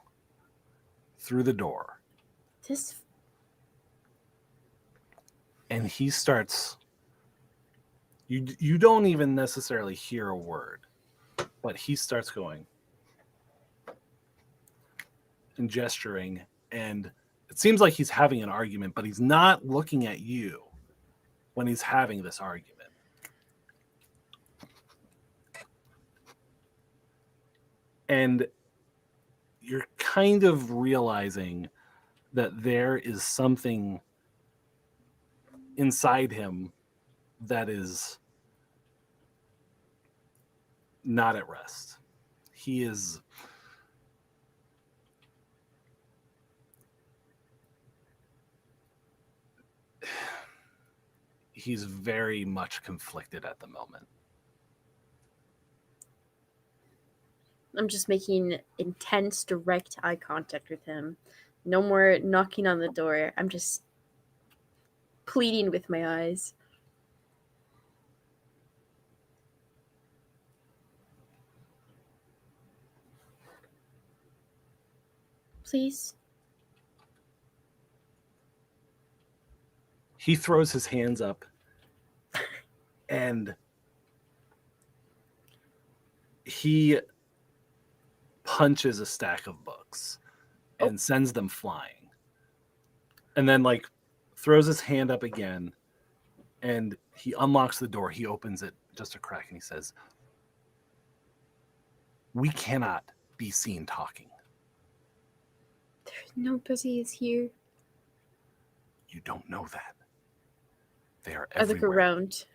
through the door. And he starts... You don't even necessarily hear a word, but he starts going and gesturing, and it seems like he's having an argument, but he's not looking at you when he's having this argument. And you're kind of realizing that there is something inside him that is not at rest. He's very much conflicted at the moment. I'm just making intense, direct eye contact with him. No more knocking on the door. I'm just pleading with my eyes. Please. He throws his hands up and he punches a stack of books and sends them flying. And then like throws his hand up again and he unlocks the door. He opens it just a crack and he says, "We cannot be seen talking." Nobody is here. You don't know that. They are I look everywhere. around.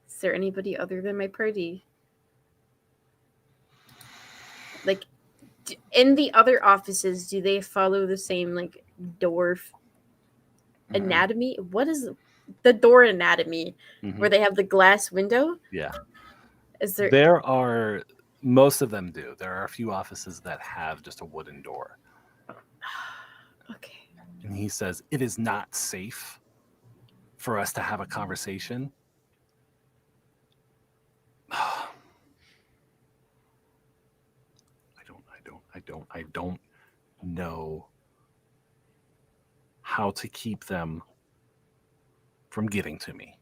Is there anybody other than my party? Like, in the other offices, do they follow the same, like, door anatomy? What is the door anatomy? Where they have the glass window? Yeah. Is there... There are... Most of them do. There are a few offices that have just a wooden door. Okay. And he says, "It is not safe for us to have a conversation." I don't know how to keep them from getting to me.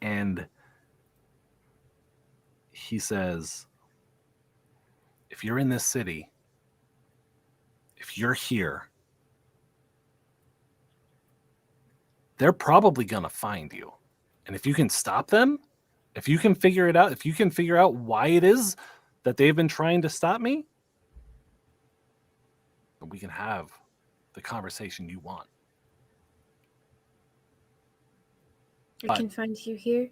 And he says, "If you're in this city, if you're here, they're probably going to find you. And if you can stop them, if you can figure it out, if you can figure out why it is that they've been trying to stop me, we can have the conversation you want." I can find you here?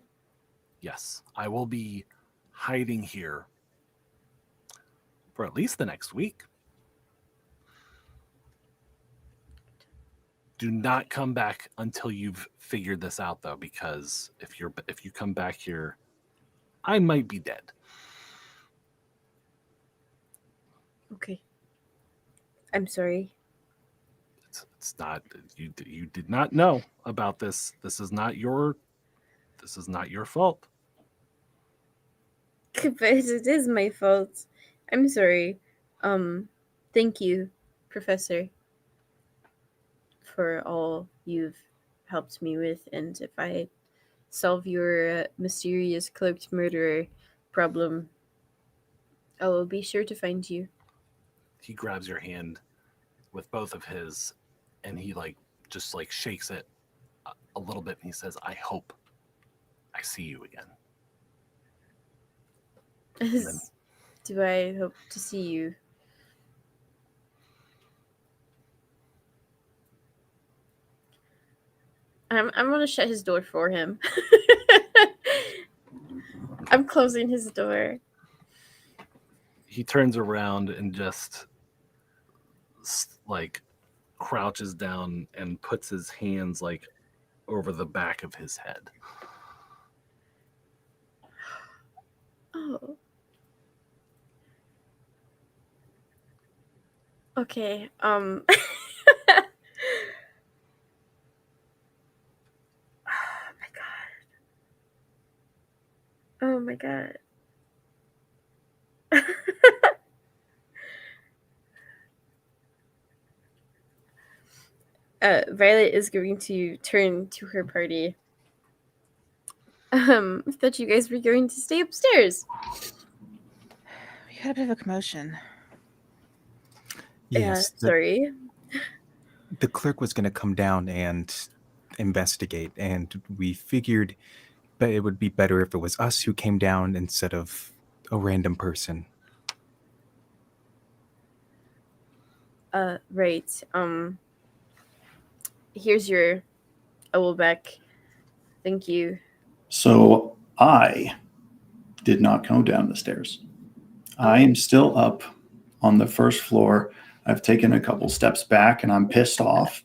Yes, I will be hiding here for at least the next week. Do not come back until you've figured this out, though, because if you come back here, I might be dead. Okay. I'm sorry. It's not... You did not know about this. This is not your fault. But it is my fault. I'm sorry. Thank you. Professor, for all you've helped me with, and if I solve your mysterious cloaked murderer problem, I will be sure to find you. He grabs your hand with both of his, and he just shakes it a little bit, and he says, "I hope I see you again." Then, Do I hope to see you? I'm gonna shut his door for him. I'm closing his door. he turns around and just crouches down and puts his hands over the back of his head. Oh. Okay. Oh my god. Violet is going to turn to her party. I thought you guys were going to stay upstairs. We had a bit of a commotion. Yes, Sorry. the clerk was going to come down and investigate, and we figured that it would be better if it was us who came down instead of a random person. Right. Here's your Owlbeck. Thank you. So I did not go down the stairs. I am still up on the first floor. I've taken a couple steps back, and I'm pissed off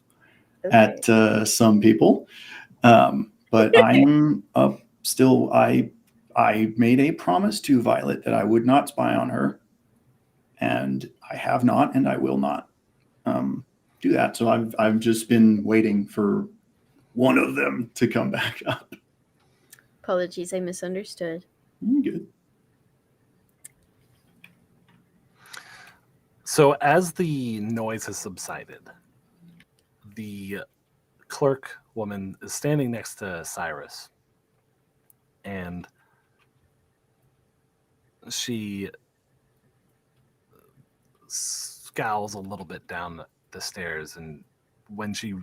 at some people. But I am up still. I made a promise to Violet that I would not spy on her, and I have not, and I will not do that. So I've just been waiting for one of them to come back up. Apologies, I misunderstood. Good. So as the noise has subsided, the clerk woman is standing next to Cyrus, and she scowls a little bit down the stairs, and when she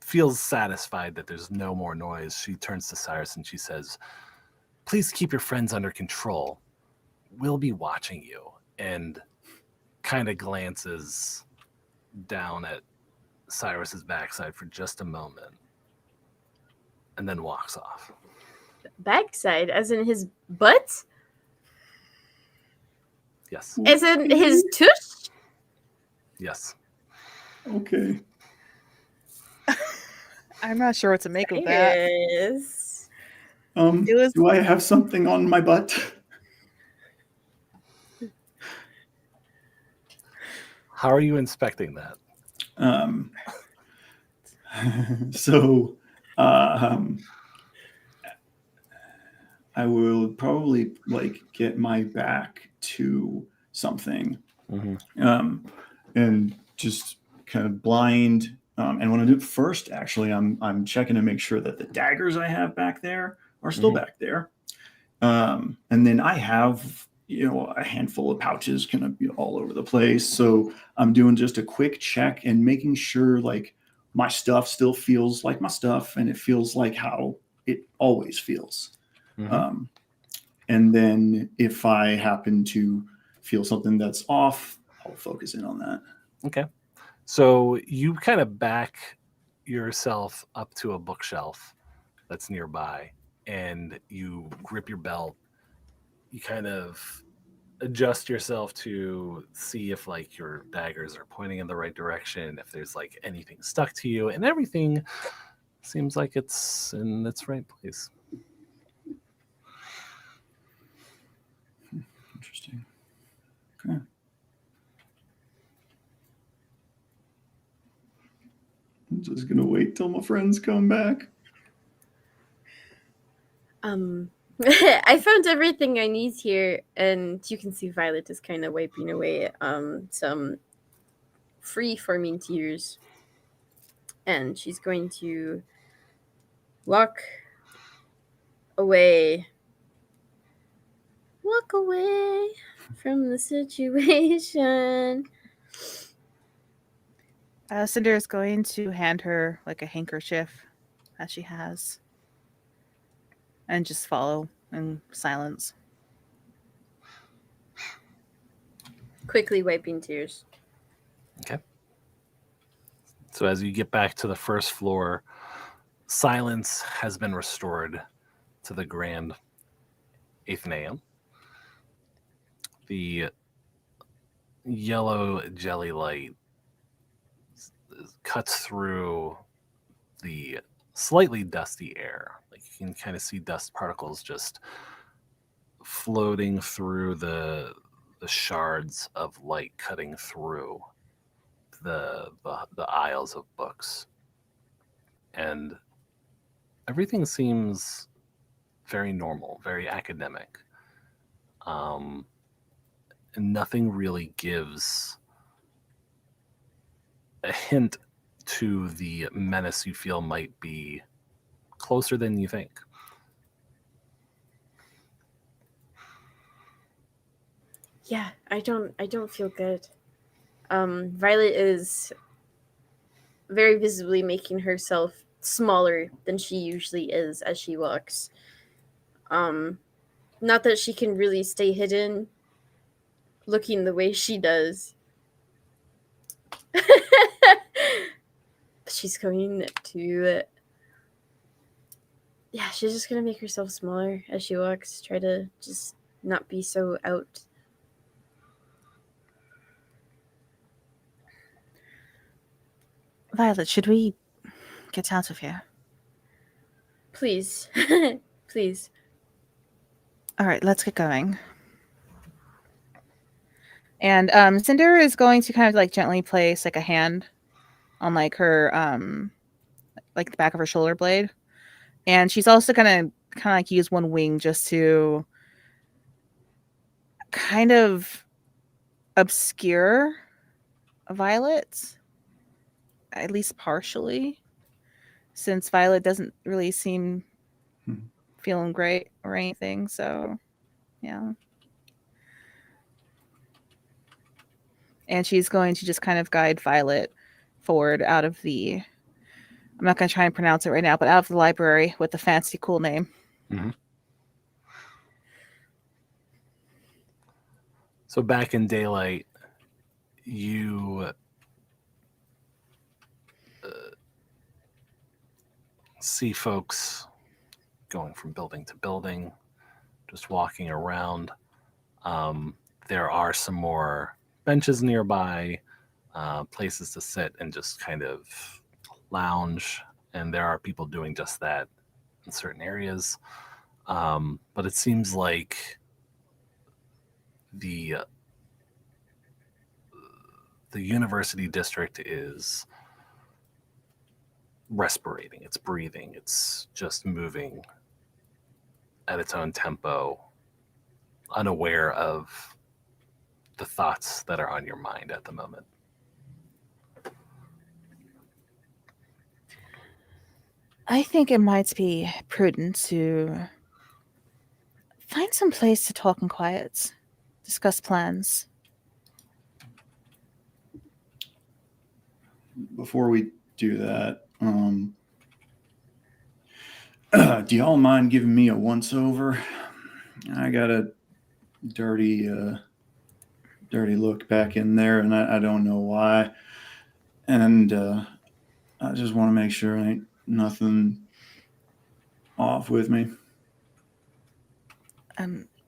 feels satisfied that there's no more noise, she turns to Cyrus and she says, "Please keep your friends under control. We'll be watching you." And kind of glances down at Cyrus's backside for just a moment and then walks off. Backside, as in his butt? Yes. As in his tush? Yes. Okay. I'm not sure what to make of that. Yes. Do I have something on my butt? How are you inspecting that? So I will probably get my back to something, and just kind of blind. And when I do it first, actually, I'm checking to make sure that the daggers I have back there are still back there. And then I have a handful of pouches kind of all over the place. So I'm doing just a quick check and making sure my stuff still feels like my stuff, and it feels like how it always feels. And then if I happen to feel something that's off, I'll focus in on that. Okay. So you kind of back yourself up to a bookshelf that's nearby, and you grip your belt. You kind of adjust yourself to see if your daggers are pointing in the right direction, if there's anything stuck to you, and everything seems like it's in its right place. Interesting. Okay. I'm just gonna wait till my friends come back. I found everything I need here, and you can see Violet is kind of wiping away some free forming tears, and she's going to walk away from the situation. Cinder is going to hand her like a handkerchief that she has, and just follow in silence. Quickly wiping tears. Okay. So as you get back to the first floor, silence has been restored to the grand Athenaeum. The yellow jelly light cuts through the slightly dusty air. Like you can kind of see dust particles just floating through the shards of light cutting through the aisles of books. And everything seems very normal, very academic. And nothing really gives a hint to the menace you feel might be closer than you think. Yeah, I don't feel good. Violet is very visibly making herself smaller than she usually is as she walks. Not that she can really stay hidden looking the way she does. She's going to she's just gonna make herself smaller as she walks, try to just not be so out. Violet, should we get out of here? Please. Please. All right, let's get going. And Cinder is going to kind of like gently place like a hand on like her like the back of her shoulder blade. And she's also gonna kind of like use one wing just to kind of obscure Violet, at least partially, since Violet doesn't really seem feeling great or anything. So, yeah. And she's going to just kind of guide Violet forward out of the, I'm not going to try and pronounce it right now, but out of the library with the fancy, cool name. Mm-hmm. So back in daylight, you see folks going from building to building, just walking around. There are some more benches nearby, places to sit and just kind of lounge, and there are people doing just that in certain areas. But it seems like the university district is respirating, it's breathing, it's just moving at its own tempo, unaware of the thoughts that are on your mind at the moment. I think it might be prudent to find some place to talk in quiet, discuss plans. Before we do that, do y'all mind giving me a once-over? I got a dirty look back in there, and I don't know why. And I just want to make sure ain't nothing off with me.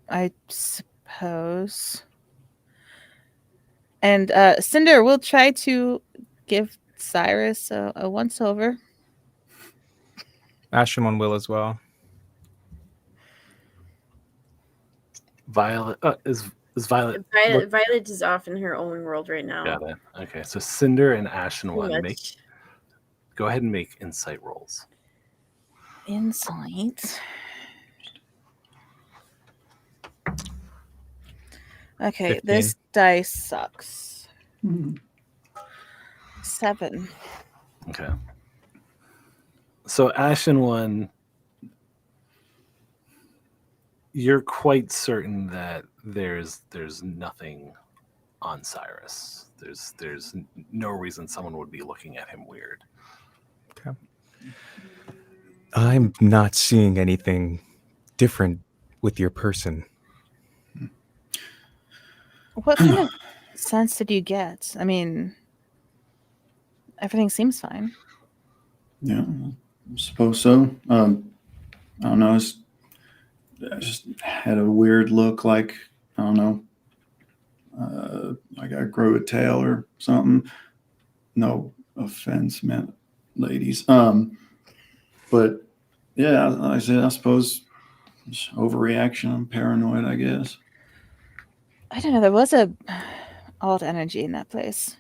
I suppose. And Cinder will try to give Cyrus a once-over. Ashimon will as well. Violet is Violet. Violet is off in her own world right now. Got it. Okay, so Cinder and Ashen One go ahead and make insight rolls. Insight. Okay, 15. this dice sucks. Mm-hmm. 7. Okay. So Ashen One, you're quite certain that there's nothing on Cyrus. There's no reason someone would be looking at him weird. Okay. I'm not seeing anything different with your person. What kind of sense did you get? I mean, everything seems fine. Yeah, I suppose so. I don't know. I just had a weird look, like I don't know, like I grew a tail or something. No offense meant, ladies. But yeah, like I said, I suppose it's overreaction. I'm paranoid, I guess. I don't know. There was a odd energy in that place.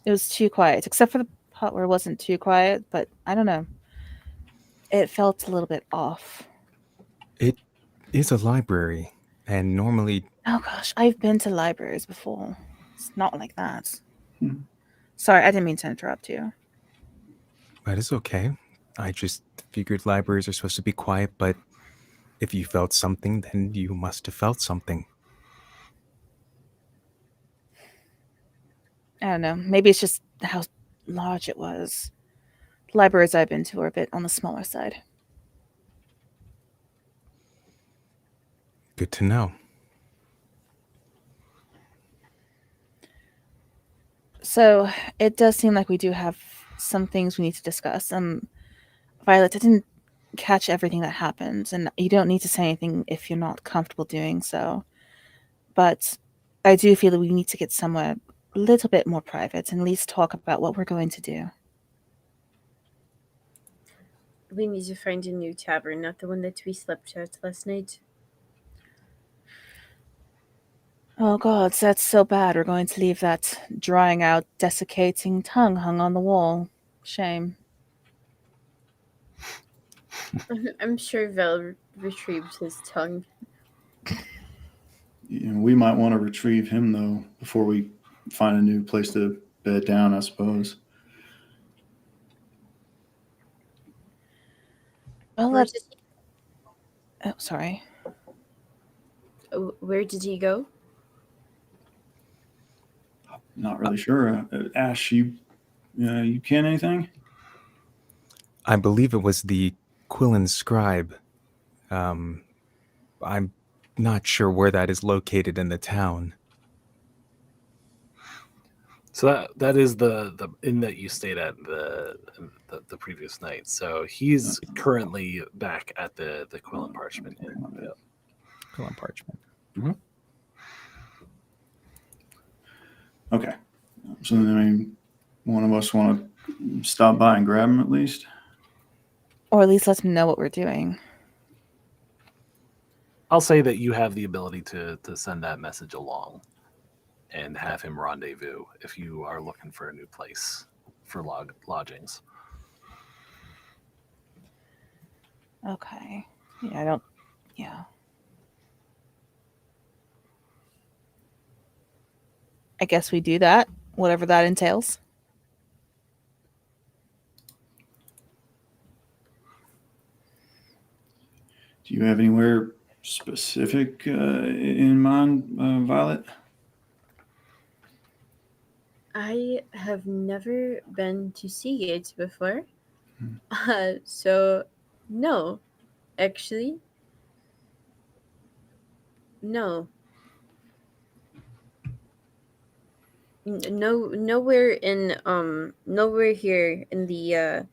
It was too quiet, except for the part where it wasn't too quiet. But I don't know. It felt a little bit off. It is a library, and normally Oh gosh, I've been to libraries before. It's not like that. Hmm. Sorry, I didn't mean to interrupt you. that is okay. I just figured libraries are supposed to be quiet, but if you felt something, then you must have felt something. I don't know. Maybe it's just how large it was. Libraries I've been to are a bit on the smaller side. Good to know. So it does seem like we do have some things we need to discuss. Violet, I didn't catch everything that happened, and you don't need to say anything if you're not comfortable doing so. But I do feel that we need to get somewhere a little bit more private and at least talk about what we're going to do. We need to find a new tavern, not the one that we slept at last night. Oh god, that's so bad. We're going to leave that drying out, desiccating tongue hung on the wall. Shame. I'm sure Vel retrieved his tongue. We might want to retrieve him though before we find a new place to bed down, I suppose. Well, Where let's. did Oh, sorry. where did he go? Not really sure. Ash, you can anything? I believe it was the Quillen Scribe. I'm not sure where that is located in the town. So that is the inn that you stayed at the previous night. So he's currently back at the Quill and Parchment Inn. Yep. Quillen Parchment. Okay. So I mean, one of us want to stop by and grab him at least. Or at least let them know what we're doing. I'll say that you have the ability to send that message along and have him rendezvous if you are looking for a new place for lodgings. Okay. Yeah, I don't. Yeah. I guess we do that, whatever that entails. Do you have anywhere specific in mind, Violet? I have never been to Seagate before. Hmm. So, no. Actually, no. No, nowhere here in the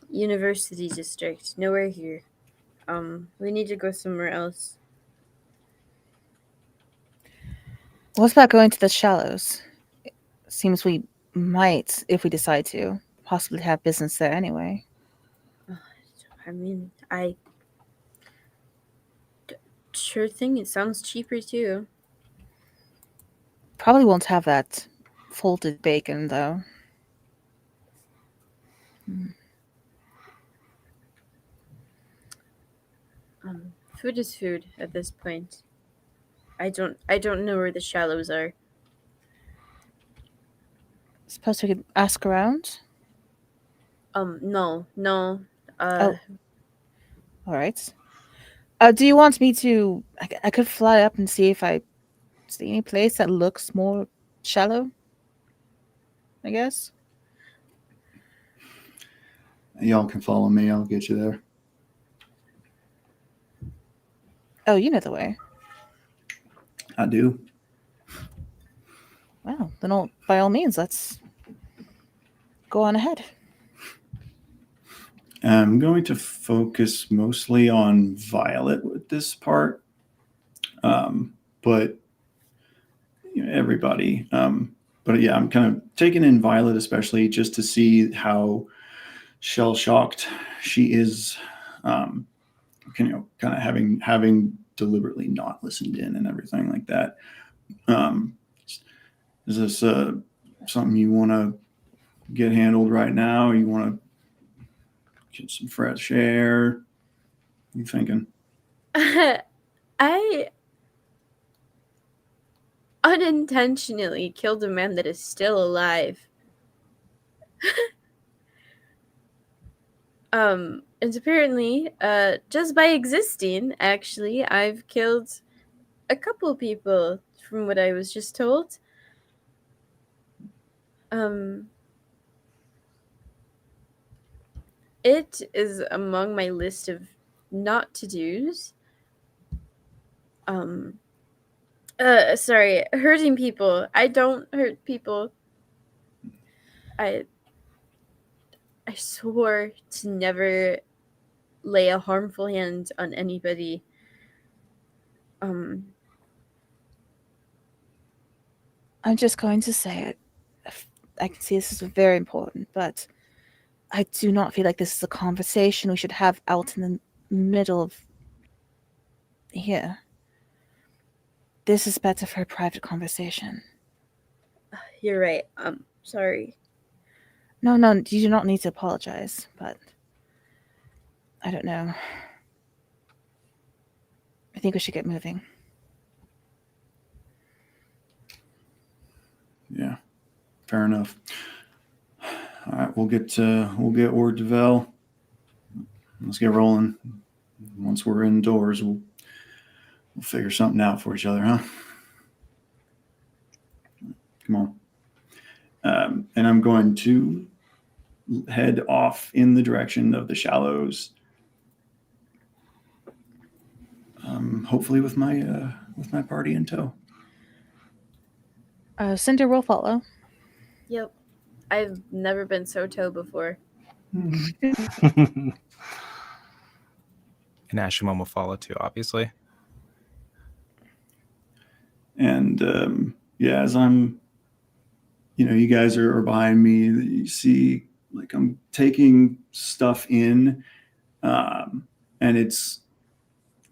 university district. Nowhere here. We need to go somewhere else. What about going to the shallows? Seems we might, if we decide to, possibly have business there anyway. I mean, sure thing. It sounds cheaper too. Probably won't have that folded bacon, though. Food is food at this point. I don't know where the shallows are. Suppose we could ask around? No. Oh. All right. Do you want me to... I could fly up and see if I see any place that looks more shallow, I guess. Y'all can follow me. I'll get you there. Oh, you know the way. I do. Well, then by all means, let's go on ahead. I'm going to focus mostly on Violet with this part, but everybody. But yeah, I'm kind of taking in Violet especially just to see how shell-shocked she is. Kind of having deliberately not listened in and everything like that. Is this something you want to get handled right now? You want to get some fresh air? What are you thinking? I unintentionally killed a man that is still alive. And apparently, just by existing, actually, I've killed a couple people from what I was just told. It is among my list of not to-dos. Sorry, hurting people. I don't hurt people. I swore to never lay a harmful hand on anybody. I'm just going to say it. I can see this is very important, but I do not feel like this is a conversation we should have out in the middle of here. This is better for a private conversation. You're right. Sorry. No, you do not need to apologize, but I don't know. I think we should get moving. Yeah, fair enough. All right, we'll get word to Vel. Let's get rolling. Once we're indoors, we'll figure something out for each other, huh? Come on. And I'm going to head off in the direction of the shallows. Hopefully with my party in tow. Cinder will follow. Yep. I've never been so tow before. And Ashimon will follow too, obviously. And as I'm, you guys are behind me. You see, like I'm taking stuff in, and it's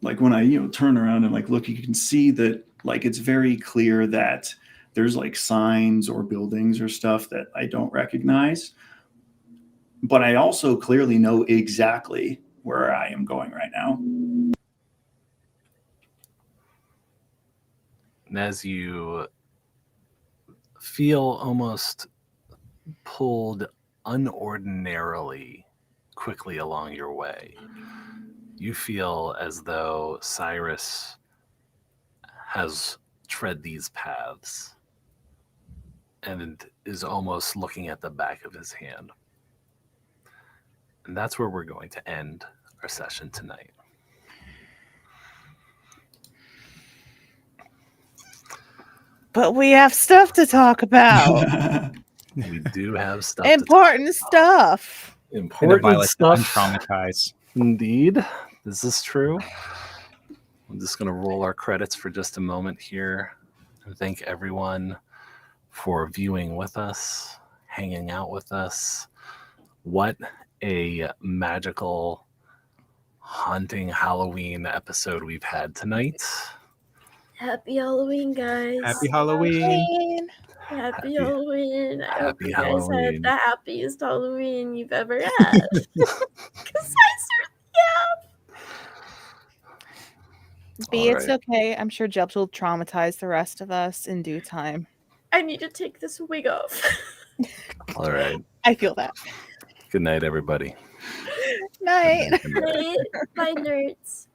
like when I turn around and like look, you can see that like it's very clear that there's like signs or buildings or stuff that I don't recognize. But I also clearly know exactly where I am going right now. And as you feel almost pulled unordinarily quickly along your way, you feel as though Cyrus has tread these paths and is almost looking at the back of his hand. And that's where we're going to end our session tonight. But we have stuff to talk about. We do have stuff. Important stuff. Important stuff. Untraumatized. Indeed. This is true. I'm just going to roll our credits for just a moment here and thank everyone for viewing with us, hanging out with us. What a magical, haunting Halloween episode we've had tonight. Happy Halloween, guys. Happy Halloween. Happy Halloween. I hope you guys Halloween. had the happiest Halloween you've ever had. Because I certainly have. It's okay. I'm sure Jebs will traumatize the rest of us in due time. I need to take this wig off. All right. I feel that. Good night, everybody. Night. Good night. Bye, nerds.